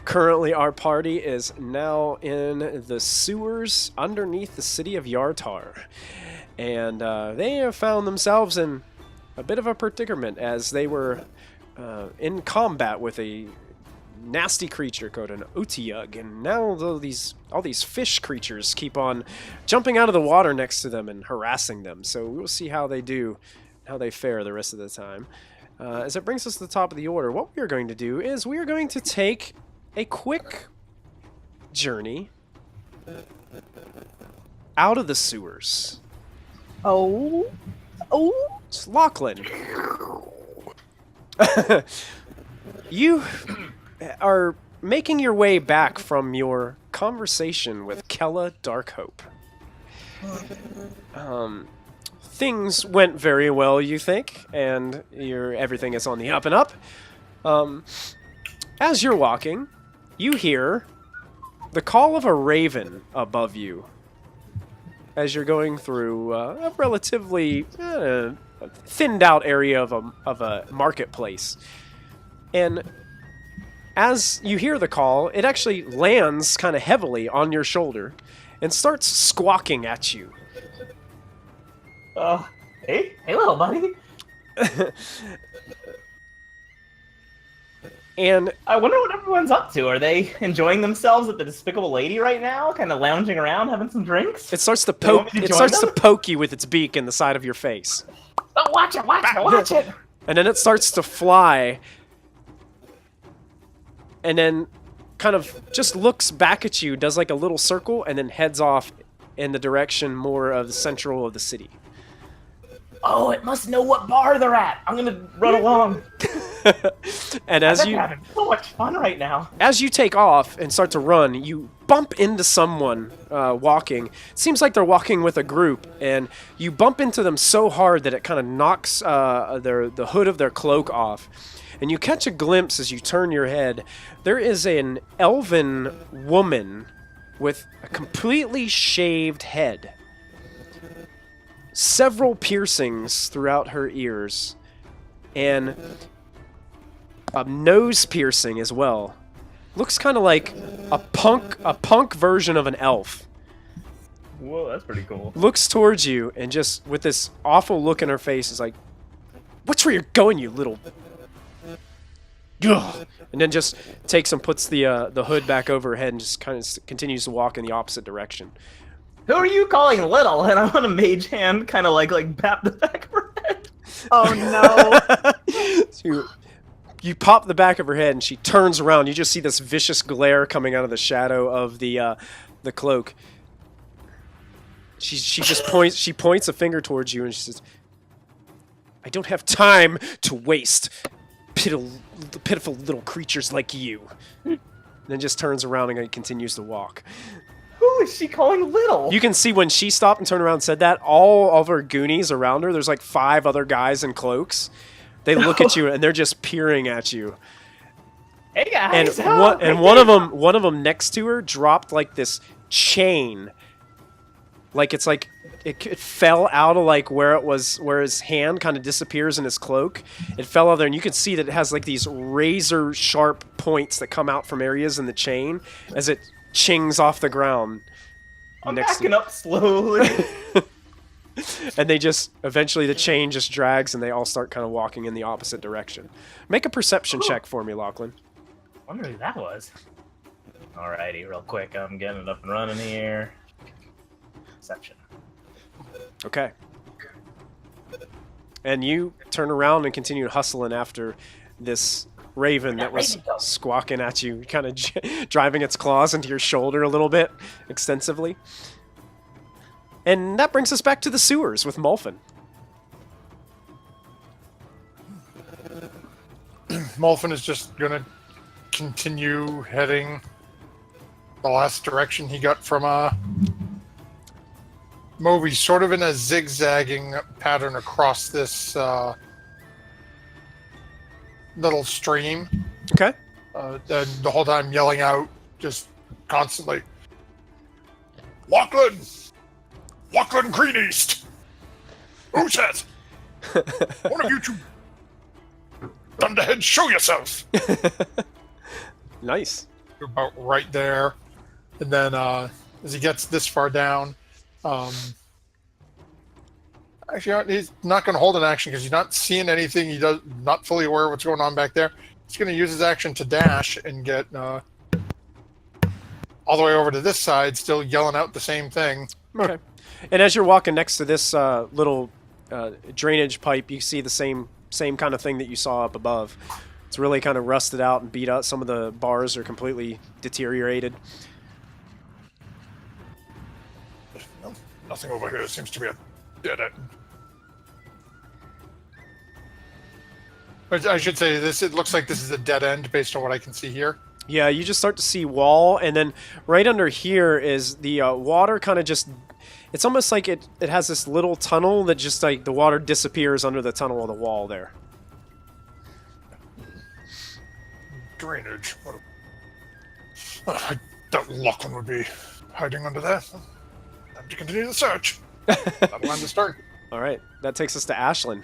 [SPEAKER 1] Currently, our party is now in the sewers underneath the city of Yartar. And they have found themselves in a bit of a predicament as they were in combat with a nasty creature called an Ootiyug, and now all these fish creatures keep on jumping out of the water next to them and harassing them. So we'll see how they do, how they fare the rest of the time. As it brings us to the top of the order, what we are going to do is we are going to take a quick journey out of the sewers.
[SPEAKER 2] Oh.
[SPEAKER 1] It's Lachlan. You are making your way back from your conversation with Kella Darkhope. Things went very well, you think, and everything is on the up and up. As you're walking, you hear the call of a raven above you as you're going through a relatively thinned out area of a marketplace. And as you hear the call, it actually lands kind of heavily on your shoulder and starts squawking at you.
[SPEAKER 5] Hey little buddy.
[SPEAKER 1] And
[SPEAKER 5] I wonder what everyone's up to. Are they enjoying themselves at the Despicable Lady right now? Kind of lounging around, having some drinks?
[SPEAKER 1] it starts to
[SPEAKER 5] Do you want
[SPEAKER 1] poke.
[SPEAKER 5] me to
[SPEAKER 1] It
[SPEAKER 5] join
[SPEAKER 1] starts
[SPEAKER 5] them?
[SPEAKER 1] to poke you with its beak in the side of your face,
[SPEAKER 5] Oh, watch it!
[SPEAKER 1] and then it starts to fly, and then kind of just looks back at you, does like a little circle, and then heads off in the direction more of the central of the city.
[SPEAKER 5] Oh, it must know what bar they're at. I'm gonna run along.
[SPEAKER 1] And as
[SPEAKER 5] They're
[SPEAKER 1] you
[SPEAKER 5] having so much fun right now.
[SPEAKER 1] as you take off and start to run, you bump into someone walking. It seems like they're walking with a group, and you bump into them so hard that it kind of knocks the hood of their cloak off. And you catch a glimpse as you turn your head. There is an elven woman with a completely shaved head, several piercings throughout her ears, and a nose piercing as well. Looks kind of like a punk version of an elf.
[SPEAKER 5] Whoa, that's pretty cool.
[SPEAKER 1] Looks towards you and just with this awful look in her face is like, "Watch where you're going, you little." Ugh. And then just takes and puts the hood back over her head and just kind of continues to walk in the opposite direction.
[SPEAKER 5] Who are you calling little? And I want a mage hand kind of like bap the back of her head.
[SPEAKER 2] Oh no.
[SPEAKER 1] So you pop the back of her head and she turns around. You just see this vicious glare coming out of the shadow of the cloak. She just points. She points a finger towards you and she says, "I don't have time to waste, pitiful little creatures like you." And then just turns around and continues to walk.
[SPEAKER 5] Who is she calling little?
[SPEAKER 1] You can see when she stopped and turned around and said that, all of her goonies around her, there's like 5 other guys in cloaks. They look at you and they're just peering at you.
[SPEAKER 5] Hey
[SPEAKER 1] And
[SPEAKER 5] guys,
[SPEAKER 1] one of them next to her dropped like this chain. Like it's like it fell out of like where his hand kind of disappears in his cloak. It fell out there, and you can see that it has like these razor sharp points that come out from areas in the chain as it chings off the ground.
[SPEAKER 5] I'm
[SPEAKER 1] next
[SPEAKER 5] backing up slowly.
[SPEAKER 1] And they just eventually the chain just drags and they all start kind of walking in the opposite direction. Make a perception check for me, Lachlan.
[SPEAKER 5] Wonder who that was. Alrighty, real quick. I'm getting it up and running here. Perception.
[SPEAKER 1] Okay. And you turn around and continue hustling after this raven that was squawking at you, kind of driving its claws into your shoulder a little bit extensively. And that brings us back to the sewers with Molfin.
[SPEAKER 3] Molfin is just gonna continue heading the last direction he got from Moby, sort of in a zigzagging pattern across this little stream.
[SPEAKER 1] Okay.
[SPEAKER 3] And the whole time yelling out, just constantly, Lachlan! Lachlan Green East! Oosith! One of you two dunderheads, show yourself!
[SPEAKER 1] Nice.
[SPEAKER 3] About right there. And then as he gets this far down, Actually, he's not going to hold an action because he's not seeing anything. He does not fully aware of what's going on back there. He's going to use his action to dash and get all the way over to this side, still yelling out the same thing.
[SPEAKER 1] Okay. And as you're walking next to this little drainage pipe, you see the same kind of thing that you saw up above. It's really kind of rusted out and beat up. Some of the bars are completely deteriorated.
[SPEAKER 3] No, nothing over here. It seems to be a dead end. But I should say this. It looks like this is a dead end based on what I can see here.
[SPEAKER 1] Yeah, you just start to see wall, and then right under here is the water kind of just... It's almost like it has this little tunnel that just like the water disappears under the tunnel of the wall there.
[SPEAKER 3] Drainage. I doubt Lachlan would be hiding under that. Time to continue the search. That'll time to start.
[SPEAKER 1] All right, that takes us to Ashlyn.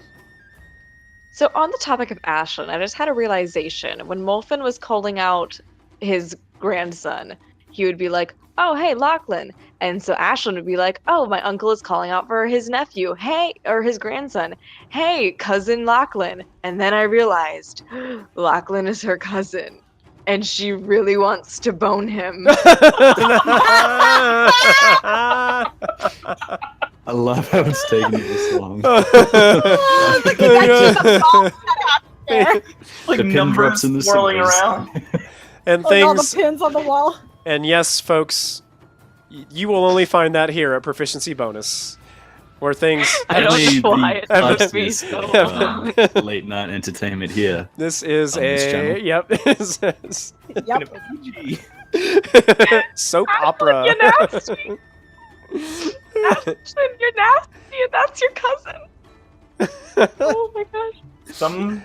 [SPEAKER 6] So on the topic of Ashlyn, I just had a realization. When Molfin was calling out his grandson, he would be like, "Oh, hey, Lachlan." And so Ashlyn would be like, "Oh, my uncle is calling out for his nephew. Hey," or his grandson. "Hey, cousin Lachlan." And then I realized Lachlan is her cousin. And she really wants to bone him.
[SPEAKER 4] I love how it's taking you this long.
[SPEAKER 2] Oh, the connections of there.
[SPEAKER 5] Like
[SPEAKER 4] The pin
[SPEAKER 5] numbers
[SPEAKER 4] drops in the
[SPEAKER 5] swirling
[SPEAKER 4] symbols.
[SPEAKER 5] around.
[SPEAKER 1] And
[SPEAKER 2] Like all the
[SPEAKER 1] things...
[SPEAKER 2] pins on the wall.
[SPEAKER 1] And yes, folks, you will only find that here at Proficiency Bonus, where things...
[SPEAKER 6] I don't
[SPEAKER 4] Only
[SPEAKER 6] know why
[SPEAKER 4] the
[SPEAKER 6] it took
[SPEAKER 4] fastest
[SPEAKER 6] me so
[SPEAKER 1] of
[SPEAKER 6] long.
[SPEAKER 4] late night entertainment here.
[SPEAKER 1] This is
[SPEAKER 4] On this
[SPEAKER 1] a...
[SPEAKER 4] channel.
[SPEAKER 1] Yep. This is
[SPEAKER 2] Yep.
[SPEAKER 1] soap
[SPEAKER 6] You're
[SPEAKER 1] opera.
[SPEAKER 6] nasty. Ashton, you're nasty, and that's your cousin. Oh my gosh.
[SPEAKER 5] Some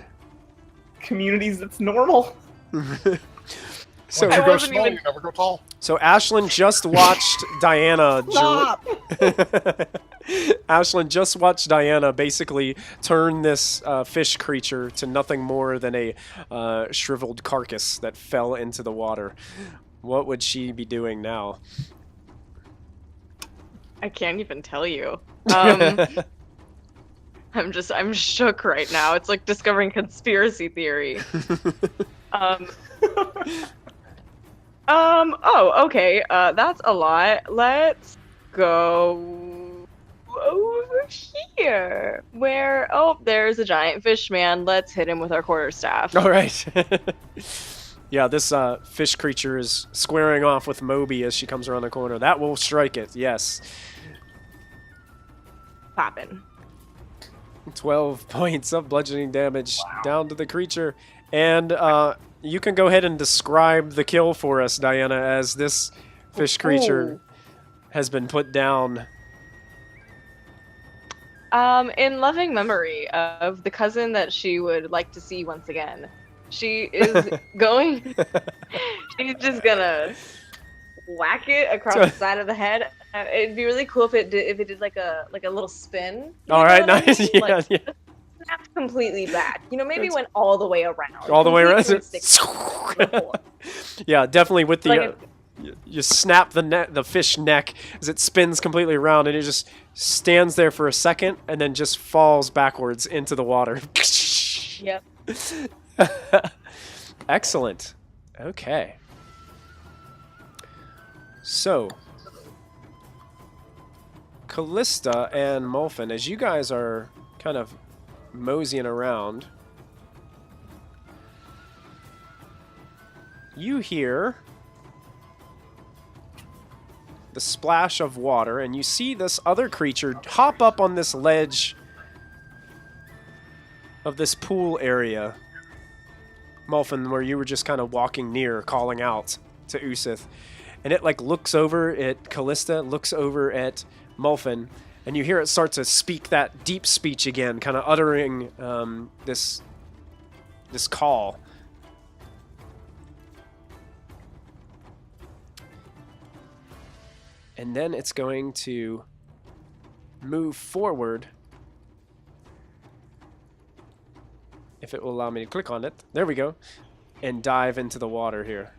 [SPEAKER 5] communities, it's normal.
[SPEAKER 1] So,
[SPEAKER 3] Once you
[SPEAKER 6] I
[SPEAKER 3] go
[SPEAKER 6] wasn't
[SPEAKER 3] small,
[SPEAKER 6] even-
[SPEAKER 3] you never go tall.
[SPEAKER 1] so Ashlyn just watched Diana...
[SPEAKER 2] Stop.
[SPEAKER 1] Ashlyn just watched Diana basically turn this fish creature to nothing more than a shriveled carcass that fell into the water. What would she be doing now?
[SPEAKER 6] I can't even tell you. I'm shook right now. It's like discovering conspiracy theory. Oh, okay. That's a lot. Let's go over here. Where? Oh, there's a giant fish man. Let's hit him with our quarterstaff.
[SPEAKER 1] All right. Yeah, this fish creature is squaring off with Moby as she comes around the corner. That will strike it, yes.
[SPEAKER 6] Poppin'.
[SPEAKER 1] 12 points of bludgeoning damage down to the creature. And you can go ahead and describe the kill for us, Diana, as this fish creature has been put down.
[SPEAKER 6] In loving memory of the cousin that she would like to see once again, she is going. She's just gonna whack it across the side of the head. It'd be really cool if it did like a little spin. You
[SPEAKER 1] All
[SPEAKER 6] know
[SPEAKER 1] right,
[SPEAKER 6] what I
[SPEAKER 1] nice.
[SPEAKER 6] mean?
[SPEAKER 1] Yeah,
[SPEAKER 6] Like,
[SPEAKER 1] yeah.
[SPEAKER 6] snapped completely back. You know, maybe went all the way around.
[SPEAKER 1] All the way around.
[SPEAKER 6] Complete 360.
[SPEAKER 1] Yeah, definitely with the...
[SPEAKER 6] Like
[SPEAKER 1] you snap the fish neck as it spins completely around, and it just stands there for a second and then just falls backwards into the water.
[SPEAKER 6] Yep.
[SPEAKER 1] Excellent. Okay. So, Callista and Molfin, as you guys are kind of moseying around, you hear the splash of water, and you see this other creature hop up on this ledge of this pool area, Molfin, where you were just kind of walking near, calling out to Oosith. And it like looks over at Callista, looks over at Molfin, and you hear it start to speak that deep speech again, kind of uttering this call. And then it's going to move forward. If it will allow me to click on it. There we go. And dive into the water here.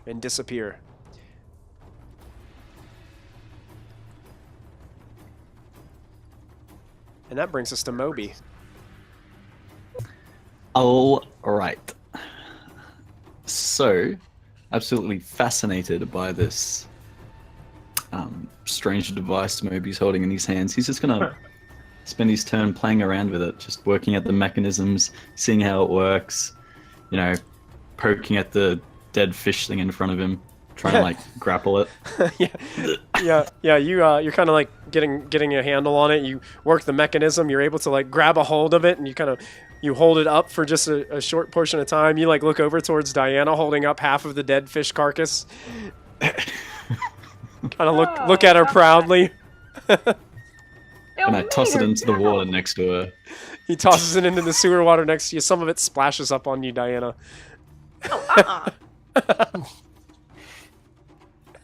[SPEAKER 1] And disappear. And that brings us to Moby.
[SPEAKER 4] All right. So, absolutely fascinated by this strange device Moby's holding in his hands. He's just gonna spend his turn playing around with it, just working at the mechanisms, seeing how it works. You know, poking at the dead fish thing in front of him, trying to like grapple it.
[SPEAKER 1] yeah. You're kind of like getting a handle on it. You work the mechanism. You're able to like grab a hold of it, and you hold it up for just a short portion of time. You like look over towards Diana, holding up half of the dead fish carcass. Kind of look at her proudly.
[SPEAKER 4] And I toss it into the water next to her.
[SPEAKER 1] He tosses it into the sewer water next to you. Some of it splashes up on you, Diana.
[SPEAKER 6] Oh,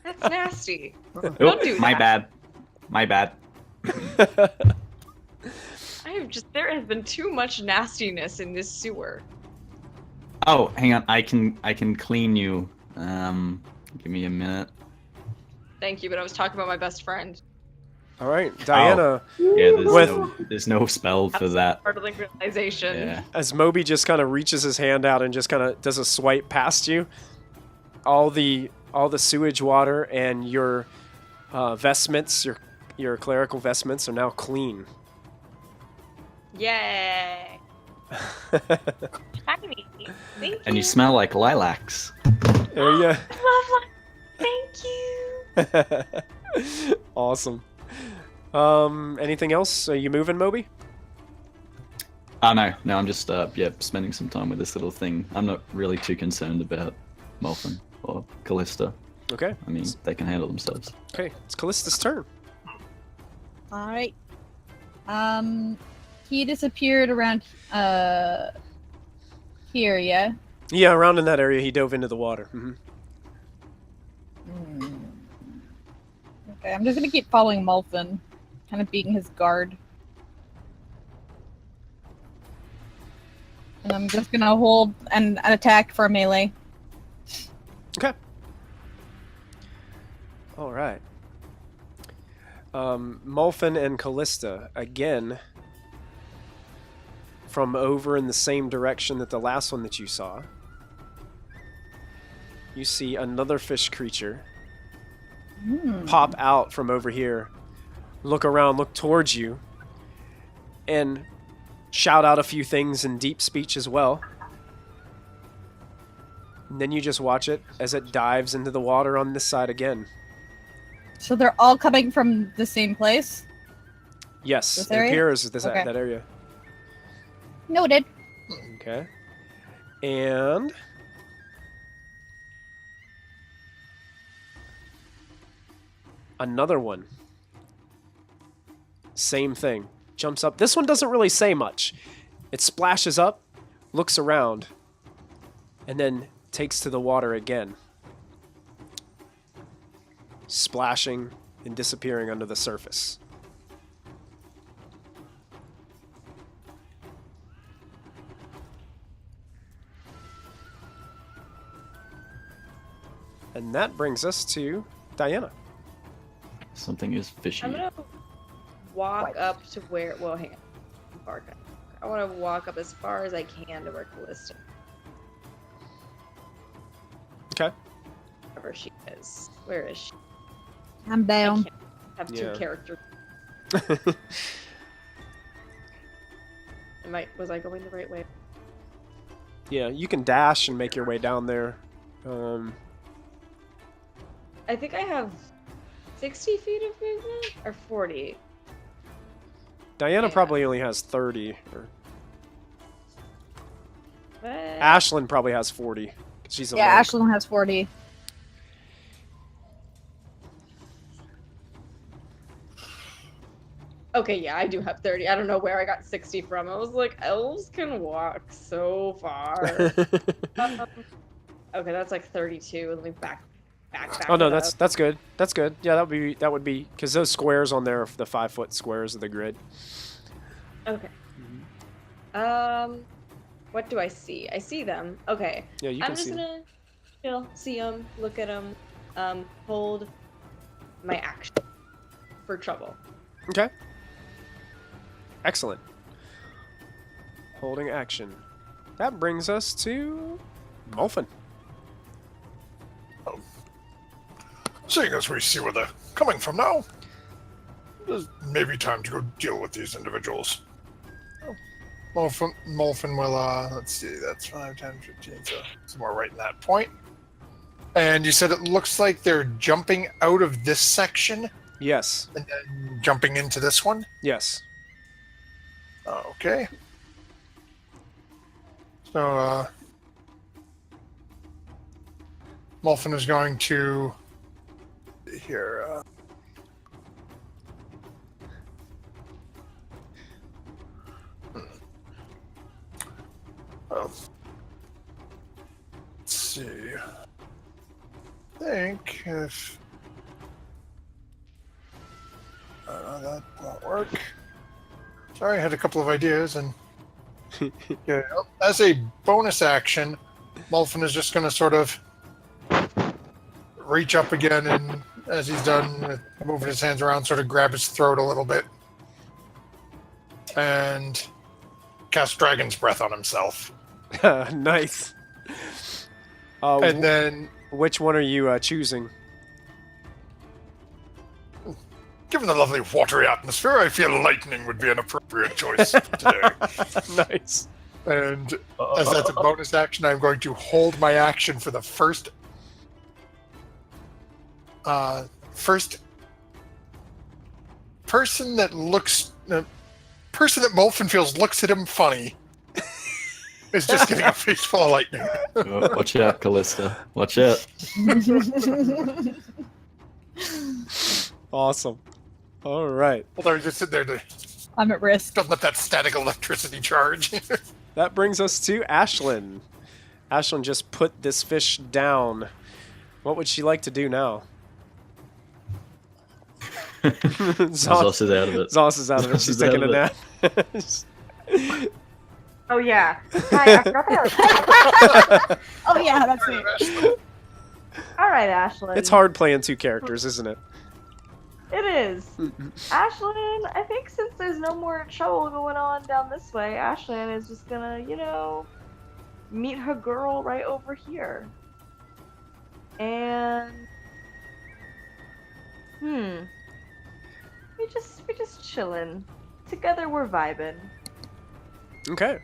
[SPEAKER 6] That's nasty. Don't do that.
[SPEAKER 4] My bad.
[SPEAKER 6] There has been too much nastiness in this sewer.
[SPEAKER 4] Oh, hang on. I can clean you. Give me a minute.
[SPEAKER 6] Thank you, but I was talking about my best friend.
[SPEAKER 1] All right, Diana.
[SPEAKER 4] Yeah, there's no spell for that.
[SPEAKER 6] Part of the realization.
[SPEAKER 4] Yeah.
[SPEAKER 1] As Moby just kind of reaches his hand out and just kind of does a swipe past you, all the sewage water and your vestments, your clerical vestments, are now clean.
[SPEAKER 6] Yay! Thank you.
[SPEAKER 4] And you smell like lilacs.
[SPEAKER 1] There you
[SPEAKER 6] Thank you.
[SPEAKER 1] Awesome. Anything else? Are you moving, Moby?
[SPEAKER 4] Oh no, I'm just spending some time with this little thing. I'm not really too concerned about Molfin or Callista.
[SPEAKER 1] Okay.
[SPEAKER 4] I mean, they can handle themselves.
[SPEAKER 1] Okay, it's Callista's turn.
[SPEAKER 2] All right. He disappeared around here, yeah?
[SPEAKER 1] Yeah, around in that area, he dove into the water. Mm-hmm.
[SPEAKER 2] Okay, I'm just gonna keep following Molfin, kind of being his guard. And I'm just gonna hold an attack for a melee.
[SPEAKER 1] Okay. All right. Molfin and Callista, again, from over in the same direction that the last one that you saw. You see another fish creature pop out from over here, look around, look towards you, and shout out a few things in deep speech as well. And then you just watch it as it dives into the water on this side again.
[SPEAKER 2] So they're all coming from the same place?
[SPEAKER 1] Yes,
[SPEAKER 2] This
[SPEAKER 1] it
[SPEAKER 2] area?
[SPEAKER 1] appears
[SPEAKER 2] Okay.
[SPEAKER 1] that area.
[SPEAKER 2] Noted.
[SPEAKER 1] Okay. And another one. Same thing. Jumps up. This one doesn't really say much. It splashes up, looks around, and then takes to the water again. Splashing and disappearing under the surface. And that brings us to Diana.
[SPEAKER 4] Something is fishy.
[SPEAKER 6] I'm gonna walk up to where. Well, hang on. I want to walk up as far as I can to where Callista.
[SPEAKER 1] Okay.
[SPEAKER 6] Wherever she is. Where is she?
[SPEAKER 2] I'm
[SPEAKER 6] I
[SPEAKER 2] down.
[SPEAKER 6] can't have
[SPEAKER 1] Yeah.
[SPEAKER 6] two characters. Was I going the right way?
[SPEAKER 1] Yeah, you can dash and make your way down there.
[SPEAKER 6] I think I have 60 feet of movement or 40.
[SPEAKER 1] Diana
[SPEAKER 6] Yeah.
[SPEAKER 1] probably only has 30. Or
[SPEAKER 6] What?
[SPEAKER 1] Ashlyn probably has 40. 'Cause she's a
[SPEAKER 2] Yeah,
[SPEAKER 1] monk.
[SPEAKER 2] Ashlyn has 40.
[SPEAKER 6] Okay, yeah, I do have 30. I don't know where I got 60 from. I was like, elves can walk so far. Okay, that's like 32. Let me back.
[SPEAKER 1] Oh no,
[SPEAKER 6] it
[SPEAKER 1] that's
[SPEAKER 6] up.
[SPEAKER 1] good. That's good. Yeah, that would be because those squares on there are the 5-foot squares of the grid.
[SPEAKER 6] Okay. What do I see? I see them. Okay.
[SPEAKER 1] Yeah, you
[SPEAKER 6] I'm
[SPEAKER 1] can
[SPEAKER 6] just
[SPEAKER 1] see.
[SPEAKER 6] gonna, see them, look at them, hold my action for trouble.
[SPEAKER 1] Okay. Excellent. Holding action. That brings us to Molfin.
[SPEAKER 3] Seeing as we see where they're coming from now, there's maybe time to go deal with these individuals. Molfin will, let's see, that's 5, 10, 15, so somewhere right in that point. And you said it looks like they're jumping out of this section
[SPEAKER 1] Yes.
[SPEAKER 3] and then jumping into this one?
[SPEAKER 1] Yes.
[SPEAKER 3] Okay. So, Molfin is going to... Here, let's see. I think if that won't work. Sorry, I had a couple of ideas, and yeah, as a bonus action, Molfin is just going to sort of reach up again, and as he's done moving his hands around, sort of grab his throat a little bit, and cast Dragon's Breath on himself.
[SPEAKER 1] Nice.
[SPEAKER 3] And then,
[SPEAKER 1] which one are you choosing?
[SPEAKER 3] given the lovely watery atmosphere, I feel lightning would be an appropriate choice for today.
[SPEAKER 1] Nice.
[SPEAKER 3] And as that's a bonus action, I'm going to hold my action for the first person that Molfin feels looks at him funny is just getting a face full of lightning.
[SPEAKER 4] Oh, watch out, Callista. Watch out.
[SPEAKER 1] Awesome. All right.
[SPEAKER 3] Although just sit there to
[SPEAKER 2] I'm at risk.
[SPEAKER 3] don't let that static electricity charge.
[SPEAKER 1] That brings us to Ashlyn. Ashlyn just put this fish down. What would she like to do now?
[SPEAKER 4] Zos is out of it.
[SPEAKER 1] Zos is out of it.
[SPEAKER 4] Zos
[SPEAKER 1] She's
[SPEAKER 4] is
[SPEAKER 1] taking a
[SPEAKER 4] out
[SPEAKER 1] nap.
[SPEAKER 7] Oh yeah. Hi, I forgot that.
[SPEAKER 2] Oh yeah, that's it.
[SPEAKER 7] All right, Ashlyn.
[SPEAKER 1] It's hard playing two characters, isn't it?
[SPEAKER 7] It is. Ashlyn, I think since there's no more trouble going on down this way, Ashlyn is just gonna, meet her girl right over here. And we just chilling. Together we're vibing.
[SPEAKER 1] Okay.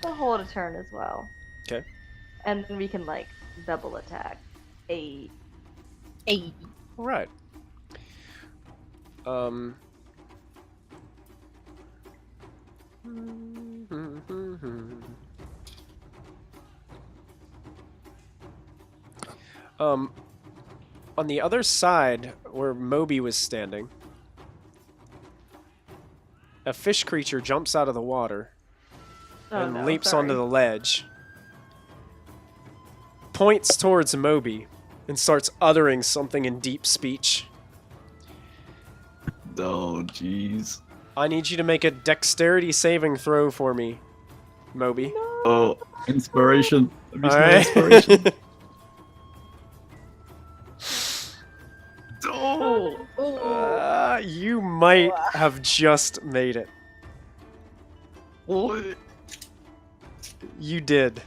[SPEAKER 7] We'll hold a turn as well.
[SPEAKER 1] Okay.
[SPEAKER 7] And then we can double attack.
[SPEAKER 2] Hey.
[SPEAKER 1] All right. On the other side, where Moby was standing, a fish creature jumps out of the water and leaps onto the ledge, points towards Moby, and starts uttering something in deep speech.
[SPEAKER 4] Oh, jeez.
[SPEAKER 1] I need you to make a dexterity saving throw for me, Moby.
[SPEAKER 4] Oh, inspiration. Let me
[SPEAKER 1] All
[SPEAKER 4] smell
[SPEAKER 1] right.
[SPEAKER 4] inspiration. Oh.
[SPEAKER 1] You might have just made it.
[SPEAKER 4] What?
[SPEAKER 1] You did.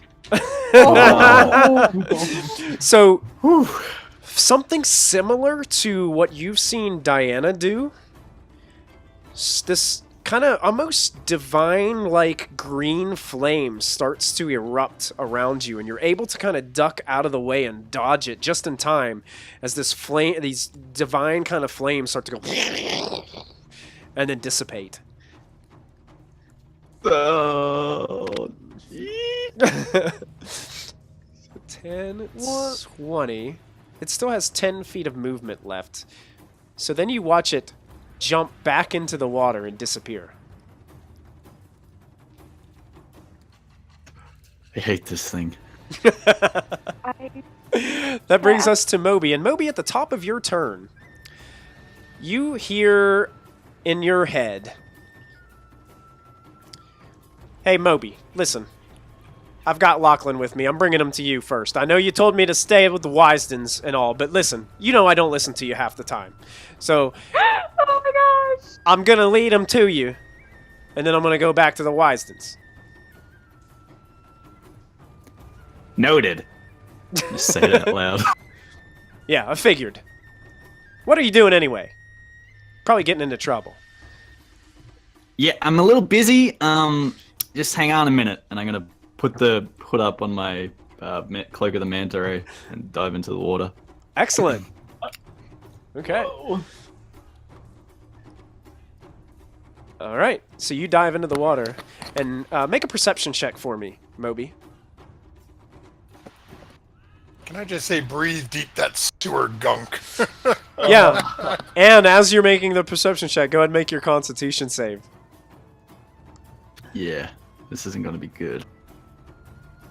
[SPEAKER 4] Wow.
[SPEAKER 1] So, something similar to what you've seen Diana do. This kind of almost divine-like green flame starts to erupt around you, and you're able to kind of duck out of the way and dodge it just in time as these divine kind of flames start to go and then dissipate.
[SPEAKER 4] Oh.
[SPEAKER 1] 10, 20. It still has 10 feet of movement left. So then you watch it jump back into the water and disappear.
[SPEAKER 4] I hate this thing.
[SPEAKER 1] That brings us to Moby. And Moby, at the top of your turn, you hear in your head, "Hey, Moby, listen. I've got Lachlan with me. I'm bringing him to you first. I know you told me to stay with the Wisdens and all, but listen, you know I don't listen to you half the time. So,
[SPEAKER 7] Oh my
[SPEAKER 1] I'm gonna lead them to you, and then I'm gonna go back to the Wisdens.
[SPEAKER 4] Noted. Just say it out loud.
[SPEAKER 1] Yeah, I figured. What are you doing anyway? Probably getting into trouble.
[SPEAKER 4] Yeah, I'm a little busy. Just hang on a minute, and I'm gonna put the hood up on my cloak of the manta ray and dive into the water.
[SPEAKER 1] Excellent. Okay.
[SPEAKER 5] Oh.
[SPEAKER 1] All right. So you dive into the water and make a perception check for me, Moby.
[SPEAKER 3] Can I just say, breathe deep that sewer gunk?
[SPEAKER 1] Yeah. And as you're making the perception check, go ahead and make your Constitution save.
[SPEAKER 4] Yeah, this isn't gonna be good.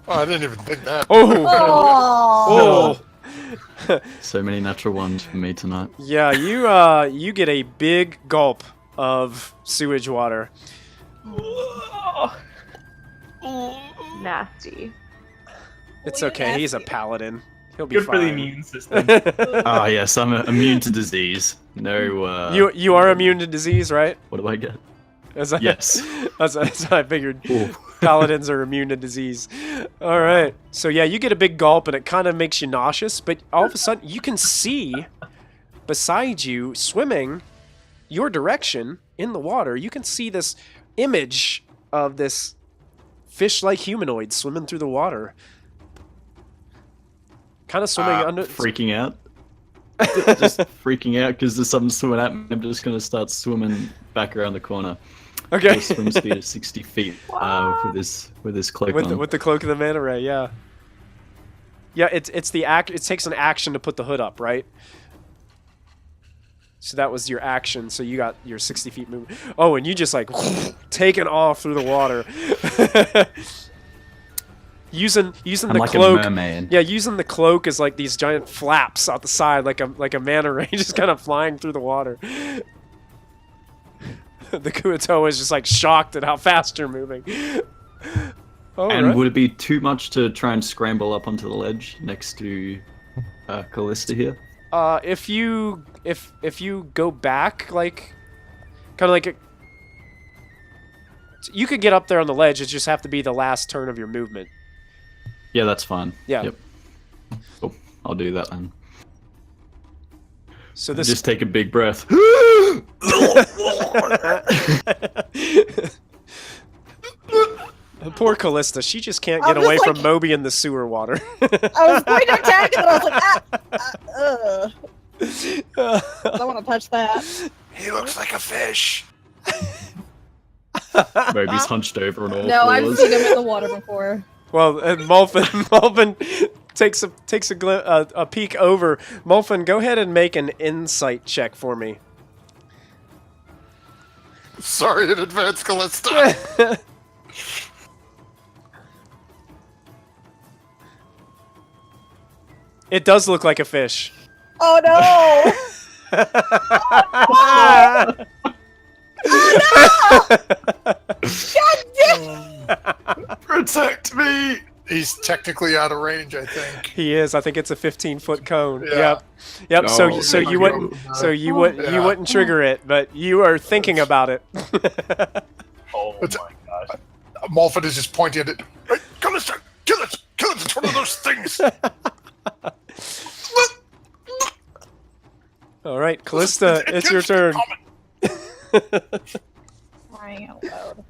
[SPEAKER 3] Oh, I didn't even think that.
[SPEAKER 1] Oh. Oh.
[SPEAKER 4] So many natural ones for me tonight.
[SPEAKER 1] Yeah. You get a big gulp of sewage water.
[SPEAKER 7] Nasty.
[SPEAKER 1] It's
[SPEAKER 2] Well,
[SPEAKER 1] okay.
[SPEAKER 2] you're
[SPEAKER 1] He's a
[SPEAKER 2] nasty.
[SPEAKER 1] paladin. He'll be
[SPEAKER 5] Good
[SPEAKER 1] fine.
[SPEAKER 5] for the immune system.
[SPEAKER 4] Ah, yes, I'm immune to disease. No.
[SPEAKER 1] You are immune to disease, right?
[SPEAKER 4] What do I get?
[SPEAKER 1] As I,
[SPEAKER 4] Yes.
[SPEAKER 1] That's what I figured.
[SPEAKER 4] Ooh.
[SPEAKER 1] Paladins are immune to disease. All right. So yeah, you get a big gulp and it kind of makes you nauseous, but all of a sudden you can see beside you, swimming your direction in the water, you can see this image of this fish-like humanoid swimming through the water. Kind of swimming under...
[SPEAKER 4] Freaking out. Just freaking out because there's something swimming at me. I'm just gonna start swimming back around the corner.
[SPEAKER 1] Okay.
[SPEAKER 4] Full swim speed of 60 feet with this cloak on.
[SPEAKER 1] With the cloak of the manta ray, yeah. Yeah, it's the act. It takes an action to put the hood up, right? So that was your action. So you got your 60 feet movement. Oh, and you just like taking off through the water, using
[SPEAKER 4] I'm
[SPEAKER 1] the
[SPEAKER 4] like
[SPEAKER 1] cloak.
[SPEAKER 4] a merman.
[SPEAKER 1] Yeah, using the cloak as like these giant flaps out the side, like a manta ray, just kind of flying through the water. The Kuato is just like shocked at how fast you're moving. Oh,
[SPEAKER 4] And
[SPEAKER 1] right.
[SPEAKER 4] would it be too much to try and scramble up onto the ledge next to Callista here?
[SPEAKER 1] If you go back, like, kind of like you could get up there on the ledge. It just have to be the last turn of your movement.
[SPEAKER 4] Yeah, that's fine.
[SPEAKER 1] Yeah.
[SPEAKER 4] Yep. Cool. I'll do that then.
[SPEAKER 1] So this
[SPEAKER 4] Just take a big breath.
[SPEAKER 1] poor Callista, she just can't get
[SPEAKER 2] I'm
[SPEAKER 1] away
[SPEAKER 2] just
[SPEAKER 1] from
[SPEAKER 2] like-
[SPEAKER 1] Moby in the sewer water.
[SPEAKER 2] I was going to attack it, but I was like, I don't want to touch that.
[SPEAKER 3] He looks like a fish.
[SPEAKER 4] Moby's hunched over on all
[SPEAKER 2] No, I've
[SPEAKER 4] fours.
[SPEAKER 2] seen him in the water before.
[SPEAKER 1] Well, and Molfin takes a peek over. Molfin, go ahead and make an insight check for me.
[SPEAKER 3] Sorry in advance, Callista.
[SPEAKER 1] It does look like a fish.
[SPEAKER 2] Oh no!
[SPEAKER 3] Protect me! He's technically out of range, I think.
[SPEAKER 1] He is. I think it's a 15-foot cone.
[SPEAKER 3] Yeah.
[SPEAKER 1] Yep. So
[SPEAKER 4] No,
[SPEAKER 1] so
[SPEAKER 3] there
[SPEAKER 1] you
[SPEAKER 3] we
[SPEAKER 1] wouldn't
[SPEAKER 3] go.
[SPEAKER 1] so you would you
[SPEAKER 3] Yeah.
[SPEAKER 1] wouldn't trigger it, but you are thinking about it.
[SPEAKER 5] Oh
[SPEAKER 3] It's-
[SPEAKER 5] my gosh.
[SPEAKER 3] Molfin is just pointing at it. Hey, Callista, kill it! Kill it! It's one of those things!
[SPEAKER 1] All right, Callista, it's your turn.
[SPEAKER 2] Crying out loud.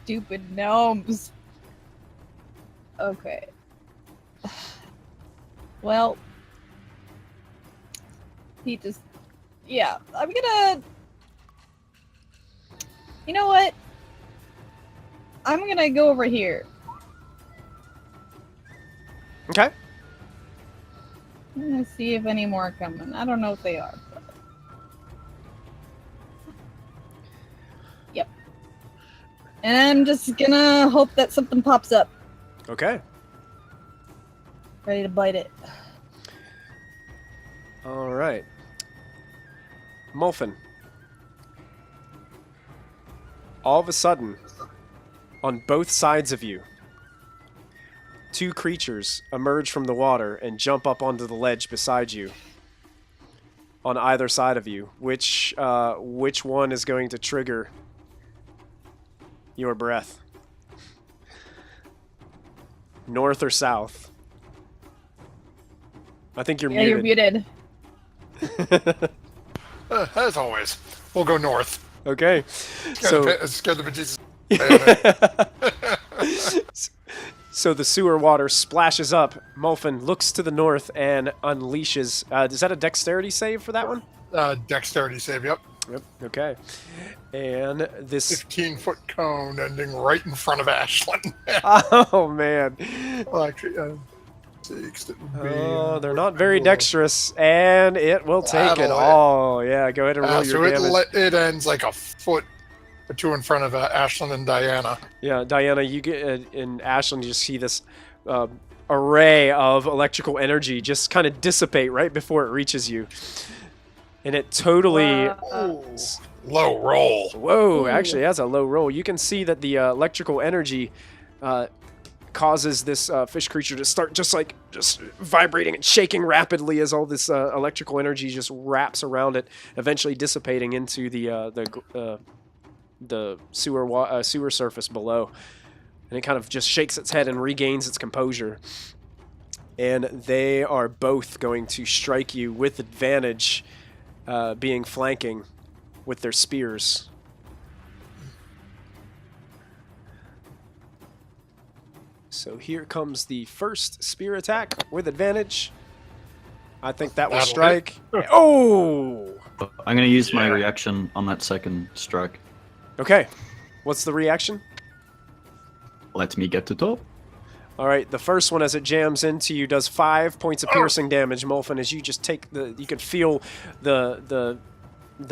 [SPEAKER 2] Stupid gnomes. Okay. Well, he just. Yeah, I'm gonna. You know what? I'm gonna go over here.
[SPEAKER 1] Okay.
[SPEAKER 2] I'm gonna see if any more are coming. I don't know if they are. But... Yep. And I'm just gonna hope that something pops up.
[SPEAKER 1] Okay.
[SPEAKER 2] Ready to bite it.
[SPEAKER 1] All right. Molfin. All of a sudden, on both sides of you, 2 creatures emerge from the water and jump up onto the ledge beside you. On either side of you, which one is going to trigger your breath? North or south? I think you're
[SPEAKER 2] You're
[SPEAKER 1] muted.
[SPEAKER 2] muted.
[SPEAKER 3] As always, we'll go north.
[SPEAKER 1] Okay,
[SPEAKER 3] Scared the bejesus.
[SPEAKER 1] so the sewer water splashes up. Molfin looks to the north and unleashes. Is that a dexterity save for that one?
[SPEAKER 3] Dexterity save, yep.
[SPEAKER 1] Yep. Okay. And this.
[SPEAKER 3] 15-foot cone ending right in front of Ashlyn.
[SPEAKER 1] Oh man.
[SPEAKER 3] Well, actually, 6. That would be,
[SPEAKER 1] Oh, they're not very dexterous, and it will take it
[SPEAKER 3] That'll
[SPEAKER 1] all. Yeah, go ahead and roll
[SPEAKER 3] so
[SPEAKER 1] your damage.
[SPEAKER 3] it ends like a foot or 2 in front of Ashlyn and Diana.
[SPEAKER 1] Yeah, Diana, you get in Ashland. You just see this array of electrical energy just kind of dissipate right before it reaches you, and it totally.
[SPEAKER 3] Low roll.
[SPEAKER 1] Whoa!
[SPEAKER 2] Ooh.
[SPEAKER 1] Actually, that's a low roll. You can see that the electrical energy causes this fish creature to start just vibrating and shaking rapidly as all this electrical energy just wraps around it, eventually dissipating into the sewer surface below, and it kind of just shakes its head and regains its composure. And they are both going to strike you with advantage, being flanking with their spears. So here comes the first spear attack with advantage. I think that will
[SPEAKER 3] That'll
[SPEAKER 1] strike. Oh!
[SPEAKER 4] I'm going to use my reaction on that second strike.
[SPEAKER 1] Okay. What's the reaction?
[SPEAKER 4] Let me get to top.
[SPEAKER 1] All right, the first one as it jams into you does 5 points of piercing damage, Molfin, as you just take you can feel the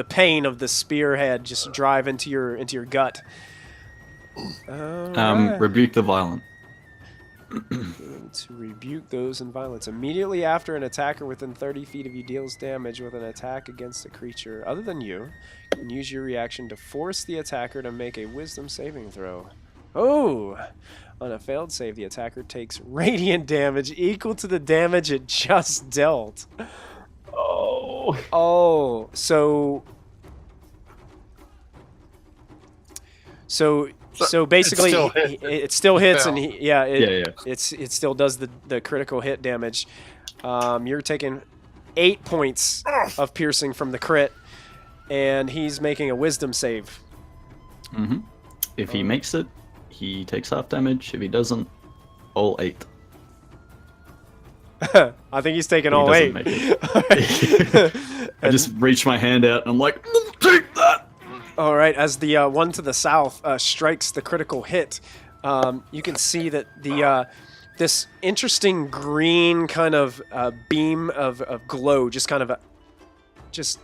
[SPEAKER 1] pain of the spearhead just drive into your gut. Alright.
[SPEAKER 4] Rebuke the violent.
[SPEAKER 1] To rebuke those in violence. Immediately after an attacker within 30 feet of you deals damage with an attack against a creature other than you, you can use your reaction to force the attacker to make a wisdom saving throw. Oh! On a failed save, the attacker takes radiant damage equal to the damage it just dealt.
[SPEAKER 5] Oh.
[SPEAKER 1] Oh, so basically, it still hits, and it still does the critical hit damage. You're taking 8 points of piercing from the crit, and he's making a wisdom save.
[SPEAKER 4] Mm-hmm. If he makes it, he takes half damage. If he doesn't, all 8.
[SPEAKER 1] I think he's taking all 8.
[SPEAKER 4] Make it. I just reach my hand out and I'm like, take that!
[SPEAKER 1] All right, as the one to the south strikes the critical hit, you can see that this interesting green kind of beam of glow just kind of just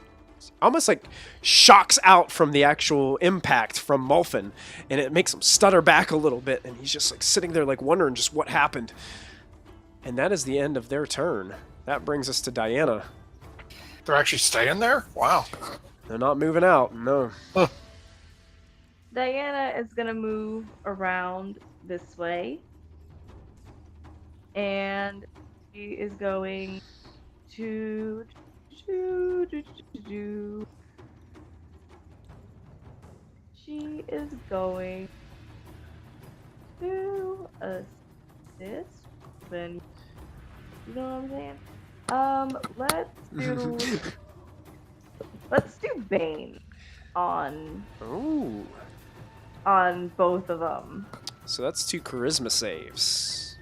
[SPEAKER 1] almost like shocks out from the actual impact from Molfin, and it makes him stutter back a little bit, and he's just like sitting there like wondering just what happened. And that is the end of their turn. That brings us to Diana.
[SPEAKER 3] They're actually staying there? Wow.
[SPEAKER 1] They're not moving out, no.
[SPEAKER 3] Huh.
[SPEAKER 7] Diana is gonna move around this way, and she is going to She is going to assist. Then you know what I'm saying? Let's do Bane on
[SPEAKER 1] Ooh.
[SPEAKER 7] on both of them.
[SPEAKER 1] So that's 2 charisma saves.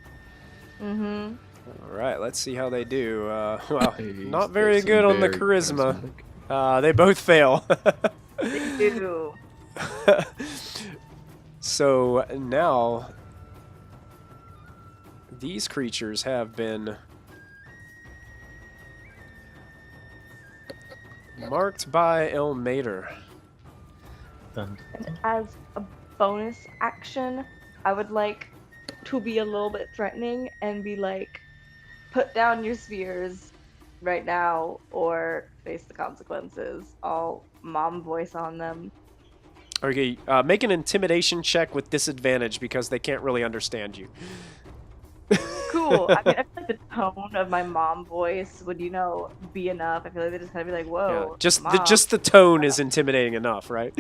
[SPEAKER 7] Mm-hmm.
[SPEAKER 1] All right, let's see how they do. Well,
[SPEAKER 4] Hey,
[SPEAKER 1] not very
[SPEAKER 4] that's
[SPEAKER 1] good on the
[SPEAKER 4] very
[SPEAKER 1] charisma.
[SPEAKER 4] charismatic.
[SPEAKER 1] They both fail.
[SPEAKER 7] They do.
[SPEAKER 1] So now these creatures have been marked by El Mater.
[SPEAKER 7] As a bonus action, I would like to be a little bit threatening and be like, put down your spears right now or face the consequences. I'll mom voice on them.
[SPEAKER 1] Okay, make an intimidation check with disadvantage because they can't really understand you.
[SPEAKER 7] Cool. I mean, I feel like the tone of my mom voice would, be enough. I feel like they just kind of be like,
[SPEAKER 1] Yeah,
[SPEAKER 7] "Whoa,
[SPEAKER 1] just
[SPEAKER 7] mom."
[SPEAKER 1] the tone is intimidating enough, right?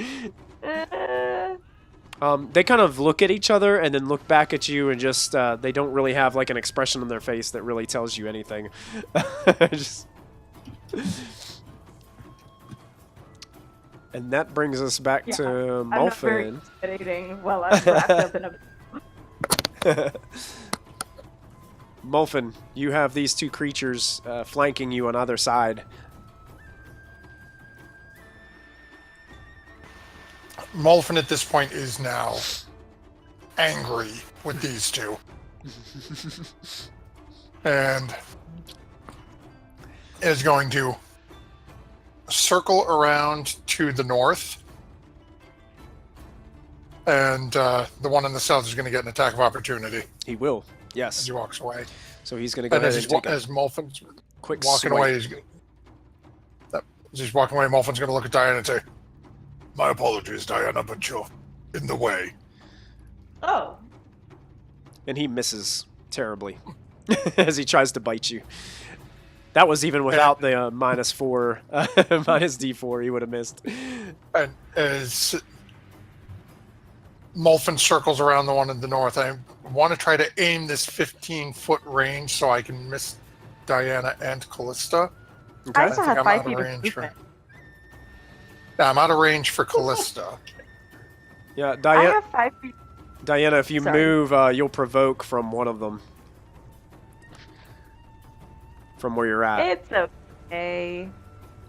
[SPEAKER 7] Eh,
[SPEAKER 1] They kind of look at each other and then look back at you, and just they don't really have like an expression on their face that really tells you anything. Just... And that brings us back
[SPEAKER 7] Yeah,
[SPEAKER 1] to
[SPEAKER 7] I'm not very
[SPEAKER 1] Molfin.
[SPEAKER 7] intimidating while I'm wrapped up in a.
[SPEAKER 1] Molfin, you have these two creatures flanking you on either side.
[SPEAKER 3] Molfin at this point is now angry with these two. And is going to circle around to the north. And the one in the south is going to get an attack of opportunity
[SPEAKER 1] He will,
[SPEAKER 3] as
[SPEAKER 1] yes.
[SPEAKER 3] he walks away.
[SPEAKER 1] So he's going to go
[SPEAKER 3] And
[SPEAKER 1] ahead
[SPEAKER 3] as,
[SPEAKER 1] and take a
[SPEAKER 3] as Molfin's
[SPEAKER 1] quick
[SPEAKER 3] walking
[SPEAKER 1] swipe.
[SPEAKER 3] away, as he's walking away, Molfin's going to look at Diana and say, "My apologies, Diana, but you're in the way."
[SPEAKER 7] Oh,
[SPEAKER 1] And he misses terribly as he tries to bite you. That was even without the -4, minus D4, he would have missed.
[SPEAKER 3] And as Molfin circles around the one in the north, I want to try to aim this 15-foot range so I can miss Diana and Callista.
[SPEAKER 1] Okay.
[SPEAKER 7] I still
[SPEAKER 3] think
[SPEAKER 7] have
[SPEAKER 3] I'm
[SPEAKER 7] 5
[SPEAKER 3] out of
[SPEAKER 7] feet of
[SPEAKER 3] range for-
[SPEAKER 7] movement.
[SPEAKER 3] Yeah, I'm out of range for Callista.
[SPEAKER 1] Yeah,
[SPEAKER 7] I have 5 feet.
[SPEAKER 1] Diana, if you
[SPEAKER 7] Sorry.
[SPEAKER 1] move, you'll provoke from one of them. From where you're at.
[SPEAKER 7] It's okay.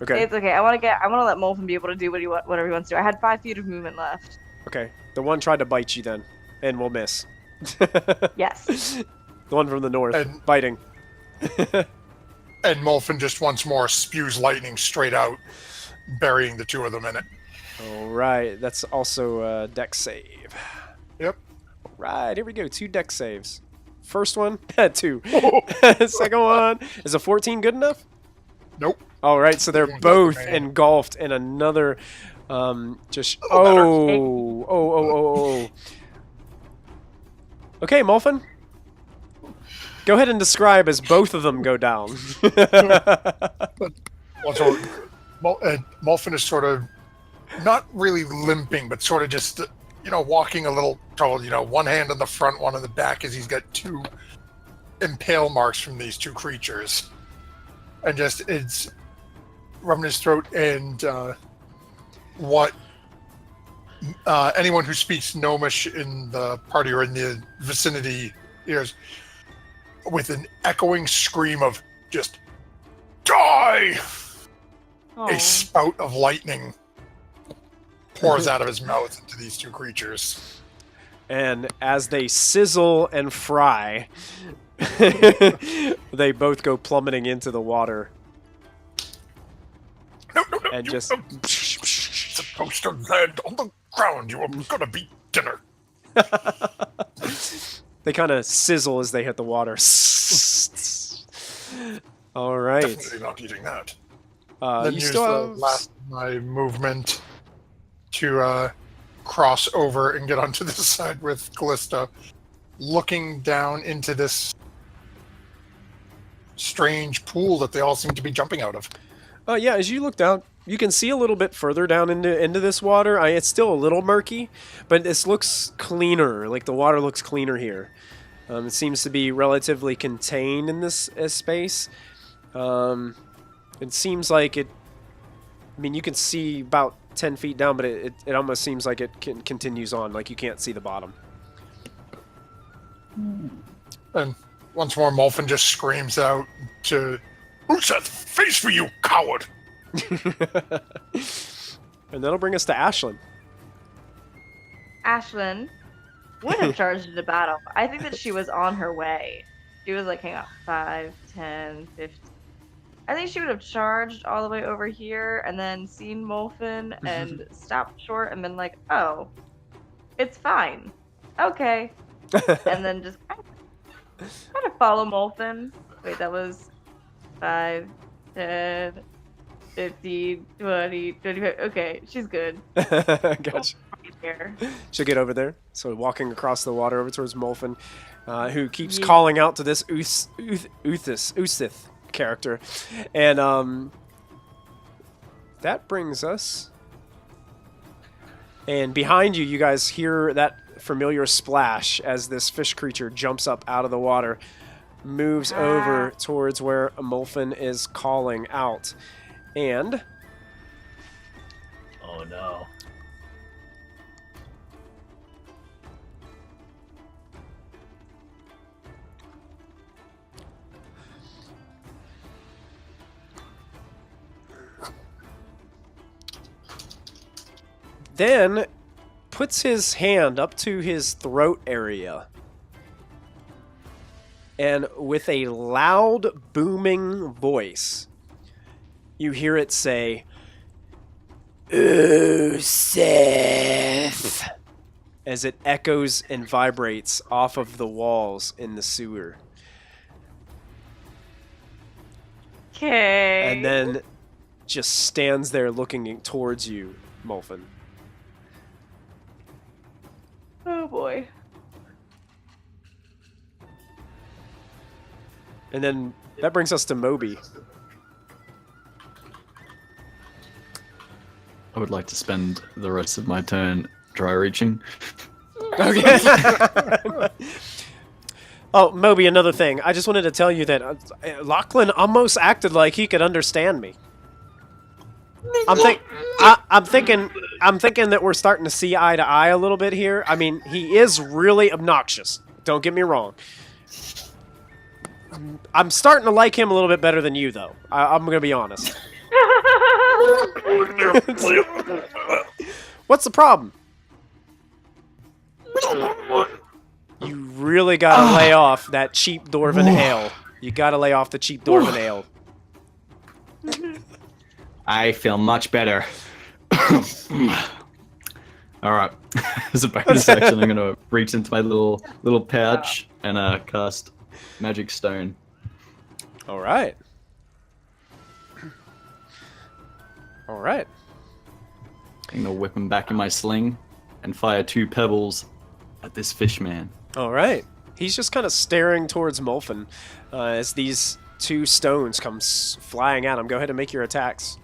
[SPEAKER 1] Okay,
[SPEAKER 7] It's okay. I want to let Molfin be able to do whatever he wants to do. I had 5 feet of movement left.
[SPEAKER 1] okay. The one tried to bite you then, and will miss.
[SPEAKER 7] Yes.
[SPEAKER 1] The one from the north,
[SPEAKER 3] And-
[SPEAKER 1] biting.
[SPEAKER 3] And Molfin just once more spews lightning straight out, burying the two of them in it.
[SPEAKER 1] Alright, that's also a dex save.
[SPEAKER 3] Yep.
[SPEAKER 1] Right, here we go. 2 dex saves. First one, 2. Second one, is a 14 good enough?
[SPEAKER 3] Nope.
[SPEAKER 1] Alright, so they're
[SPEAKER 3] Nothing,
[SPEAKER 1] both
[SPEAKER 3] man.
[SPEAKER 1] engulfed in another, just,
[SPEAKER 3] Oh,
[SPEAKER 1] oh. Okay, Molfin. Go ahead and describe as both of them go down.
[SPEAKER 3] Well, so Molfin is sort of not really limping, but sort of just, walking a little troubled. One hand on the front, one on the back, as he's got 2 impale marks from these 2 creatures. And just, it's rubbing his throat, and what anyone who speaks Gnomish in the party or in the vicinity hears, with an echoing scream of just die,
[SPEAKER 7] Oh.
[SPEAKER 3] a spout of lightning pours out of his mouth into these 2 creatures.
[SPEAKER 1] And as they sizzle and fry, they both go plummeting into the water.
[SPEAKER 3] No,
[SPEAKER 1] And
[SPEAKER 3] you
[SPEAKER 1] just-
[SPEAKER 3] are supposed to land on the ground. You are gonna be dinner.
[SPEAKER 1] They kind of sizzle as they hit the water. All right.
[SPEAKER 3] Definitely not eating that.
[SPEAKER 1] You
[SPEAKER 3] Then use
[SPEAKER 1] still
[SPEAKER 3] the
[SPEAKER 1] have...
[SPEAKER 3] last of my movement to cross over and get onto the side with Callista, looking down into this strange pool that they all seem to be jumping out of.
[SPEAKER 1] Yeah, as you look down, you can see a little bit further down into this water. It's still a little murky, but this looks cleaner. Like the water looks cleaner here. It seems to be relatively contained in this space. It seems like it. I mean, you can see about 10 feet down, but it almost seems like it continues on. Like you can't see the bottom.
[SPEAKER 3] And once more, Molfin just screams out to Oosith, face for you, coward!
[SPEAKER 1] And that'll bring us to Ashlyn.
[SPEAKER 7] Ashlyn would have charged into battle. I think that she was on her way. She was like, hang on, 5, 10, 15. I think she would have charged all the way over here and then seen Molfin and stopped short and been like, oh, it's fine. Okay. And then just kind of follow Molfin. Wait, that was 5, 10, 15, 20, 25. Okay, she's good.
[SPEAKER 1] Gotcha.
[SPEAKER 7] Right here.
[SPEAKER 1] She'll get over there. So walking across the water over towards Molfin. who keeps calling out to this Oosith character. And that brings us... And behind you, you guys hear that familiar splash as this fish creature jumps up out of the water, moves over towards where Molfin is calling out. And...
[SPEAKER 5] Oh no.
[SPEAKER 1] then puts his hand up to his throat area. And with a loud, booming voice, you hear it say, Oosith, as it echoes and vibrates off of the walls in the sewer.
[SPEAKER 7] Okay.
[SPEAKER 1] And then just stands there looking towards you, Molfin.
[SPEAKER 7] Oh boy.
[SPEAKER 1] And then that brings us to Moby.
[SPEAKER 4] I would like to spend the rest of my turn dry reaching.
[SPEAKER 1] Okay. Oh, Moby, another thing. I just wanted to tell you that Lachlan almost acted like he could understand me. I'm thinking that we're starting to see eye to eye a little bit here. I mean, he is really obnoxious. Don't get me wrong. I'm starting to like him a little bit better than you, though. I'm going to be honest. What's the problem? You really gotta lay off that cheap Dwarven ale. You gotta lay off the cheap Dwarven ale.
[SPEAKER 4] I feel much better. Alright. As a bonus action, I'm gonna reach into my little pouch and cast Magic Stone.
[SPEAKER 1] Alright. Alright.
[SPEAKER 4] I'm gonna whip him back in my sling and fire 2 pebbles at this fish man.
[SPEAKER 1] Alright. He's just kind of staring towards Molfin as these 2 stones come flying at him. Go ahead and make your attacks.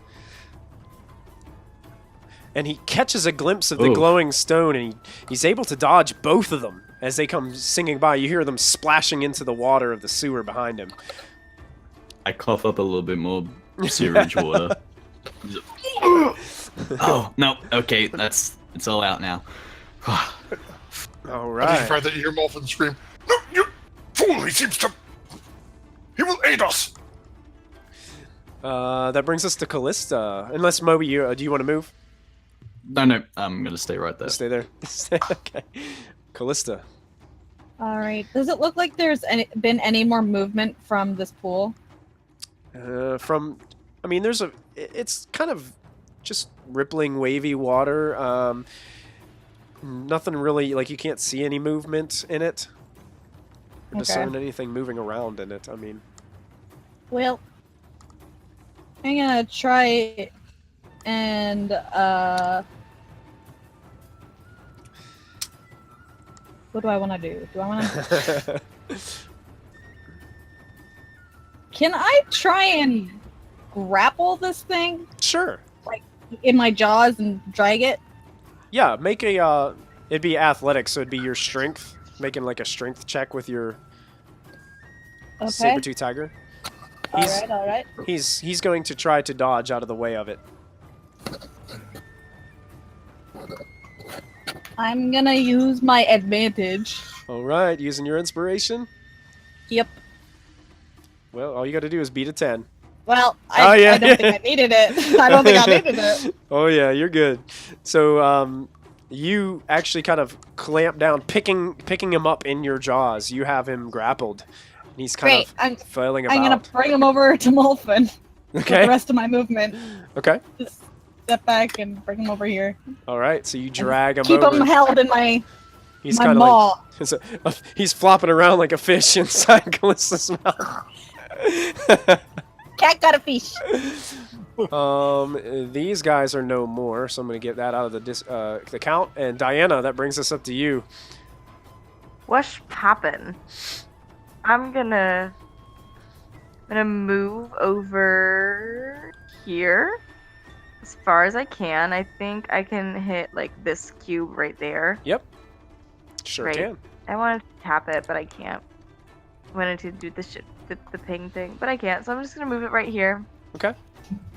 [SPEAKER 1] And he catches a glimpse of the glowing stone, and he's able to dodge both of them as they come singing by. You hear them splashing into the water of the sewer behind him.
[SPEAKER 4] I cough up a little bit more sewage water. Oh, no. Okay, it's all out now.
[SPEAKER 1] All
[SPEAKER 3] I
[SPEAKER 1] right.
[SPEAKER 3] just that you hear Molfin scream, "No, you fool! He will aid us!"
[SPEAKER 1] That brings us to Callista. Unless, Moby, do you want to move?
[SPEAKER 4] No, I'm gonna stay right there.
[SPEAKER 1] Stay there. Okay. Callista.
[SPEAKER 2] All right. Does it look like there's been any more movement from this pool?
[SPEAKER 1] I mean, it's kind of just rippling, wavy water. Nothing really, like, you can't see any movement in it. Or discern anything moving around in it, I mean.
[SPEAKER 2] Well, I'm gonna try and, what do I want to do? Do I want to... Can I try and grapple this thing?
[SPEAKER 1] Sure.
[SPEAKER 2] Like, in my jaws and drag it?
[SPEAKER 1] Yeah, make a, it'd be athletics, so it'd be your strength. Making, like, a strength check with your saber-tooth tiger.
[SPEAKER 2] Alright.
[SPEAKER 1] He's going to try to dodge out of the way of it.
[SPEAKER 2] I'm gonna use my advantage.
[SPEAKER 1] Alright, using your inspiration?
[SPEAKER 2] Yep.
[SPEAKER 1] Well, all you gotta do is beat a 10.
[SPEAKER 2] Well, I don't think I needed it. I don't think I needed it.
[SPEAKER 1] Oh yeah, you're good. So, you actually kind of clamp down, picking him up in your jaws. You have him grappled. And he's kind of flailing about.
[SPEAKER 2] I'm gonna bring him over to Molfin. With the rest of my movement.
[SPEAKER 1] Okay.
[SPEAKER 2] Just step back and bring him over here.
[SPEAKER 1] Alright, so you drag him
[SPEAKER 2] Keep
[SPEAKER 1] over.
[SPEAKER 2] him held in my
[SPEAKER 1] He's
[SPEAKER 2] my
[SPEAKER 1] kind of
[SPEAKER 2] maw.
[SPEAKER 1] like, he's flopping around like a fish inside Callista's mouth.
[SPEAKER 2] Cat got a fish.
[SPEAKER 1] These guys are no more, so I'm gonna get that out of the count. And Diana, that brings us up to you.
[SPEAKER 7] What's poppin'? I'm gonna move over here as far as I can. I think I can hit like this cube right there.
[SPEAKER 1] Yep. Sure
[SPEAKER 7] Great.
[SPEAKER 1] can.
[SPEAKER 7] I wanted to tap it, but I can't. I wanted to do the ping thing, but I can't. So I'm just gonna move it right here.
[SPEAKER 1] Okay.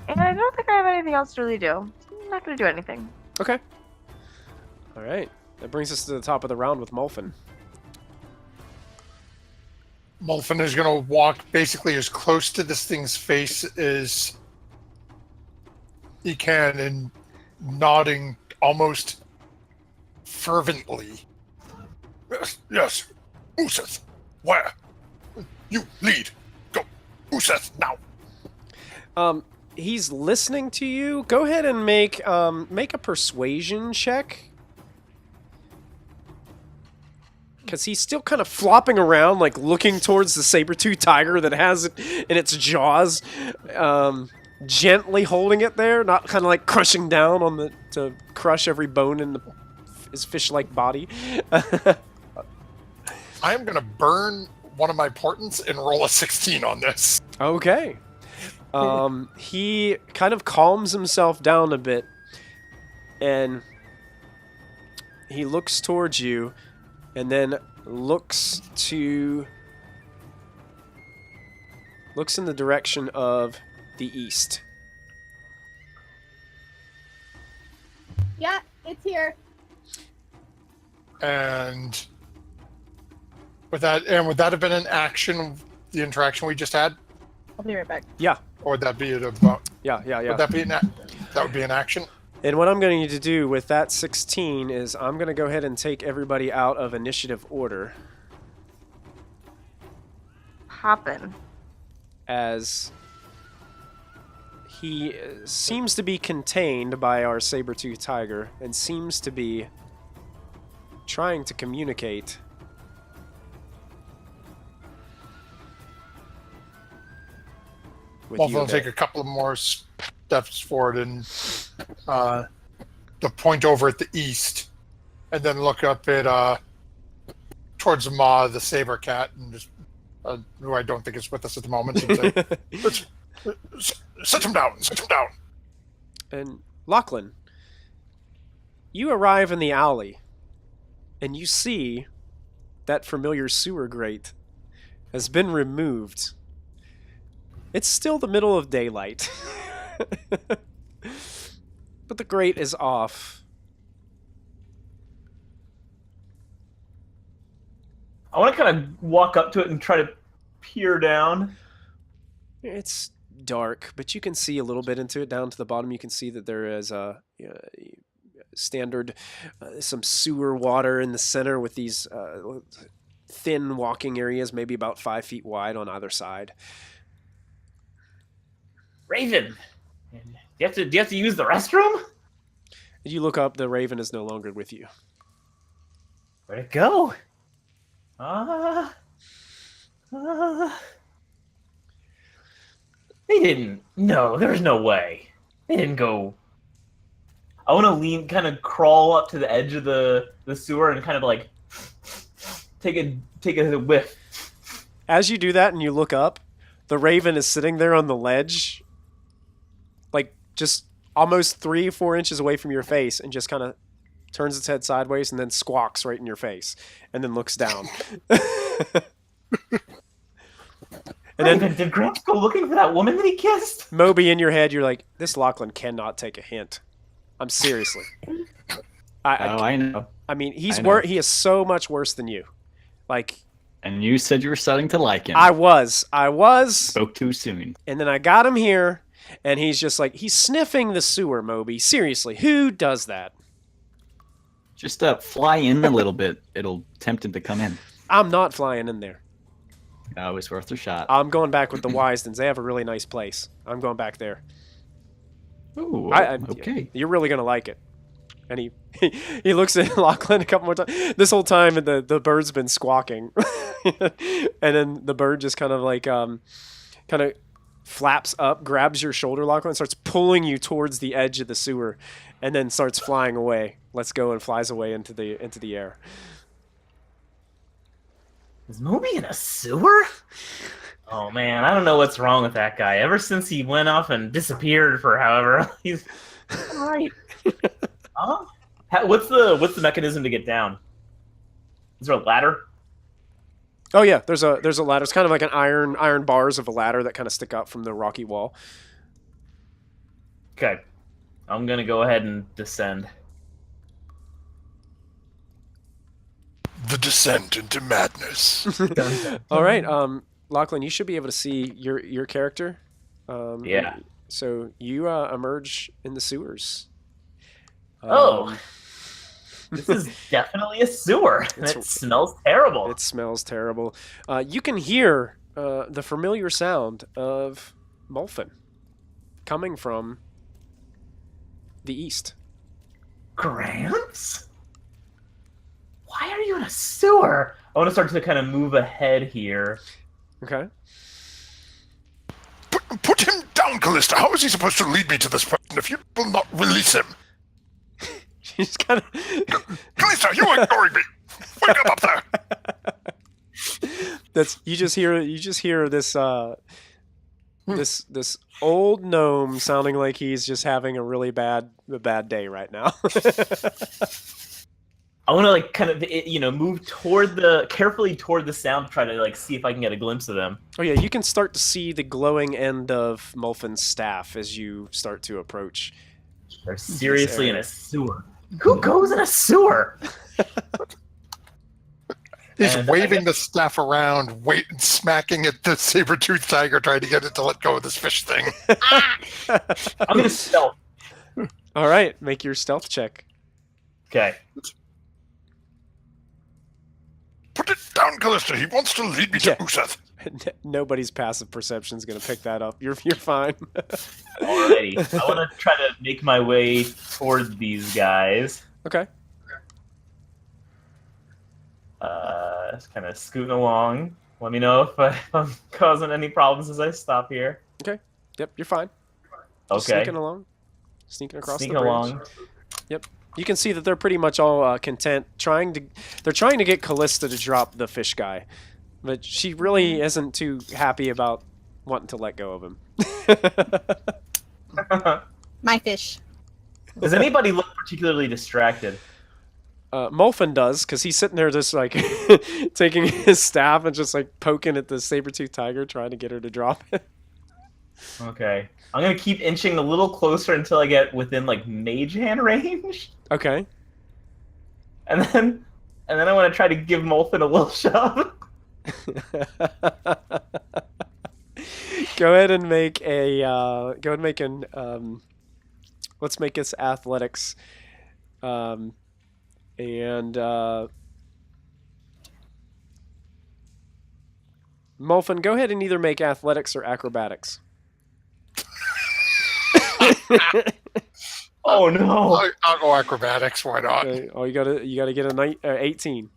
[SPEAKER 7] And I don't think I have anything else to really do. I'm not gonna do anything.
[SPEAKER 1] Okay. All right. That brings us to the top of the round with Molfin.
[SPEAKER 3] Molfin is going to walk basically as close to this thing's face as he can and nodding almost fervently. Yes. Oosith. Where? You lead. Go. Oosith, now.
[SPEAKER 1] He's listening to you. Go ahead and make a persuasion check. Because he's still kind of flopping around, like looking towards the saber-toothed tiger that has it in its jaws, gently holding it there, not kind of like crushing down on the to crush every bone in his fish-like body.
[SPEAKER 3] I am going to burn one of my portents and roll a 16 on this.
[SPEAKER 1] Okay. He kind of calms himself down a bit, and he looks towards you, and then looks in the direction of the east.
[SPEAKER 2] Yeah, it's here.
[SPEAKER 3] And would that have been an action, the interaction we just had?
[SPEAKER 2] I'll be right back.
[SPEAKER 1] Yeah.
[SPEAKER 3] Or would that be
[SPEAKER 1] Yeah.
[SPEAKER 3] Would that be that would be an action?
[SPEAKER 1] And what I'm going to do with that 16 is I'm going to go ahead and take everybody out of initiative order
[SPEAKER 7] Poppin'.
[SPEAKER 1] as he seems to be contained by our saber-toothed tiger and seems to be trying to communicate with
[SPEAKER 3] Molfin
[SPEAKER 1] you.
[SPEAKER 3] will take a couple of more steps forward and the point over at the east, and then look up at towards the maw of the saber cat, and just who I don't think is with us at the moment, and say, "Sit him down, sit him down."
[SPEAKER 1] And Lachlan, you arrive in the alley, and you see that familiar sewer grate has been removed. It's still the middle of daylight. But the grate is off.
[SPEAKER 5] I want to kind of walk up to it and try to peer down.
[SPEAKER 1] It's dark, but you can see a little bit into it. Down to the bottom, you can see that there is a standard, some sewer water in the center with these thin walking areas, maybe about 5 feet wide on either side.
[SPEAKER 5] Raven, do you have to use the restroom?
[SPEAKER 1] You look up, the raven is no longer with you.
[SPEAKER 5] Where'd it go? They didn't. No, there's no way. They didn't go. I want to kind of crawl up to the edge of the sewer and kind of like take a whiff.
[SPEAKER 1] As you do that and you look up, the raven is sitting there on the ledge, like just almost 3-4 inches away from your face, and just kind of turns its head sideways and then squawks right in your face and then looks down. And then
[SPEAKER 5] Did Gramps go looking for that woman that he kissed?
[SPEAKER 1] Moby, in your head, you're like, this Lachlan cannot take a hint. I'm seriously.
[SPEAKER 4] I know.
[SPEAKER 1] I mean, he is so much worse than you. Like,
[SPEAKER 4] And you said you were starting to like him.
[SPEAKER 1] I was.
[SPEAKER 4] Spoke too soon.
[SPEAKER 1] And then I got him here, and he's just like, he's sniffing the sewer, Moby. Seriously, who does that?
[SPEAKER 4] Just fly in a little bit. It'll tempt him to come in.
[SPEAKER 1] I'm not flying in there.
[SPEAKER 4] Always worth a shot.
[SPEAKER 1] I'm going back with the Wisdens. They have a really nice place. I'm going back there.
[SPEAKER 4] Ooh, okay.
[SPEAKER 1] You're really going to like it. And he looks at Lachlan a couple more times. This whole time, the bird's been squawking. And then the bird just kind of like, kind of flaps up, grabs your shoulder, Lachlan, and starts pulling you towards the edge of the sewer, and then starts flying away. Let's go, and flies away into the air.
[SPEAKER 5] Is Moby in a sewer? Oh man, I don't know what's wrong with that guy. Ever since he went off and disappeared for however, he's all right. Huh? What's the mechanism to get down? Is there a ladder?
[SPEAKER 1] Oh yeah, there's a ladder. It's kind of like an iron bars of a ladder that kind of stick out from the rocky wall.
[SPEAKER 5] Okay, I'm gonna go ahead and descend.
[SPEAKER 3] The descent into madness.
[SPEAKER 1] All right, Lachlan, you should be able to see your character.
[SPEAKER 5] Yeah.
[SPEAKER 1] So you emerge in the sewers.
[SPEAKER 5] Oh. This is definitely a sewer, and it smells terrible.
[SPEAKER 1] It smells terrible. You can hear the familiar sound of Molfin coming from the east.
[SPEAKER 5] Gramps? Why are you in a sewer? I want to start to kind of move ahead here.
[SPEAKER 1] Okay.
[SPEAKER 3] Put him down, Callista. How is he supposed to lead me to this person if you will not release him?
[SPEAKER 1] She's kind of...
[SPEAKER 3] Callista, you are ignoring me. Wake up there.
[SPEAKER 1] You just hear this this old gnome sounding like he's just having a really bad day right now.
[SPEAKER 5] I want to like kind of move carefully toward the sound to try to like see if I can get a glimpse of them.
[SPEAKER 1] Oh yeah, you can start to see the glowing end of Molfin's staff as you start to approach.
[SPEAKER 5] They're seriously in a sewer. Who goes in a sewer?
[SPEAKER 3] He's waving the staff around, smacking at the saber-toothed tiger, trying to get it to let go of this fish thing.
[SPEAKER 5] I'm gonna stealth.
[SPEAKER 1] All right, make your stealth check.
[SPEAKER 5] Okay.
[SPEAKER 3] Put it down, Callista. He wants to lead me to Oosith.
[SPEAKER 1] Nobody's passive perception is going to pick that up. You're fine.
[SPEAKER 5] Alrighty. I want to try to make my way towards these guys.
[SPEAKER 1] Okay.
[SPEAKER 5] Just kind of scooting along. Let me know if I'm causing any problems as I stop here.
[SPEAKER 1] Okay. Yep, you're fine. Just
[SPEAKER 5] Okay.
[SPEAKER 1] Sneaking along. Sneaking across
[SPEAKER 5] Sneaking
[SPEAKER 1] the bridge.
[SPEAKER 5] along.
[SPEAKER 1] Yep. You can see that they're pretty much all content. They're trying to get Callista to drop the fish guy. But she really isn't too happy about wanting to let go of him.
[SPEAKER 2] My fish.
[SPEAKER 5] Does anybody look particularly distracted?
[SPEAKER 1] Molfin does, because he's sitting there just like taking his staff and just like poking at the saber-toothed tiger, trying to get her to drop it.
[SPEAKER 5] Okay. I'm going to keep inching a little closer until I get within like mage hand range.
[SPEAKER 1] Okay.
[SPEAKER 5] And then I want to try to give Molfin a little shove.
[SPEAKER 1] Go ahead and make an let's make this athletics, and Molfin, go ahead and either make athletics or acrobatics.
[SPEAKER 5] Oh no!
[SPEAKER 3] I'll go acrobatics. Why not?
[SPEAKER 1] Okay. Oh, you gotta get a 18.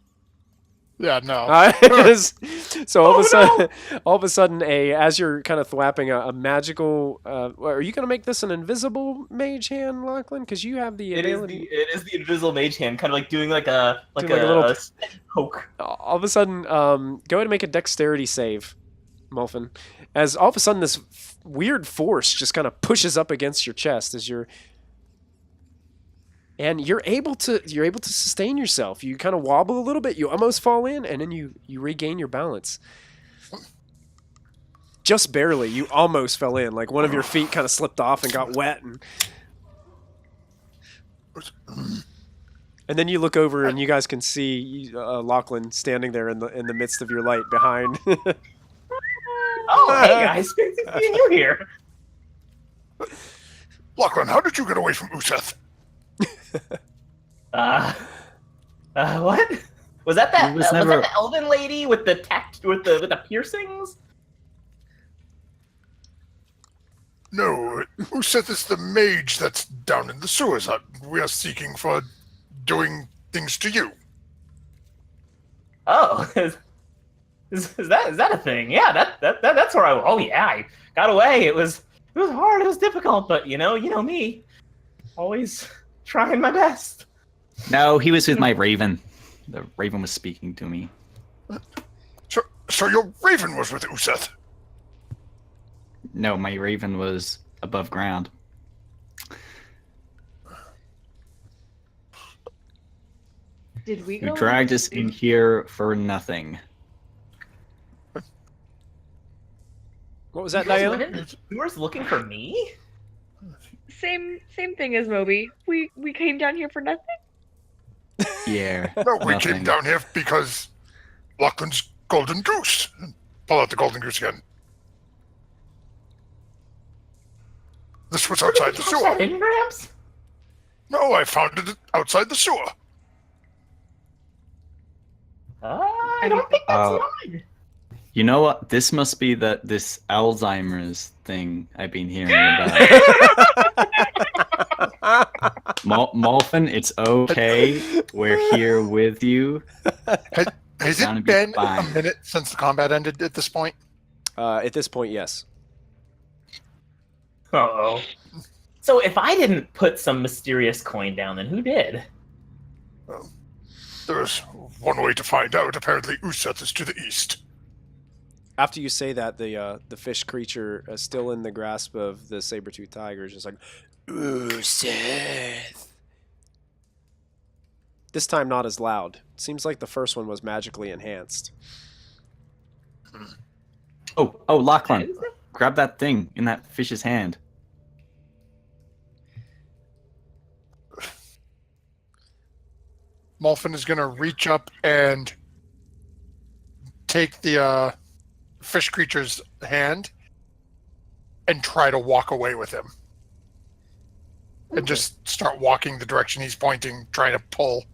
[SPEAKER 3] Yeah, no.
[SPEAKER 1] So all of a sudden, as you're kind of thwapping a magical, are you gonna make this an invisible mage hand, Lachlan? Because you have the ability.
[SPEAKER 5] It is the invisible mage hand, kind of like doing like a
[SPEAKER 1] little
[SPEAKER 5] poke.
[SPEAKER 1] All of a sudden, go ahead and make a dexterity save, Molfin. As all of a sudden, this weird force just kind of pushes up against your chest as and you're able to sustain yourself. You kind of wobble a little bit. You almost fall in, and then you regain your balance. Just barely. You almost fell in. Like one of your feet kind of slipped off and got wet, and then you look over and you guys can see Lachlan standing there in the midst of your light behind.
[SPEAKER 5] Oh, hey guys, great to see you here.
[SPEAKER 3] Lachlan, how did you get away from Oosith?
[SPEAKER 5] What? Was that was
[SPEAKER 4] never...
[SPEAKER 5] that the elven lady with the with the piercings?
[SPEAKER 3] No, Oosith is the mage that's down in the sewers. We are seeking for doing things to you.
[SPEAKER 5] Oh, is that a thing? Yeah, that's where I got away. It was hard. It was difficult, but you know me, always trying my best.
[SPEAKER 4] No, he was with my raven. The raven was speaking to me.
[SPEAKER 3] So your raven was with Oosith?
[SPEAKER 4] No, my raven was above ground.
[SPEAKER 7] Did we
[SPEAKER 4] You
[SPEAKER 7] go?
[SPEAKER 4] dragged us in here for nothing.
[SPEAKER 1] What was that,
[SPEAKER 5] You guys
[SPEAKER 1] Diana?
[SPEAKER 5] went in the sewers looking for me?
[SPEAKER 7] Same thing as Moby. We came down here for nothing.
[SPEAKER 4] Yeah.
[SPEAKER 3] No, we
[SPEAKER 4] nothing.
[SPEAKER 3] came down here because Lachlan's golden goose. Pull out the golden goose again. This was outside the
[SPEAKER 5] Catch that
[SPEAKER 3] sewer.
[SPEAKER 5] in, Gramps?
[SPEAKER 3] No, I found it outside the sewer.
[SPEAKER 5] I don't think that's mine.
[SPEAKER 4] You know what? This must be this Alzheimer's thing I've been hearing about. Molfin, it's okay. We're here with you.
[SPEAKER 3] Has
[SPEAKER 4] Gonna
[SPEAKER 3] it
[SPEAKER 4] be
[SPEAKER 3] been
[SPEAKER 4] fine.
[SPEAKER 3] a minute since the combat ended at this point?
[SPEAKER 1] At this point, yes.
[SPEAKER 5] Uh-oh. So if I didn't put some mysterious coin down, then who did?
[SPEAKER 3] There's one way to find out. Apparently, Oosith is to the east.
[SPEAKER 1] After you say that, the fish creature still in the grasp of the saber-toothed tiger is just like, Oosith. This time not as loud. Seems like the first one was magically enhanced.
[SPEAKER 4] Oh, Lachlan, grab that thing in that fish's hand.
[SPEAKER 3] Molfin is going to reach up and take the fish creature's hand and try to walk away with him. And just start walking the direction he's pointing, trying to pull.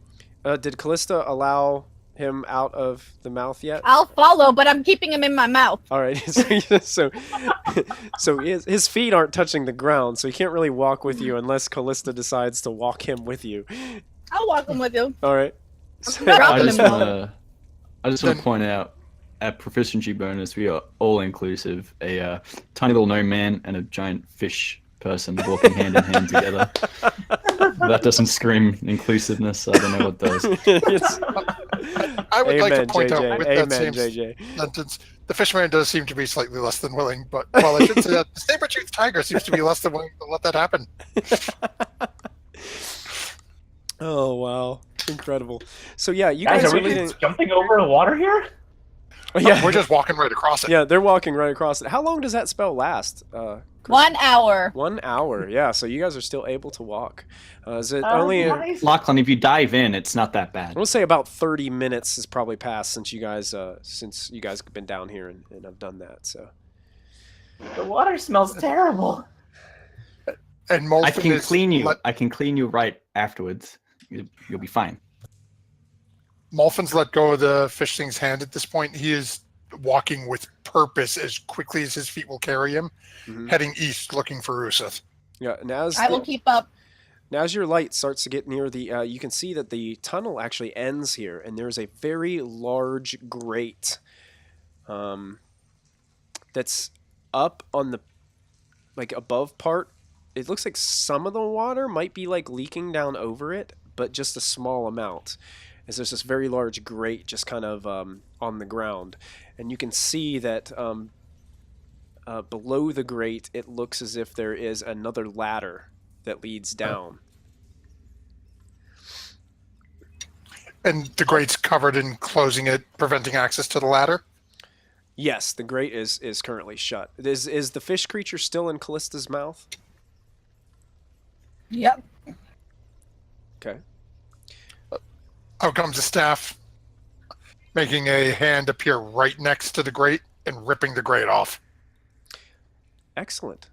[SPEAKER 1] Did Callista allow him out of the mouth yet?
[SPEAKER 2] I'll follow, but I'm keeping him in my mouth.
[SPEAKER 1] All right, so his feet aren't touching the ground, so he can't really walk with you unless Callista decides to walk him with you.
[SPEAKER 2] I'll walk him with you.
[SPEAKER 1] All right.
[SPEAKER 2] Drop
[SPEAKER 4] I just
[SPEAKER 2] him.
[SPEAKER 4] want to point out, at Proficiency Bonus, we are all inclusive. A tiny little gnome man and a giant fish person walking hand in hand together. That doesn't scream inclusiveness. I don't know what does.
[SPEAKER 3] I would like to
[SPEAKER 1] Amen,
[SPEAKER 3] point
[SPEAKER 1] JJ.
[SPEAKER 3] out with
[SPEAKER 1] Amen,
[SPEAKER 3] that same
[SPEAKER 1] JJ.
[SPEAKER 3] sentence, the fishman does seem to be slightly less than willing, but well, I should say that the saber-toothed tiger seems to be less than willing to let that happen.
[SPEAKER 1] Oh wow, incredible! So yeah, you
[SPEAKER 5] Guys,
[SPEAKER 1] guys
[SPEAKER 5] are
[SPEAKER 1] are
[SPEAKER 5] we
[SPEAKER 1] leading.
[SPEAKER 5] just jumping over the water here?
[SPEAKER 1] Oh, yeah,
[SPEAKER 3] We're just walking right across it.
[SPEAKER 1] yeah, they're walking right across it. How long does that spell last?
[SPEAKER 2] 1 hour.
[SPEAKER 1] 1 hour. Yeah, so you guys are still able to walk. Is it only?
[SPEAKER 5] Nice.
[SPEAKER 4] Lachlan, if you dive in, it's not that bad.
[SPEAKER 1] We'll say about 30 minutes has probably passed since you guys have been down here and have done that. So
[SPEAKER 5] The water smells terrible.
[SPEAKER 3] And Molfin
[SPEAKER 4] I can
[SPEAKER 3] is
[SPEAKER 4] clean you.
[SPEAKER 3] let-
[SPEAKER 4] I can clean you right afterwards. You'll be fine.
[SPEAKER 3] Molfin's let go of the fish thing's hand at this point. He is walking with purpose as quickly as his feet will carry him, heading east looking for Oosith.
[SPEAKER 1] yeah, and as
[SPEAKER 2] I will keep up.
[SPEAKER 1] Now, as your light starts to get near the, you can see that the tunnel actually ends here, and there's a very large grate that's up on the, above part. It looks like some of the water might be, leaking down over it, but just a small amount. As there's this very large grate just kind of on the ground. And you can see that below the grate, it looks as if there is another ladder that leads down.
[SPEAKER 3] And the grate's covered in closing it, preventing access to the ladder.
[SPEAKER 1] Yes, the grate is currently shut. Is the fish creature still in Callista's mouth?
[SPEAKER 2] Yep.
[SPEAKER 1] Okay.
[SPEAKER 3] Out comes a staff, making a hand appear right next to the grate and ripping the grate off.
[SPEAKER 1] Excellent.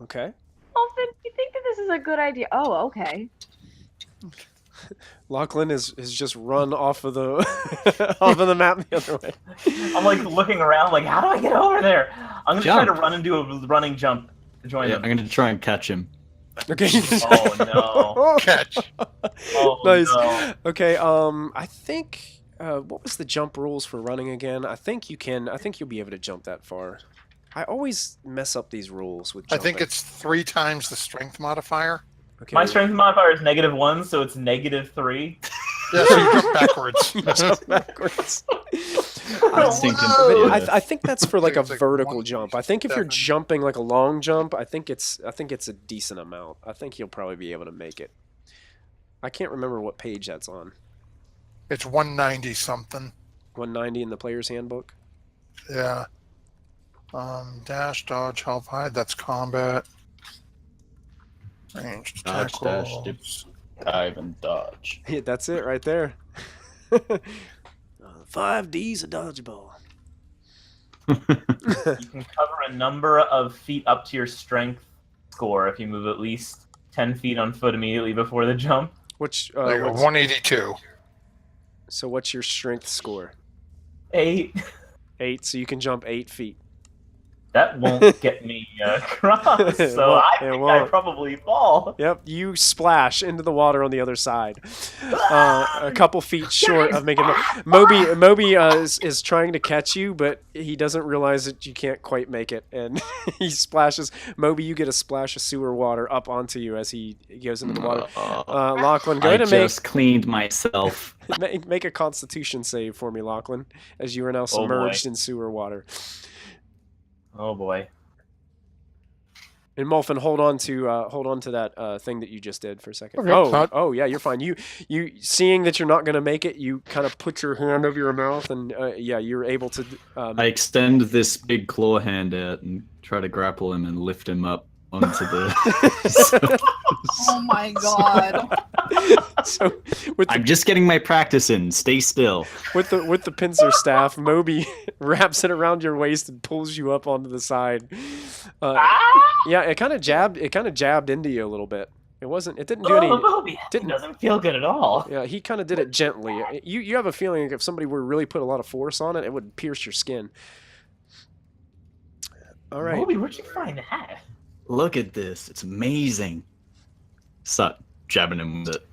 [SPEAKER 1] Okay.
[SPEAKER 7] Molfin, you think that this is a good idea? Oh, okay.
[SPEAKER 1] Lachlan has just run off of the off of the map the other way.
[SPEAKER 5] I'm looking around, how do I get over there? I'm gonna try
[SPEAKER 4] Jump.
[SPEAKER 5] to run and do a running jump to join
[SPEAKER 4] Yeah, I'm
[SPEAKER 5] them.
[SPEAKER 4] going to try and catch him.
[SPEAKER 1] Okay.
[SPEAKER 5] Oh no!
[SPEAKER 3] Catch.
[SPEAKER 5] Oh
[SPEAKER 1] Nice.
[SPEAKER 5] no!
[SPEAKER 1] Okay. I think. What was the jump rules for running again? I think you can. I think you'll be able to jump that far. I always mess up these rules with
[SPEAKER 3] I
[SPEAKER 1] jumping.
[SPEAKER 3] think it's 3 times the strength modifier.
[SPEAKER 1] Okay.
[SPEAKER 5] My strength modifier is -1, so it's -3.
[SPEAKER 3] Yeah, so you jump backwards.
[SPEAKER 1] You jump backwards.
[SPEAKER 4] I think
[SPEAKER 5] Whoa!
[SPEAKER 1] I think that's for like a
[SPEAKER 3] It's like
[SPEAKER 1] vertical
[SPEAKER 3] 1,
[SPEAKER 1] jump. I think if you're
[SPEAKER 3] 7.
[SPEAKER 1] jumping like a long jump, I think it's a decent amount. I think you'll probably be able to make it. I can't remember what page that's on.
[SPEAKER 3] It's 190 something.
[SPEAKER 1] 190 in the player's handbook.
[SPEAKER 3] Yeah. Dash, dodge, help, hide. That's combat. Ranged
[SPEAKER 4] Dodge, dash, dip.
[SPEAKER 3] tentacles.
[SPEAKER 4] Dive and dodge.
[SPEAKER 1] Yeah, that's it right there. 5D's a dodgeball.
[SPEAKER 5] You can cover a number of feet up to your strength score if you move at least 10 feet on foot immediately before the jump.
[SPEAKER 1] Which
[SPEAKER 3] There you go, 182.
[SPEAKER 1] so what's your strength score?
[SPEAKER 5] 8.
[SPEAKER 1] 8, so you can jump 8 feet.
[SPEAKER 5] That won't get me across,
[SPEAKER 1] It
[SPEAKER 5] so
[SPEAKER 1] won't,
[SPEAKER 5] I
[SPEAKER 1] it
[SPEAKER 5] think I
[SPEAKER 1] won't.
[SPEAKER 5] probably fall.
[SPEAKER 1] Yep, you splash into the water on the other side. A couple feet short of making Moby is trying to catch you, but he doesn't realize that you can't quite make it, and he splashes. Moby, you get a splash of sewer water up onto you as he goes into the water. Lachlan, go
[SPEAKER 4] I
[SPEAKER 1] ahead and
[SPEAKER 4] just cleaned myself.
[SPEAKER 1] make a Constitution save for me, Lachlan, as you are now
[SPEAKER 5] boy.
[SPEAKER 1] submerged in sewer water.
[SPEAKER 5] Oh boy.
[SPEAKER 1] And Molfin, hold on to that thing that you just did for a second.
[SPEAKER 3] Okay,
[SPEAKER 1] Oh, yeah, you're fine. You seeing that you're not going to make it, you kind of put your hand over your mouth, and yeah, you're able to.
[SPEAKER 4] I extend this big claw hand out and try to grapple him and lift him up onto the.
[SPEAKER 2] Oh my god.
[SPEAKER 1] So with the,
[SPEAKER 4] I'm just getting my practice in. Stay still.
[SPEAKER 1] with the pincer staff, Moby wraps it around your waist and pulls you up onto the side. Yeah, it kind of jabbed into you a little bit. It didn't do any.
[SPEAKER 5] Moby,
[SPEAKER 1] didn't-
[SPEAKER 5] doesn't feel good at all.
[SPEAKER 1] Yeah, he kind of did it gently. You have a feeling if somebody were really put a lot of force on it, it would pierce your skin. All right.
[SPEAKER 5] Moby, where'd you find that?
[SPEAKER 4] Look at this. It's amazing. Start jabbing him with it.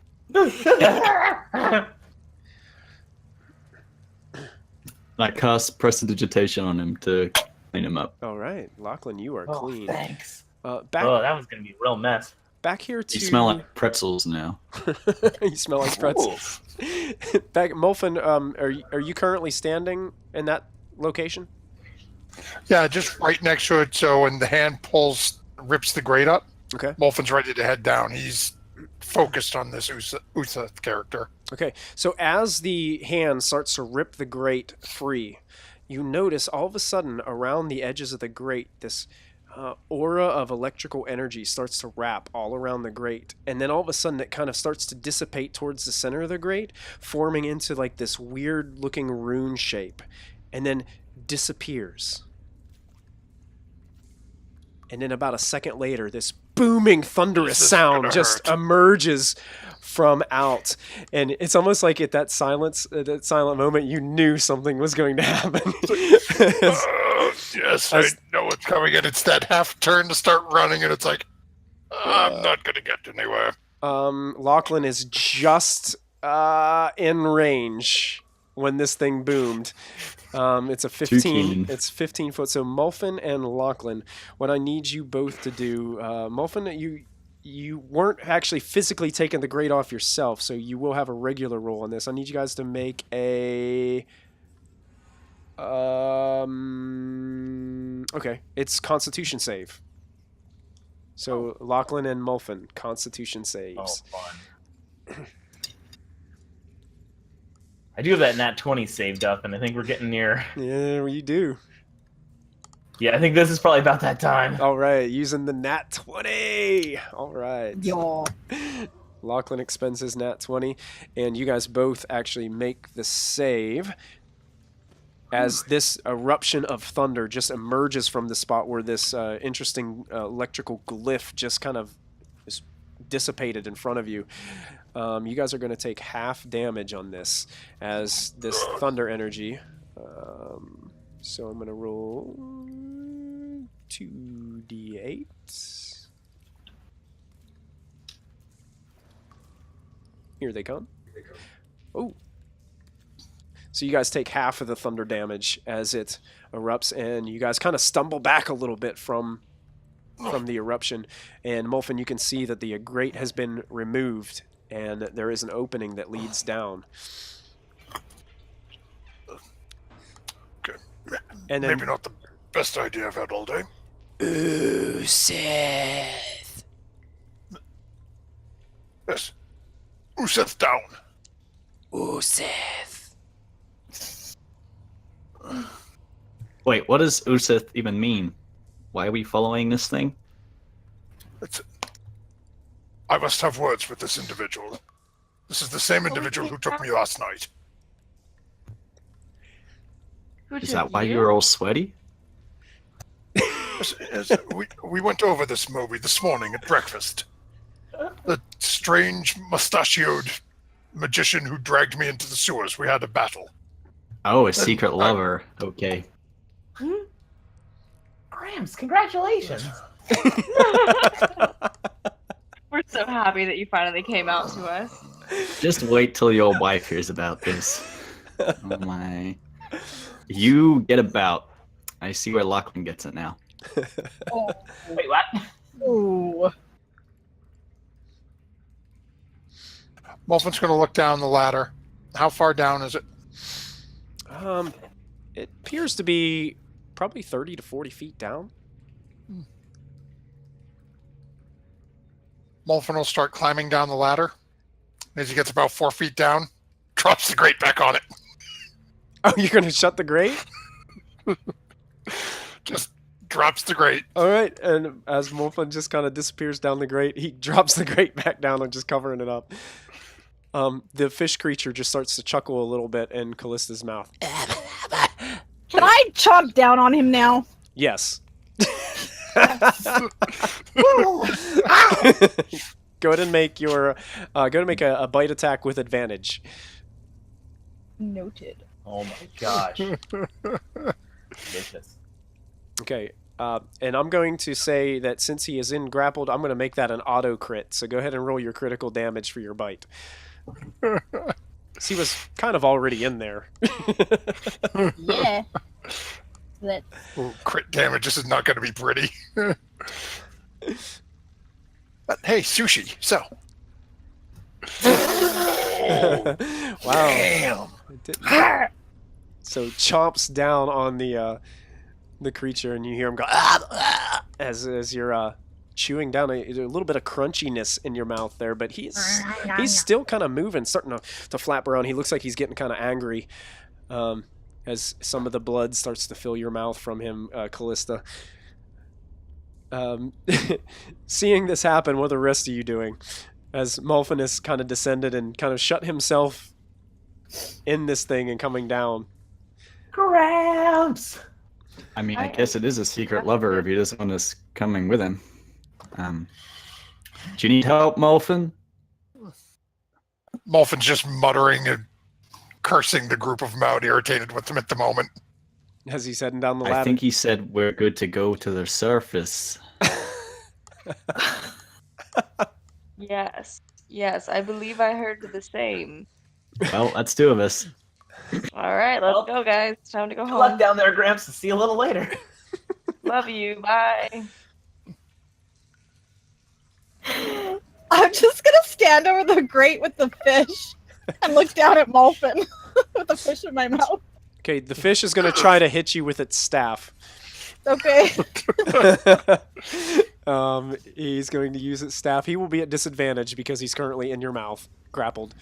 [SPEAKER 4] I cast prestidigitation on him to clean him up.
[SPEAKER 1] All right, Lachlan, you are
[SPEAKER 5] Oh,
[SPEAKER 1] clean.
[SPEAKER 5] thanks.
[SPEAKER 1] Back
[SPEAKER 5] Oh, that was gonna be a real mess.
[SPEAKER 1] back here to.
[SPEAKER 4] You smell like pretzels now.
[SPEAKER 1] You smell like pretzels. Back, Molfin, are you currently standing in that location?
[SPEAKER 3] Yeah, just right next to it. So when the hand rips the grate up,
[SPEAKER 1] Okay.
[SPEAKER 3] Molfin's ready to head down. He's focused on this Oosith character.
[SPEAKER 1] Okay. So as the hand starts to rip the grate free, you notice all of a sudden around the edges of the grate this aura of electrical energy starts to wrap all around the grate, and then all of a sudden it kind of starts to dissipate towards the center of the grate, forming into like this weird looking rune shape, and then disappears. And then about a second later, this booming thunderous
[SPEAKER 3] This is
[SPEAKER 1] sound
[SPEAKER 3] gonna
[SPEAKER 1] just
[SPEAKER 3] hurt.
[SPEAKER 1] emerges from out, and it's almost like at that silent moment, you knew something was going to happen.
[SPEAKER 3] Yes, I know what's coming, and it's that half turn to start running, and it's like, I'm not going to get anywhere.
[SPEAKER 1] Lachlan is just in range when this thing boomed. It's a 15.
[SPEAKER 4] keen.
[SPEAKER 1] It's 15 foot. So Molfin and Lachlan, what I need you both to do, Molfin, you weren't actually physically taking the grate off yourself, so you will have a regular roll on this. I need you guys to make a. Okay, it's Constitution save. So Lachlan and Molfin, Constitution
[SPEAKER 5] Oh,
[SPEAKER 1] saves.
[SPEAKER 5] fun. I do have that nat 20 saved up, and I think we're getting near.
[SPEAKER 1] Yeah, you do.
[SPEAKER 5] Yeah, I think this is probably about that time.
[SPEAKER 1] All right, using the nat 20. All right.
[SPEAKER 2] Yo.
[SPEAKER 1] Lachlan expends his nat 20, and you guys both actually make the save as this eruption of thunder just emerges from the spot where this interesting electrical glyph just kind of is dissipated in front of you. You guys are going to take half damage on this as this thunder energy. So I'm going to roll 2d8. Here they come. Oh. So you guys take half of the thunder damage as it erupts, and you guys kind of stumble back a little bit from the eruption. And Molfin, you can see that the grate has been removed, and there is an opening that leads down. And then
[SPEAKER 3] Maybe not the best idea I've had all day.
[SPEAKER 1] Oosith.
[SPEAKER 3] Yes. Oosith down.
[SPEAKER 1] Oosith.
[SPEAKER 4] Wait, what does Oosith even mean? Why are we following this thing?
[SPEAKER 3] I must have words with this individual. This is the same individual who took me last night.
[SPEAKER 4] Is that why you're all sweaty?
[SPEAKER 3] Yes, we went over this movie this morning at breakfast. The strange mustachioed magician who dragged me into the sewers. We had a battle.
[SPEAKER 4] Oh, a secret lover. Okay.
[SPEAKER 5] Gramps, congratulations.
[SPEAKER 7] We're so happy that you finally came out to us.
[SPEAKER 4] Just wait till your wife hears about this. Oh my. You get about. I see where Lachlan gets it now.
[SPEAKER 5] Oh, wait, what?
[SPEAKER 2] Ooh.
[SPEAKER 3] Molfin's going to look down the ladder. How far down is it?
[SPEAKER 1] It appears to be probably 30 to 40 feet down.
[SPEAKER 3] Molfin will start climbing down the ladder. As he gets about 4 feet down, drops the grate back on it.
[SPEAKER 1] Oh, you're going to shut the grate?
[SPEAKER 3] Just drops the grate.
[SPEAKER 1] All right, and as Molfin just kind of disappears down the grate, he drops the grate back down and just covering it up. The fish creature just starts to chuckle a little bit in Callista's mouth.
[SPEAKER 2] Can I chomp down on him now?
[SPEAKER 1] Yes. Go ahead and make your a bite attack with advantage.
[SPEAKER 2] Noted.
[SPEAKER 5] Oh my gosh. Delicious.
[SPEAKER 1] Okay. And I'm going to say that since he is in grappled, I'm going to make that an auto crit. So go ahead and roll your critical damage for your bite. He was kind of already in there.
[SPEAKER 2] Yeah. That.
[SPEAKER 3] Ooh, crit damage. This is not going to be pretty. But hey, sushi. So.
[SPEAKER 1] Wow.
[SPEAKER 3] Damn.
[SPEAKER 1] So chomps down on the creature, and you hear him go as you're chewing down a little bit of crunchiness in your mouth there, but he's still kind of moving, starting to flap around. He looks like he's getting kind of angry as some of the blood starts to fill your mouth from him, Callista. Seeing this happen, what are the rest of you doing? As Molfin has kind of descended and kind of shut himself in this thing and coming down.
[SPEAKER 5] Gramps!
[SPEAKER 4] I mean, I guess it is a secret lover if he doesn't want us coming with him. Do you need help, Molfin?
[SPEAKER 3] Molfin's just muttering and cursing the group of them out, irritated with them at the moment.
[SPEAKER 1] As he's heading down the ladder.
[SPEAKER 4] I think he said we're good to go to the surface.
[SPEAKER 7] Yes, I believe I heard the same.
[SPEAKER 4] Well, that's two of us.
[SPEAKER 7] All right, let's go, guys. It's time to go
[SPEAKER 5] Good luck
[SPEAKER 7] home.
[SPEAKER 5] down there, Gramps. See you a little later.
[SPEAKER 7] Love you. Bye.
[SPEAKER 2] I'm just gonna stand over the grate with the fish and look down at Molfin with the fish in my mouth.
[SPEAKER 1] Okay, the fish is going to try to hit you with its staff.
[SPEAKER 2] Okay.
[SPEAKER 1] He's going to use its staff. He will be at disadvantage because he's currently in your mouth, grappled.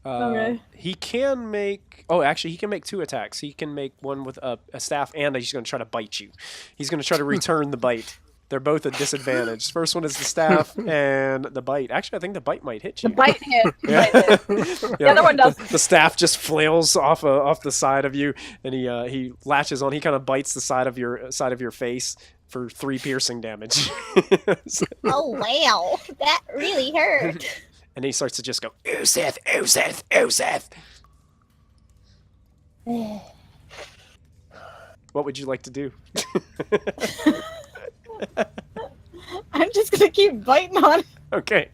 [SPEAKER 2] Okay.
[SPEAKER 1] He can make... Oh, actually, he can make two attacks. He can make one with a staff, and he's going to try to bite you. He's going to try to return the bite. They're both at disadvantage. First one is the staff and the bite. Actually, I think the bite might hit you.
[SPEAKER 2] The bite hit.
[SPEAKER 1] Yeah.
[SPEAKER 2] The other one does.
[SPEAKER 1] The staff just flails off the side of you, and he latches on. He kind of bites the side of your face for 3 piercing damage.
[SPEAKER 2] Oh wow, that really hurt.
[SPEAKER 1] And he starts to just go, Oosith, Oosith, Oosith. What would you like to do?
[SPEAKER 2] I'm just gonna keep biting on it.
[SPEAKER 1] Okay,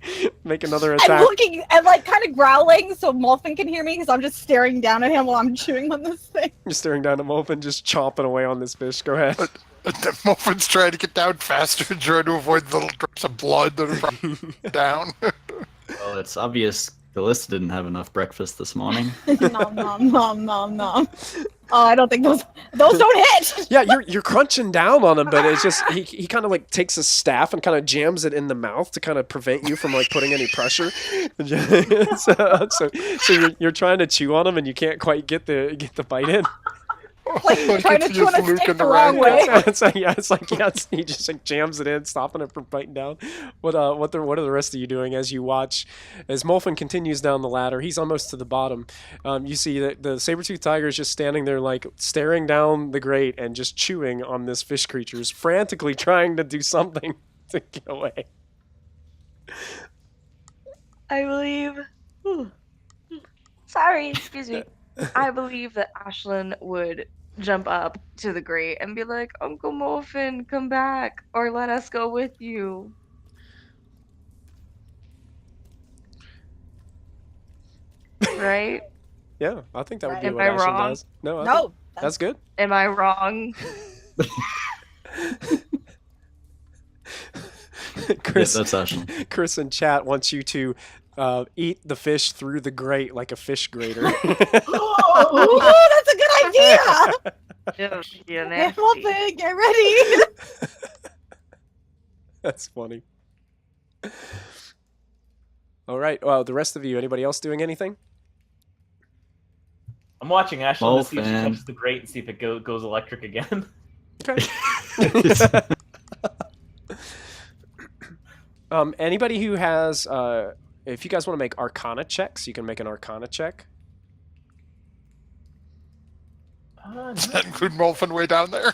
[SPEAKER 1] make another
[SPEAKER 2] I'm
[SPEAKER 1] attack.
[SPEAKER 2] looking and like kind of growling so Molfin can hear me because I'm just staring down at him while I'm chewing on this thing.
[SPEAKER 1] You're staring down at Molfin, just chomping away on this fish. Go ahead.
[SPEAKER 3] The Molfin's trying to get down faster and trying to avoid the little drips of blood that are down.
[SPEAKER 4] Well, it's obvious The list didn't have enough breakfast this morning.
[SPEAKER 2] nom nom nom nom nom. Oh, I don't think those don't hit.
[SPEAKER 1] Yeah, you're crunching down on him, but it's just he kind of like takes his staff and kind of jams it in the mouth to kind of prevent you from like putting any pressure. so you're trying to chew on him and you can't quite get the bite in.
[SPEAKER 2] Like trying to chew on a stick the wrong way.
[SPEAKER 1] He just like jams it in, stopping it from biting down. What are the rest of you doing as you watch as Molfin continues down the ladder? He's almost to the bottom. You see that the saber-toothed tiger is just standing there, like staring down the grate and just chewing on this fish creature's frantically trying to do something to get away.
[SPEAKER 7] I believe. Sorry, excuse me. I believe that Ashlyn would jump up to the grate and be like, Uncle Molfin, come back, or let us go with you. Right?
[SPEAKER 1] Yeah, I think that would be
[SPEAKER 7] Am
[SPEAKER 1] what
[SPEAKER 7] I
[SPEAKER 1] Ashlyn
[SPEAKER 7] wrong?
[SPEAKER 1] does. No,
[SPEAKER 2] No,
[SPEAKER 1] that's good.
[SPEAKER 7] Am I wrong?
[SPEAKER 1] Chris,
[SPEAKER 4] Yeah, that's Ashlyn.
[SPEAKER 1] Chris in chat wants you to eat the fish through the grate like a fish grater.
[SPEAKER 2] Oh, that's a good idea.
[SPEAKER 7] You're
[SPEAKER 2] Molfin,
[SPEAKER 7] nasty.
[SPEAKER 2] get ready.
[SPEAKER 1] That's funny. All right. Well, the rest of you, anybody else doing anything?
[SPEAKER 5] I'm watching Ashlyn to see if she
[SPEAKER 4] Molfin.
[SPEAKER 5] touches the grate and see if it goes electric again.
[SPEAKER 1] Okay. Anybody who has, if you guys want to make Arcana checks, you can make an Arcana check.
[SPEAKER 3] Does that include Molfin way down there?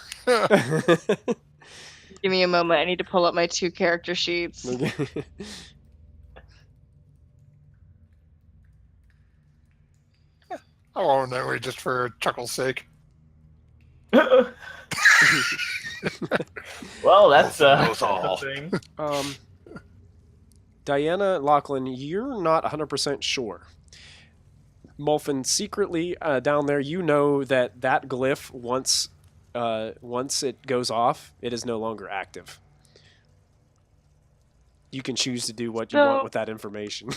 [SPEAKER 6] Give me a moment. I need to pull up my 2 character sheets.
[SPEAKER 3] Oh, no, just for chuckle's sake.
[SPEAKER 5] Well, that's
[SPEAKER 3] Knows all.
[SPEAKER 5] something.
[SPEAKER 1] Diana, Lachlan, you're not 100% sure. Molfin, secretly down there, you know that glyph, once it goes off, it is no longer active. You can choose to do what you want with that information.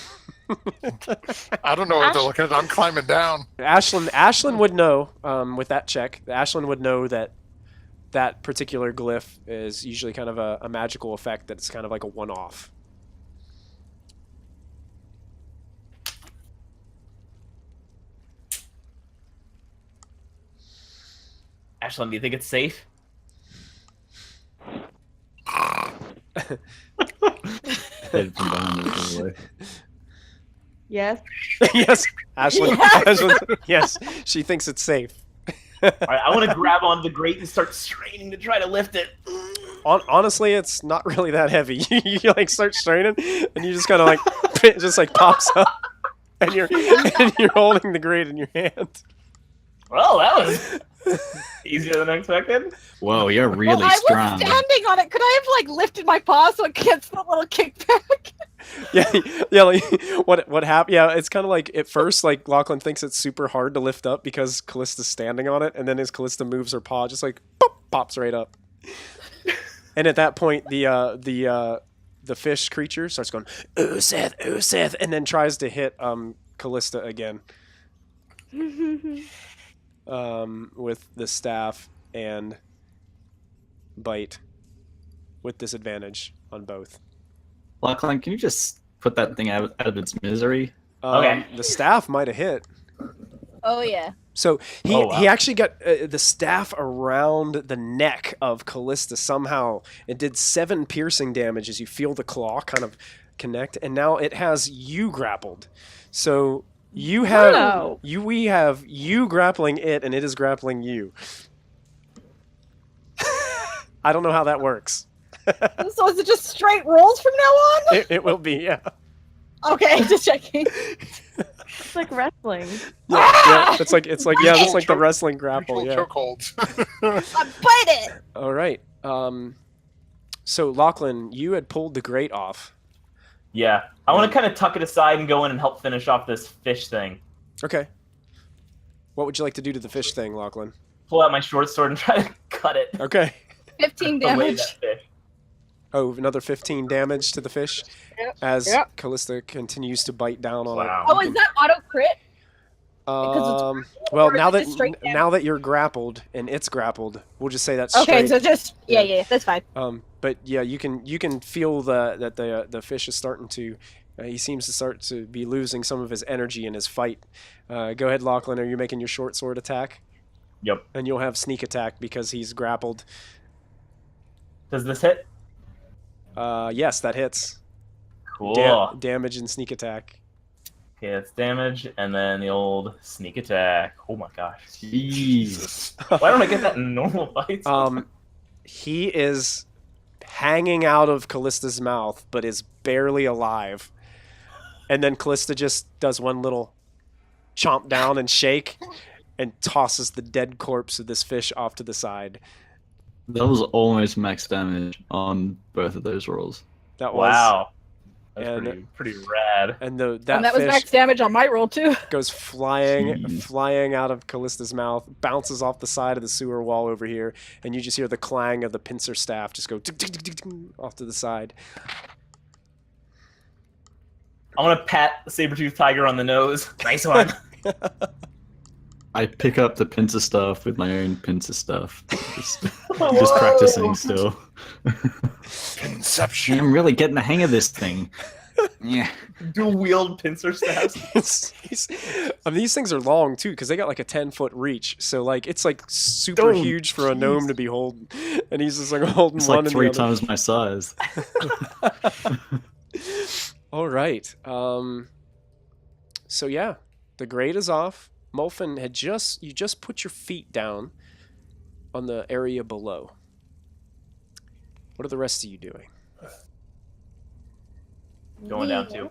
[SPEAKER 3] I don't know what they're looking at. I'm climbing down.
[SPEAKER 1] Ashlyn would know with that check. Ashlyn would know that particular glyph is usually kind of a magical effect that's kind of like a one-off.
[SPEAKER 5] Ashlyn, do you think it's safe?
[SPEAKER 4] Hid from behind the doorway.
[SPEAKER 7] Yes.
[SPEAKER 1] Yes, Ashlyn.
[SPEAKER 2] Yes.
[SPEAKER 1] Ashlyn, yes, she thinks it's safe.
[SPEAKER 5] All right, I want to grab onto the grate and start straining to try to lift it.
[SPEAKER 1] Honestly, it's not really that heavy. You like start straining, and you just kind of like it just like pops up, and you're holding the grate in your hand.
[SPEAKER 5] Well, that was easier than expected.
[SPEAKER 4] Whoa, you're really
[SPEAKER 2] Well, I was
[SPEAKER 4] strong.
[SPEAKER 2] standing on it. Could I have like lifted my paw so it gets the little kickback?
[SPEAKER 1] Yeah. Like, what happened? Yeah, it's kind of like at first, like Lachlan thinks it's super hard to lift up because Callista's standing on it, and then as Callista moves her paw, just like boop, pops right up. And at that point, the fish creature starts going Oosith, Oosith, and then tries to hit Callista again with the staff and bite with disadvantage on both.
[SPEAKER 4] Lachlan, can you just put that thing out of its misery?
[SPEAKER 5] Okay.
[SPEAKER 1] The staff might have hit.
[SPEAKER 2] Oh yeah.
[SPEAKER 1] So he
[SPEAKER 5] Oh, wow.
[SPEAKER 1] he actually got the staff around the neck of Callista somehow. It did 7 piercing damage as you feel the claw kind of connect, and now it has you grappled. So you have
[SPEAKER 2] No.
[SPEAKER 1] we have you grappling it, and it is grappling you. I don't know how that works.
[SPEAKER 2] So is it just straight rolls from now on?
[SPEAKER 1] It will be, yeah.
[SPEAKER 2] Okay, just checking.
[SPEAKER 7] It's like wrestling.
[SPEAKER 1] Yeah, it's like yeah, it's like the wrestling grapple.
[SPEAKER 3] Mutual
[SPEAKER 1] Yeah.
[SPEAKER 3] chokeholds.
[SPEAKER 2] I bite it.
[SPEAKER 1] All right. So Lachlan, you had pulled the grate off.
[SPEAKER 5] Yeah, I want to kind of tuck it aside and go in and help finish off this fish thing.
[SPEAKER 1] Okay. What would you like to do to the fish thing, Lachlan?
[SPEAKER 5] Pull out my short sword and try to cut it.
[SPEAKER 1] Okay.
[SPEAKER 2] 15
[SPEAKER 5] Away
[SPEAKER 2] damage.
[SPEAKER 5] that fish.
[SPEAKER 1] Oh, another 15 damage to the fish
[SPEAKER 2] Yep.
[SPEAKER 1] as
[SPEAKER 2] Yep.
[SPEAKER 1] Callista continues to bite down on
[SPEAKER 5] Wow.
[SPEAKER 2] Oh, is that auto crit?
[SPEAKER 1] it.
[SPEAKER 2] Because
[SPEAKER 1] Well,
[SPEAKER 2] or is
[SPEAKER 1] now
[SPEAKER 2] it
[SPEAKER 1] that
[SPEAKER 2] just straight
[SPEAKER 1] now that you're grappled and it's grappled, we'll just say that's
[SPEAKER 2] Okay,
[SPEAKER 1] straight.
[SPEAKER 2] so just
[SPEAKER 1] Yeah.
[SPEAKER 2] yeah, that's fine.
[SPEAKER 1] But yeah, you can feel that the fish is starting to. He seems to start to be losing some of his energy in his fight. Go ahead, Lachlan. Are you making your short sword attack?
[SPEAKER 5] Yep.
[SPEAKER 1] And you'll have sneak attack because he's grappled.
[SPEAKER 5] Does this hit?
[SPEAKER 1] Yes, that hits.
[SPEAKER 5] Cool.
[SPEAKER 1] Damage and sneak attack.
[SPEAKER 5] Okay, that's damage, and then the old sneak attack. Oh my gosh.
[SPEAKER 4] Jeez.
[SPEAKER 5] Why don't I get that in normal fights?
[SPEAKER 1] He is hanging out of Callista's mouth, but is barely alive. And then Callista just does one little chomp down and shake, and tosses the dead corpse of this fish off to the side.
[SPEAKER 4] That was almost max damage on both of those rolls.
[SPEAKER 1] That was
[SPEAKER 5] Wow. That's
[SPEAKER 1] and-
[SPEAKER 5] pretty rad.
[SPEAKER 1] and that
[SPEAKER 2] And that was
[SPEAKER 1] fish
[SPEAKER 2] max damage on my roll too.
[SPEAKER 1] goes flying
[SPEAKER 4] Jeez.
[SPEAKER 1] out of Callista's mouth, bounces off the side of the sewer wall over here, and you just hear the clang of the pincer staff just go tick, tick, tick, tick, tick, off to the side.
[SPEAKER 5] I want to pat the saber-toothed tiger on the nose. Nice one.
[SPEAKER 4] I pick up the pincer stuff with my own pincer stuff. Just
[SPEAKER 5] Whoa.
[SPEAKER 4] practicing still.
[SPEAKER 3] Conception.
[SPEAKER 4] I'm really getting the hang of this thing. Yeah.
[SPEAKER 5] Dual wield pincer staffs.
[SPEAKER 1] These things are long too because they got like a 10-foot reach, so like it's like super
[SPEAKER 4] Oh,
[SPEAKER 1] huge for a gnome to be holding, and he's just like holding
[SPEAKER 4] It's
[SPEAKER 1] one
[SPEAKER 4] like
[SPEAKER 1] and
[SPEAKER 4] 3
[SPEAKER 1] the other.
[SPEAKER 4] times my size.
[SPEAKER 1] All right. So yeah, the grade is off. Molfin had just put your feet down on the area below. What are the rest of you doing?
[SPEAKER 5] Going down too.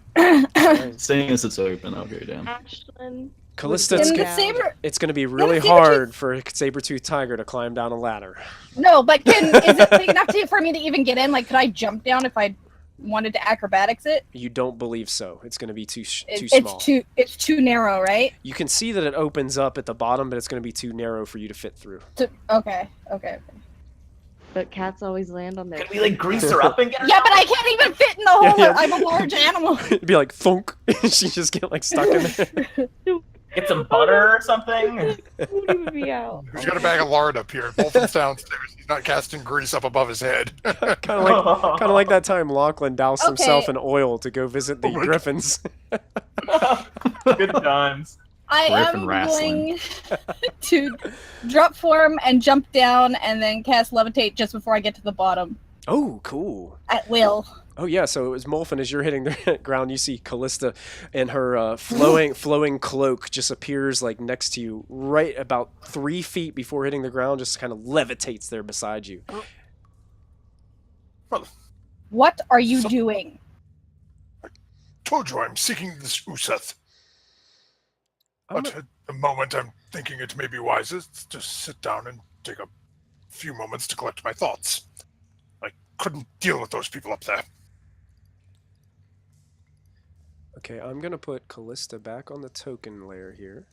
[SPEAKER 4] Seeing as it's open, I'll go down.
[SPEAKER 7] Ashlyn.
[SPEAKER 1] Callista,
[SPEAKER 7] would
[SPEAKER 1] it's,
[SPEAKER 7] go
[SPEAKER 2] the
[SPEAKER 1] go-
[SPEAKER 7] down.
[SPEAKER 2] saber.
[SPEAKER 1] it's going to be really
[SPEAKER 2] saber-tooth-
[SPEAKER 1] hard for a saber-toothed tiger to climb down a ladder.
[SPEAKER 2] No, but is it big enough for me to even get in? Like, could I jump down if I wanted to acrobatics it?
[SPEAKER 1] You don't believe so. It's going to be too
[SPEAKER 2] It's
[SPEAKER 1] small.
[SPEAKER 2] it's too narrow, right?
[SPEAKER 1] You can see that it opens up at the bottom, but it's going to be too narrow for you to fit through.
[SPEAKER 2] Okay.
[SPEAKER 7] But cats always land on their.
[SPEAKER 5] Can we like grease her up and get her?
[SPEAKER 2] Yeah, but I can't even fit in the hole.
[SPEAKER 1] Yeah.
[SPEAKER 2] I'm a large animal.
[SPEAKER 1] It'd be like thunk. She just get like stuck in there.
[SPEAKER 5] Get some butter or something?
[SPEAKER 7] Won't even be out.
[SPEAKER 3] Who's got a bag of lard up here? Molfin's downstairs. He's not casting grease up above his head.
[SPEAKER 1] kind of like that time Lachlan doused himself
[SPEAKER 2] Okay.
[SPEAKER 1] in oil to go visit the
[SPEAKER 3] Oh my
[SPEAKER 1] griffins.
[SPEAKER 5] Good times.
[SPEAKER 2] I
[SPEAKER 4] Griffin
[SPEAKER 2] am
[SPEAKER 4] wrestling.
[SPEAKER 2] going to drop form and jump down and then cast levitate just before I get to the bottom
[SPEAKER 1] Oh, cool.
[SPEAKER 2] at will.
[SPEAKER 1] Oh yeah, so it was Molfin. As you're hitting the ground, you see Callista, and her flowing cloak just appears like next to you, right about 3 feet before hitting the ground. Just kind of levitates there beside you.
[SPEAKER 2] What are you doing?
[SPEAKER 3] Told you I'm seeking this Oosith.
[SPEAKER 1] I'm
[SPEAKER 3] But at the moment, I'm thinking it may be wisest to sit down and take a few moments to collect my thoughts. I couldn't deal with those people up there.
[SPEAKER 1] Okay, I'm gonna put Callista back on the token layer here,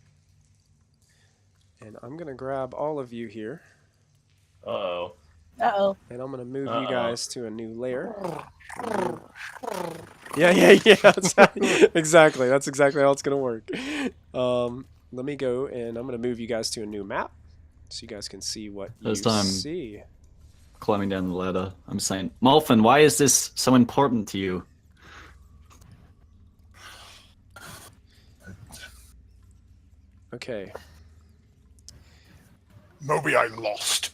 [SPEAKER 1] and I'm gonna grab all of you here,
[SPEAKER 5] Uh-oh.
[SPEAKER 2] Uh-oh.
[SPEAKER 1] and I'm gonna move you
[SPEAKER 5] Uh-oh.
[SPEAKER 1] guys to a new layer. Yeah. Exactly. That's exactly how it's gonna work. Let me go, and I'm gonna move you guys to a new map, so you guys can see what
[SPEAKER 4] First
[SPEAKER 1] you
[SPEAKER 4] time.
[SPEAKER 1] see.
[SPEAKER 4] Climbing down the ladder, I'm saying, Molfin, why is this so important to you?
[SPEAKER 1] Okay.
[SPEAKER 3] Moby, I lost.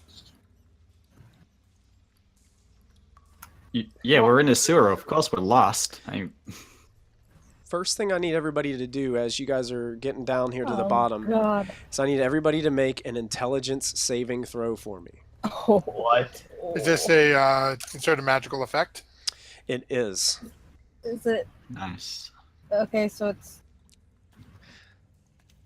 [SPEAKER 4] Yeah, we're in a sewer. Of course, we're lost.
[SPEAKER 1] First thing I need everybody to do as you guys are getting down here to the
[SPEAKER 2] Oh,
[SPEAKER 1] bottom
[SPEAKER 2] God.
[SPEAKER 1] is I need everybody to make an intelligence saving throw for me.
[SPEAKER 2] Oh.
[SPEAKER 5] What?
[SPEAKER 3] Is this a considered a magical effect?
[SPEAKER 1] It is.
[SPEAKER 2] Is it?
[SPEAKER 4] Nice.
[SPEAKER 2] Okay, so it's...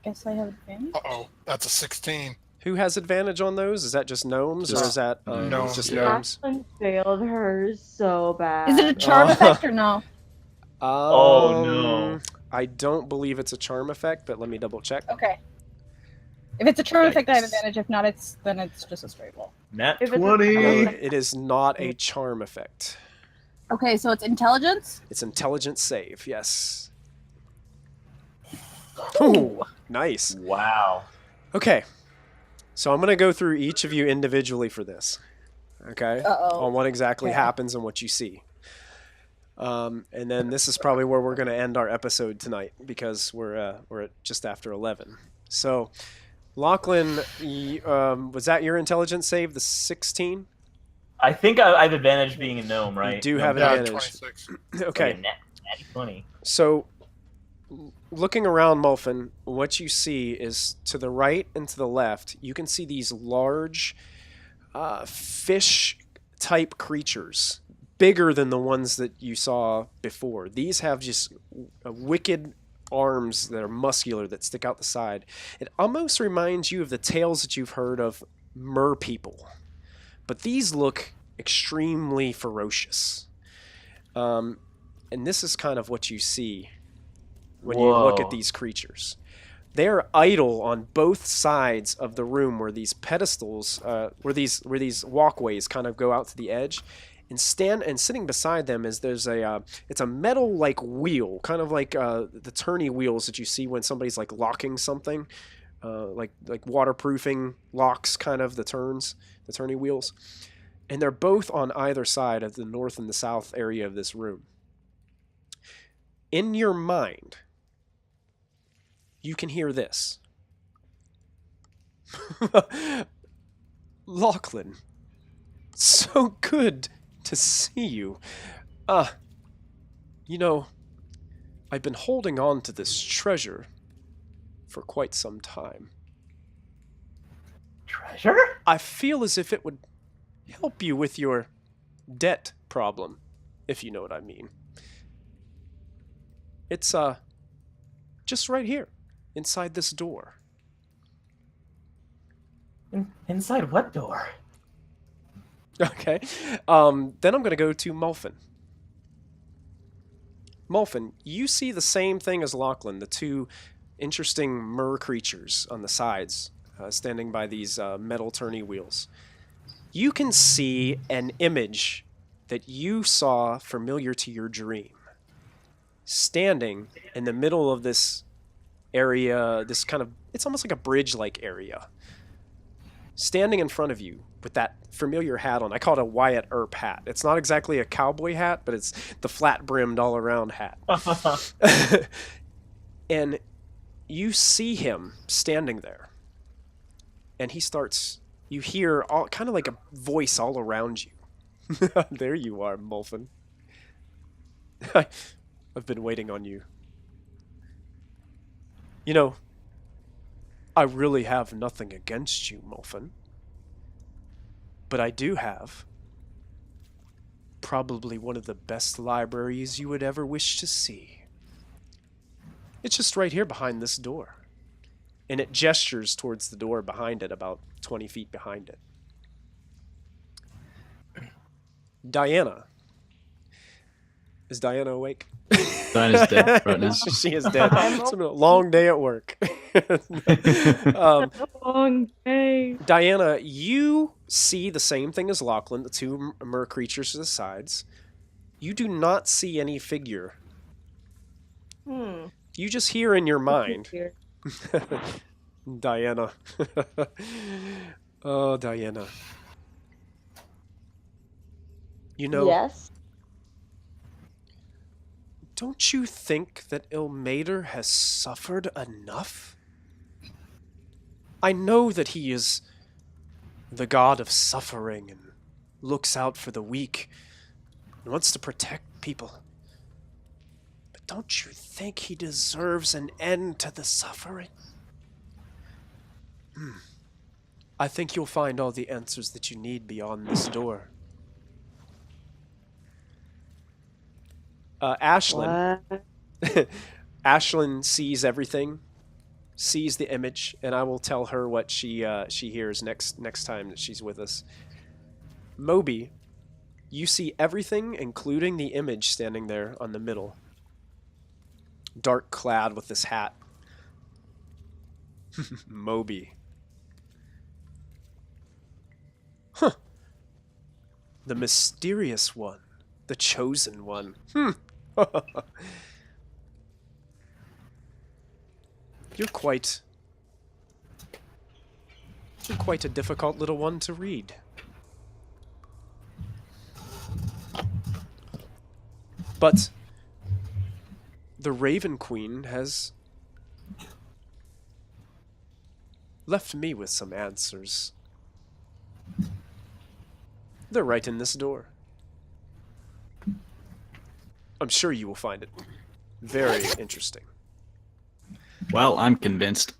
[SPEAKER 2] Guess I have advantage?
[SPEAKER 3] Uh-oh, that's a 16.
[SPEAKER 1] Who has advantage on those? Is that just gnomes, or
[SPEAKER 4] Just
[SPEAKER 1] is that
[SPEAKER 3] gnomes,
[SPEAKER 1] just
[SPEAKER 3] yeah.
[SPEAKER 1] gnomes?
[SPEAKER 7] Ashlyn failed hers so bad.
[SPEAKER 2] Is it a charm
[SPEAKER 1] Oh.
[SPEAKER 2] effect or no?
[SPEAKER 5] Oh, no.
[SPEAKER 1] I don't believe it's a charm effect, but let me double check.
[SPEAKER 2] Okay. If it's a charm effect, I have
[SPEAKER 1] Yikes.
[SPEAKER 2] advantage. If not, then it's just a straight roll.
[SPEAKER 5] Nat
[SPEAKER 7] If it's a
[SPEAKER 5] 20.
[SPEAKER 1] No, it is not a charm effect.
[SPEAKER 2] Okay, so it's intelligence?
[SPEAKER 1] It's intelligence save, yes. Ooh, nice.
[SPEAKER 5] Wow.
[SPEAKER 1] Okay, so I'm going to go through each of you individually for this, okay?
[SPEAKER 2] Uh-oh.
[SPEAKER 1] On what exactly
[SPEAKER 2] Okay.
[SPEAKER 1] happens and what you see. And then this is probably where we're going to end our episode tonight because we're at just after 11. So, Lachlan, was that your intelligence save, the 16?
[SPEAKER 5] I think I have advantage being a gnome, right?
[SPEAKER 1] You do
[SPEAKER 5] Gnome
[SPEAKER 1] have
[SPEAKER 3] Yeah,
[SPEAKER 1] advantage.
[SPEAKER 3] 26.
[SPEAKER 1] Okay,
[SPEAKER 5] Natty 20.
[SPEAKER 1] so looking around Molfin, what you see is to the right and to the left, you can see these large fish-type creatures, bigger than the ones that you saw before. These have just wicked arms that are muscular that stick out the side. It almost reminds you of the tales that you've heard of mer people, but these look extremely ferocious. And this is kind of what you see when you look at
[SPEAKER 5] Whoa.
[SPEAKER 1] these creatures. They are idle on both sides of the room where these pedestals, where these walkways kind of go out to the edge, and sitting beside them is it's a metal like wheel, kind of like the tourney wheels that you see when somebody's like locking something, like waterproofing locks, kind of the tourney wheels, and they're both on either side of the north and the south area of this room. In your mind, you can hear this. Lachlan, so good to see you. You know, I've been holding on to this treasure for quite some time.
[SPEAKER 5] Treasure?
[SPEAKER 1] I feel as if it would help you with your debt problem, if you know what I mean. It's, just right here, inside this door.
[SPEAKER 5] Inside what door?
[SPEAKER 1] Okay. Then I'm going to go to Molfin. Molfin, you see the same thing as Lachlan, the two interesting mer creatures on the sides, standing by these metal tourney wheels. You can see an image that you saw familiar to your dream, standing in the middle of this area, this kind of, it's almost like a bridge-like area. Standing in front of you with that familiar hat on. I call it a Wyatt Earp hat. It's not exactly a cowboy hat, but it's the flat-brimmed all-around hat. And you see him standing there. And he starts, you hear all kind of like a voice all around you. There you are, Molfin. I've been waiting on you. You know, I really have nothing against you, Molfin. But I do have probably one of the best libraries you would ever wish to see. It's just right here behind this door. And it gestures towards the door behind it, about 20 feet behind it. Diana. Is Diana awake?
[SPEAKER 4] Diana's dead right now.
[SPEAKER 1] She is dead. It's been a long day at work.
[SPEAKER 7] Long day.
[SPEAKER 1] Diana, you see the same thing as Lachlan, the two mer creatures to the sides. You do not see any figure. You just hear in your mind. Diana. Oh, Diana. You know,
[SPEAKER 7] Yes.
[SPEAKER 1] don't you think that Ilmater has suffered enough? I know that he is the god of suffering and looks out for the weak and wants to protect people. But don't you think he deserves an end to the suffering? I think you'll find all the answers that you need beyond this door. Ashlyn.
[SPEAKER 7] What?
[SPEAKER 1] Ashlyn sees everything, sees the image, and I will tell her what she hears next time that she's with us. Moby, you see everything, including the image standing there on the middle, dark clad with this hat. Moby. Huh. The mysterious one. The chosen one. You're quite a difficult little one to read. But the Raven Queen has left me with some answers. They're right in this door. I'm sure you will find it very interesting.
[SPEAKER 4] Well, I'm convinced.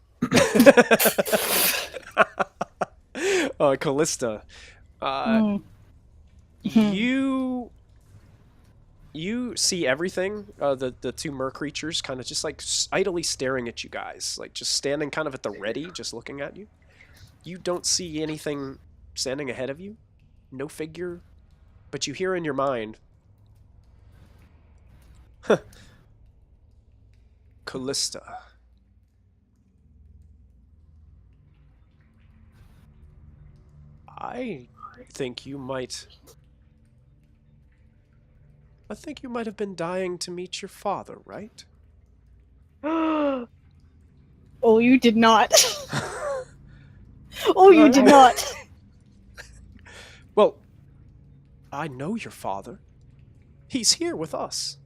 [SPEAKER 1] Callista, you see everything. The two mer creatures kind of just like idly staring at you guys, like just standing kind of at the ready, just looking at you. You don't see anything standing ahead of you, no figure, but you hear in your mind, Callista. I think you might have been dying to meet your father, right?
[SPEAKER 2] Oh, you did not. Oh, you did not.
[SPEAKER 1] Well, I know your father. He's here with us.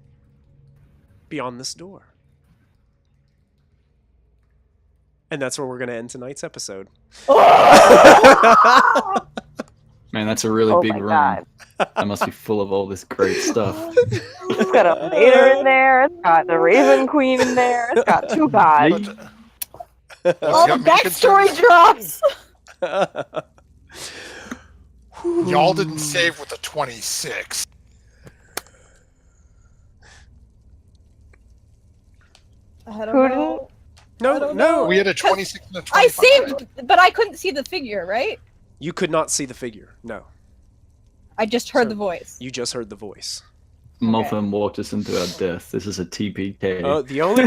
[SPEAKER 1] Beyond this door. And that's where we're going to end tonight's episode.
[SPEAKER 4] Man, that's a really big
[SPEAKER 7] my
[SPEAKER 4] room.
[SPEAKER 7] God.
[SPEAKER 4] That must be full of all this great stuff.
[SPEAKER 7] It's got a mater in there. It's got the Raven Queen in there. It's got two gods.
[SPEAKER 2] All the backstory drops.
[SPEAKER 3] Y'all didn't save with a 26.
[SPEAKER 2] I don't
[SPEAKER 7] Who
[SPEAKER 2] know.
[SPEAKER 1] No.
[SPEAKER 3] We had a 26 and a 25.
[SPEAKER 2] I saved, but I couldn't see the figure, right?
[SPEAKER 1] You could not see the figure. No.
[SPEAKER 2] I just heard
[SPEAKER 1] So-
[SPEAKER 2] the voice.
[SPEAKER 1] You just heard the voice.
[SPEAKER 4] Molfin walked us into our death. This is a TPK.
[SPEAKER 1] The only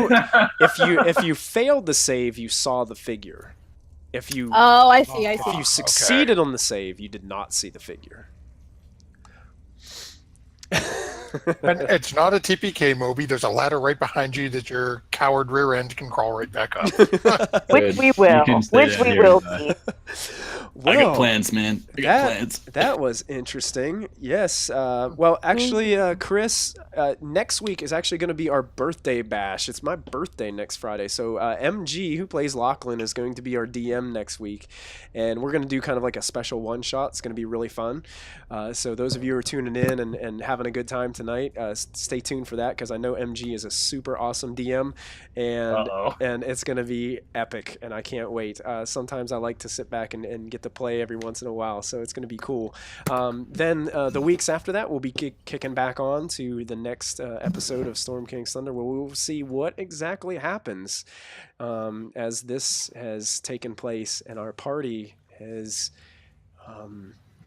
[SPEAKER 1] if you failed the save, you saw the figure. If you
[SPEAKER 2] Oh, I see. I
[SPEAKER 1] if
[SPEAKER 2] see.
[SPEAKER 1] you succeeded on the save, you did not see the figure.
[SPEAKER 3] And it's not a TPK, Moby. There's a ladder right behind you that your coward rear end can crawl right back up.
[SPEAKER 7] Which
[SPEAKER 4] Good.
[SPEAKER 7] we
[SPEAKER 4] You
[SPEAKER 7] will.
[SPEAKER 4] can stay
[SPEAKER 7] Which
[SPEAKER 4] down
[SPEAKER 7] we
[SPEAKER 4] here
[SPEAKER 7] will
[SPEAKER 4] and,
[SPEAKER 7] be.
[SPEAKER 4] I got plans, man. I got plans.
[SPEAKER 1] That was interesting. Yes. Well, actually, Chris, next week is actually going to be our birthday bash. It's my birthday next Friday. So MG, who plays Lachlan, is going to be our DM next week. And we're going to do kind of like a special one-shot. It's going to be really fun. So those of you who are tuning in and having a good time tonight, stay tuned for that because I know MG is a super awesome DM. And it's going to be epic. And I can't wait. Sometimes I like to sit back and get to play every once in a while, so it's going to be cool. Then the weeks after that, we'll be kicking back on to the next episode of Storm King's Thunder, where we'll see what exactly happens as this has taken place and our party has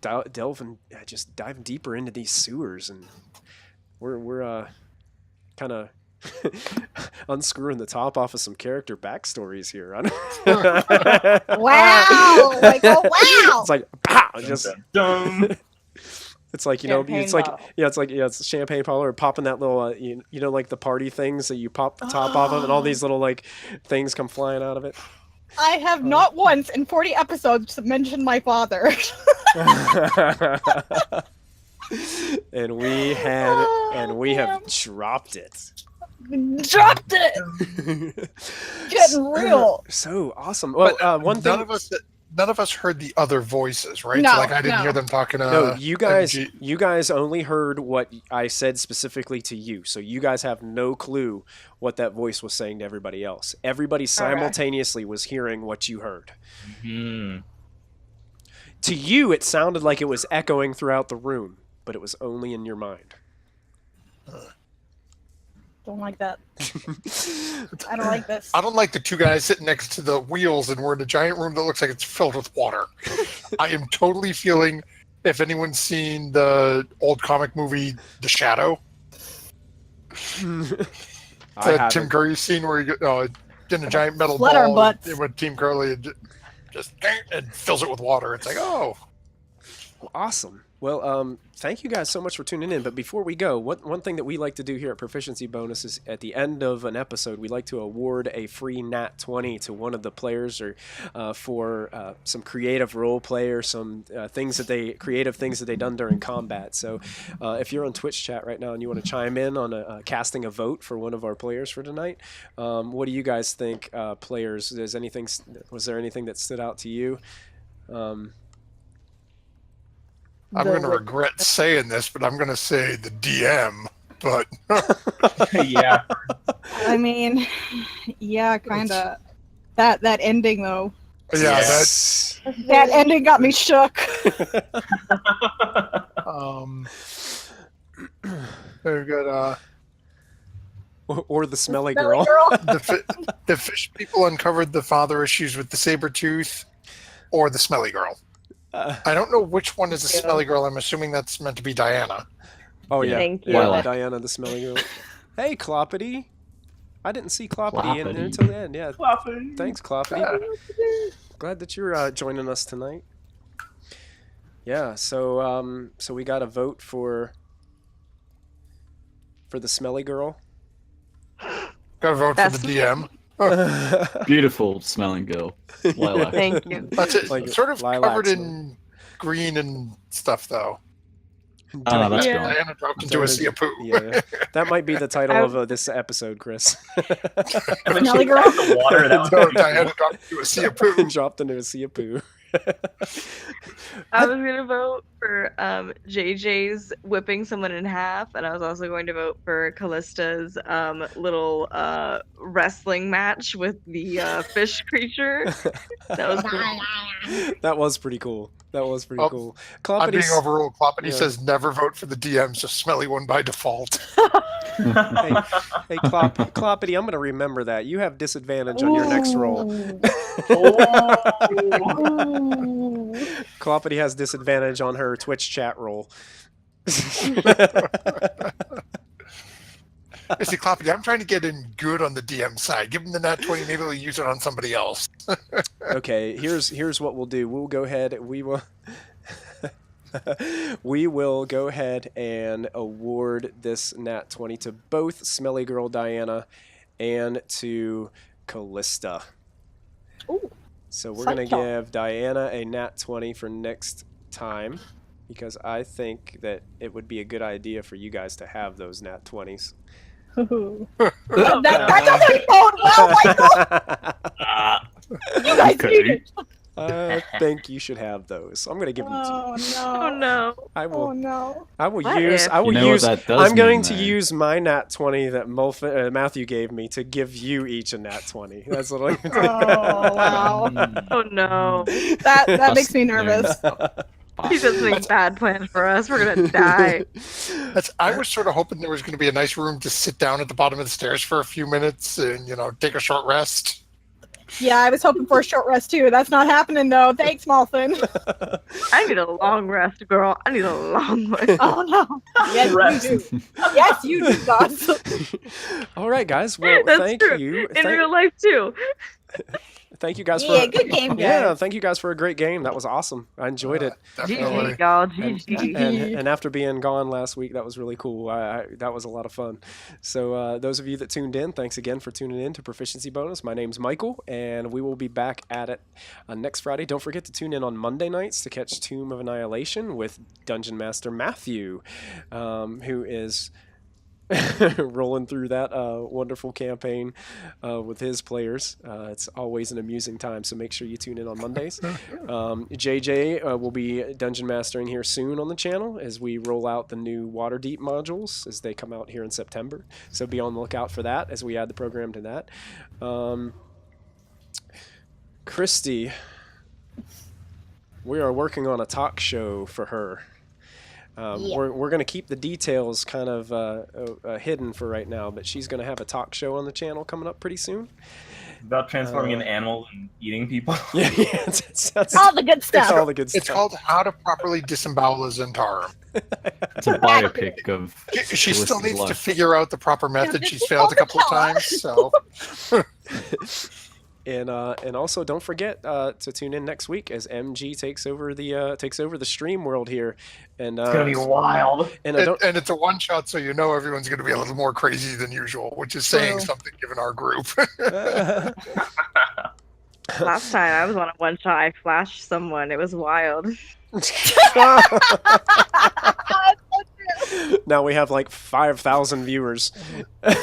[SPEAKER 1] dive deeper into these sewers, and we're kind of unscrewing the top off of some character backstories here.
[SPEAKER 2] Wow! Like, oh wow!
[SPEAKER 1] It's like pow, just
[SPEAKER 5] Dun.
[SPEAKER 1] it's like it's champagne bottle or popping that little you know like the party things that you pop the top off of and all these little like things come flying out of it.
[SPEAKER 2] I have not once in 40 episodes mentioned my father.
[SPEAKER 1] and we have dropped it.
[SPEAKER 2] Dropped it. Getting real.
[SPEAKER 1] So awesome. Well, one thing.
[SPEAKER 3] None of us heard the other voices, right?
[SPEAKER 2] No,
[SPEAKER 3] so, like I didn't
[SPEAKER 2] no.
[SPEAKER 3] hear them talking.
[SPEAKER 1] No, you guys.
[SPEAKER 3] MG.
[SPEAKER 1] You guys only heard what I said specifically to you, so you guys have no clue what that voice was saying to everybody else. Everybody simultaneously was hearing what you heard.
[SPEAKER 5] Hmm.
[SPEAKER 1] To you, it sounded like it was echoing throughout the room, but it was only in your mind.
[SPEAKER 2] Don't like that. I don't like this.
[SPEAKER 3] I don't like the two guys sitting next to the wheels, and we're in a giant room that looks like it's filled with water. I am totally feeling. If anyone's seen the old comic movie The Shadow, the Tim Curry scene where you get in a giant metal
[SPEAKER 2] Flood our
[SPEAKER 3] ball
[SPEAKER 2] butts.
[SPEAKER 3] with Team Curly and just and fills it with water. It's like, oh,
[SPEAKER 1] Well, awesome. Well, thank you guys so much for tuning in. But before we go, one thing that we like to do here at Proficiency Bonus is at the end of an episode, we like to award a free Nat 20 to one of the players or for some creative role play or some creative things that they done during combat. So if you're on Twitch chat right now and you want to chime in on casting a vote for one of our players for tonight, what do you guys think, players? Was there anything that stood out to you?
[SPEAKER 3] I'm going to regret saying this, but I'm going to say the DM. But
[SPEAKER 5] Yeah.
[SPEAKER 2] I mean, yeah, kind of. That ending though.
[SPEAKER 3] yeah,
[SPEAKER 1] Yes.
[SPEAKER 2] That ending got me shook.
[SPEAKER 3] we've got
[SPEAKER 1] Or the smelly
[SPEAKER 2] Smelly
[SPEAKER 1] girl.
[SPEAKER 3] the fish people uncovered the father issues with the saber tooth, or the smelly girl. I don't know which one is the smelly girl. I'm assuming that's meant to be Diana.
[SPEAKER 1] Oh yeah,
[SPEAKER 7] Thank you.
[SPEAKER 1] yeah, Diana the smelly girl. Hey, Cloppity. I didn't see Cloppity in there until the end. Yeah, thanks, Cloppity. Glad that you're joining us tonight. Yeah, so we got a vote for the smelly girl.
[SPEAKER 3] Got to vote
[SPEAKER 7] That's
[SPEAKER 3] for the DM.
[SPEAKER 4] Beautiful smelling girl. Lilac.
[SPEAKER 7] Thank you.
[SPEAKER 3] That's it.
[SPEAKER 1] Like
[SPEAKER 3] sort of
[SPEAKER 1] lilac
[SPEAKER 3] covered
[SPEAKER 1] smell.
[SPEAKER 3] in green and stuff, though.
[SPEAKER 4] Oh, that's
[SPEAKER 7] Yeah.
[SPEAKER 4] gone.
[SPEAKER 3] Diana dropped into a sea of poo.
[SPEAKER 1] Yeah, that might be the title of this episode, Chris.
[SPEAKER 2] Smelly girl?
[SPEAKER 5] The water, that
[SPEAKER 3] No,
[SPEAKER 5] was
[SPEAKER 3] Diana dropped into a sea of poo.
[SPEAKER 1] Dropped into a sea of poo.
[SPEAKER 7] I was gonna vote for JJ's whipping someone in half, and I was also going to vote for Callista's little wrestling match with the fish creature. That was cool.
[SPEAKER 1] That was pretty cool. That was pretty
[SPEAKER 3] Oh,
[SPEAKER 1] cool.
[SPEAKER 3] I'm being
[SPEAKER 1] Cloppity's-
[SPEAKER 3] overruled. Cloppity
[SPEAKER 1] Yeah.
[SPEAKER 3] says never vote for the DM, so smelly one by default.
[SPEAKER 1] Hey, Cloppity, I'm going to remember that. You have disadvantage on your next roll. Cloppity has disadvantage on her Twitch chat roll.
[SPEAKER 3] See, Cloppity, I'm trying to get in good on the DM side. Give him the nat 20, maybe he'll use it on somebody else.
[SPEAKER 1] Okay, here's what we'll do. We'll go ahead. We will. We will go ahead and award this Nat 20 to both Smelly Girl Diana and to Callista.
[SPEAKER 2] Ooh,
[SPEAKER 1] So we're going to
[SPEAKER 2] psycho.
[SPEAKER 1] give Diana a Nat 20 for next time because I think that it would be a good idea for you guys to have those Nat 20s.
[SPEAKER 2] that doesn't bode well, Michael. You guys need it.
[SPEAKER 1] I think you should have those. I'm going to give them to you.
[SPEAKER 2] Oh
[SPEAKER 7] Oh
[SPEAKER 2] no.
[SPEAKER 7] no.
[SPEAKER 1] I will.
[SPEAKER 2] Oh no.
[SPEAKER 1] I will
[SPEAKER 7] What
[SPEAKER 1] use.
[SPEAKER 7] if-
[SPEAKER 1] I will
[SPEAKER 4] You know what
[SPEAKER 1] use.
[SPEAKER 4] that does
[SPEAKER 1] I'm going
[SPEAKER 4] mean,
[SPEAKER 1] to
[SPEAKER 4] though?
[SPEAKER 1] use my Nat 20 that Matthew gave me to give you each a Nat 20. That's what I'm going
[SPEAKER 2] Oh wow.
[SPEAKER 7] Oh no.
[SPEAKER 2] That makes me nervous.
[SPEAKER 7] He does make bad plans for us. We're gonna die.
[SPEAKER 3] I was sort of hoping there was going to be a nice room to sit down at the bottom of the stairs for a few minutes and, take a short rest.
[SPEAKER 2] Yeah, I was hoping for a short rest too. That's not happening though. Thanks, Molfin.
[SPEAKER 7] I need a long rest, girl. I need a long one.
[SPEAKER 2] Oh no. Yes,
[SPEAKER 5] Rest.
[SPEAKER 2] you do. Yes, you do, boss.
[SPEAKER 1] All right, guys. Well,
[SPEAKER 7] That's
[SPEAKER 1] thank
[SPEAKER 7] true.
[SPEAKER 1] you.
[SPEAKER 7] In real life too.
[SPEAKER 1] Thank you guys for.
[SPEAKER 2] Yeah, good game, guys.
[SPEAKER 1] Yeah, thank you guys for a great game. That was awesome. I enjoyed it.
[SPEAKER 3] Definitely.
[SPEAKER 7] GG, y'all.
[SPEAKER 1] And,
[SPEAKER 7] GG.
[SPEAKER 1] and after being gone last week, that was really cool. That was a lot of fun. So those of you that tuned in, thanks again for tuning in to Proficiency Bonus. My name's Michael, and we will be back at it next Friday. Don't forget to tune in on Monday nights to catch Tomb of Annihilation with Dungeon Master Matthew, who is rolling through that wonderful campaign with his players. It's always an amusing time, so make sure you tune in on Mondays. JJ will be dungeon mastering here soon on the channel as we roll out the new Waterdeep modules as they come out here in September. So be on the lookout for that as we add the program to that. Christy, we are working on a talk show for her.
[SPEAKER 2] Yeah.
[SPEAKER 1] We're going to keep the details kind of hidden for right now, but she's going to have a talk show on the channel coming up pretty soon.
[SPEAKER 5] About transforming into animals and eating people.
[SPEAKER 1] Yeah, that's
[SPEAKER 2] All the good
[SPEAKER 1] it's
[SPEAKER 2] stuff.
[SPEAKER 1] all the good
[SPEAKER 3] It's
[SPEAKER 1] stuff.
[SPEAKER 3] called How to Properly Disembowel a Zentarum.
[SPEAKER 4] It's a biopic of.
[SPEAKER 3] She still
[SPEAKER 4] Callista's
[SPEAKER 3] needs to
[SPEAKER 4] life.
[SPEAKER 3] figure out the proper method. She's failed a couple of times, so
[SPEAKER 1] And also don't forget to tune in next week as MG takes over the stream world here. And
[SPEAKER 5] It's gonna be wild.
[SPEAKER 1] and I don't
[SPEAKER 3] And it's a one shot, so you know everyone's going to be a little more crazy than usual, which is saying
[SPEAKER 2] True.
[SPEAKER 3] something given our group.
[SPEAKER 7] Last time I was on a one shot, I flashed someone. It was wild.
[SPEAKER 1] Now we have like 5,000 viewers.
[SPEAKER 3] Oh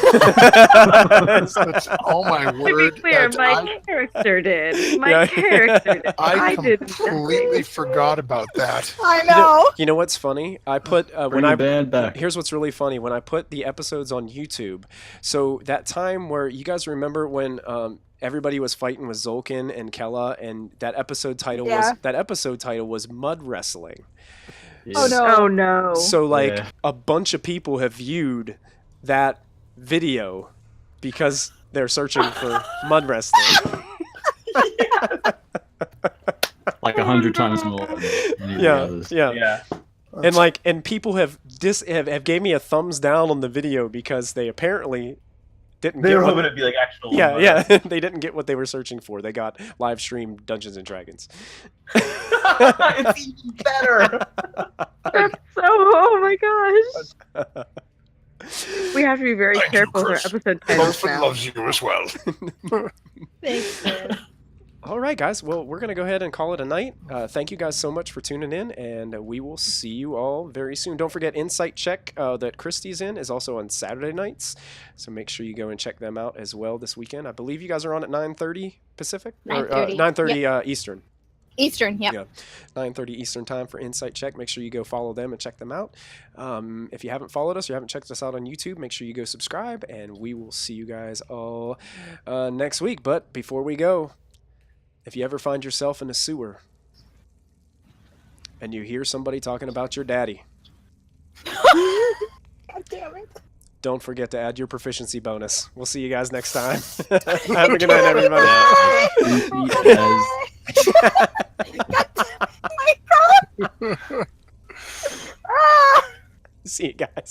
[SPEAKER 3] my
[SPEAKER 7] To
[SPEAKER 3] word!
[SPEAKER 7] be clear,
[SPEAKER 3] that's-
[SPEAKER 7] my character did. My
[SPEAKER 1] Yeah.
[SPEAKER 7] character did.
[SPEAKER 3] I
[SPEAKER 7] did
[SPEAKER 3] completely forgot about that.
[SPEAKER 2] I know.
[SPEAKER 1] You know what's funny? I put
[SPEAKER 4] Bring
[SPEAKER 1] when
[SPEAKER 4] the
[SPEAKER 1] I
[SPEAKER 4] band back.
[SPEAKER 1] here's what's really funny when I put the episodes on YouTube. So that time where you guys remember when everybody was fighting with Zolkin and Kella, and that episode title was Mud Wrestling.
[SPEAKER 2] Oh no.
[SPEAKER 7] Oh no.
[SPEAKER 1] So like
[SPEAKER 4] Yeah.
[SPEAKER 1] a bunch of people have viewed that video because they're searching for mud wrestling.
[SPEAKER 4] Like 100 times more than any of the
[SPEAKER 1] Yeah,
[SPEAKER 4] others.
[SPEAKER 1] yeah.
[SPEAKER 5] Yeah.
[SPEAKER 1] And people have gave me a thumbs down on the video because they apparently didn't
[SPEAKER 5] They
[SPEAKER 1] get
[SPEAKER 5] were
[SPEAKER 1] what,
[SPEAKER 5] hoping it'd be like actual.
[SPEAKER 1] yeah, they didn't get what they were searching for. They got live stream Dungeons and Dragons.
[SPEAKER 5] It's even better.
[SPEAKER 7] That's so. Oh my gosh. We have to be very
[SPEAKER 3] Thank you,
[SPEAKER 7] careful with our
[SPEAKER 3] Chris.
[SPEAKER 7] episode titles
[SPEAKER 3] Molfin
[SPEAKER 7] now.
[SPEAKER 3] loves you as well.
[SPEAKER 2] Thanks, man.
[SPEAKER 1] All right, guys. Well, we're going to go ahead and call it a night. Thank you guys so much for tuning in, and we will see you all very soon. Don't forget, Insight Check that Christy's in is also on Saturday nights, so make sure you go and check them out as well this weekend. I believe you guys are on at 9:30 Pacific?
[SPEAKER 2] 9:30.
[SPEAKER 1] 9:30 Eastern.
[SPEAKER 2] Eastern, yep.
[SPEAKER 1] Yeah. 9:30 Eastern time for Insight Check. Make sure you go follow them and check them out. If you haven't followed us or you haven't checked us out on YouTube, make sure you go subscribe, and we will see you guys all next week. But before we go, if you ever find yourself in a sewer and you hear somebody talking about your daddy,
[SPEAKER 2] God damn it.
[SPEAKER 1] don't forget to add your proficiency bonus. We'll see you guys next time. Have a good night, everybody.
[SPEAKER 4] Easy as-
[SPEAKER 1] See you guys.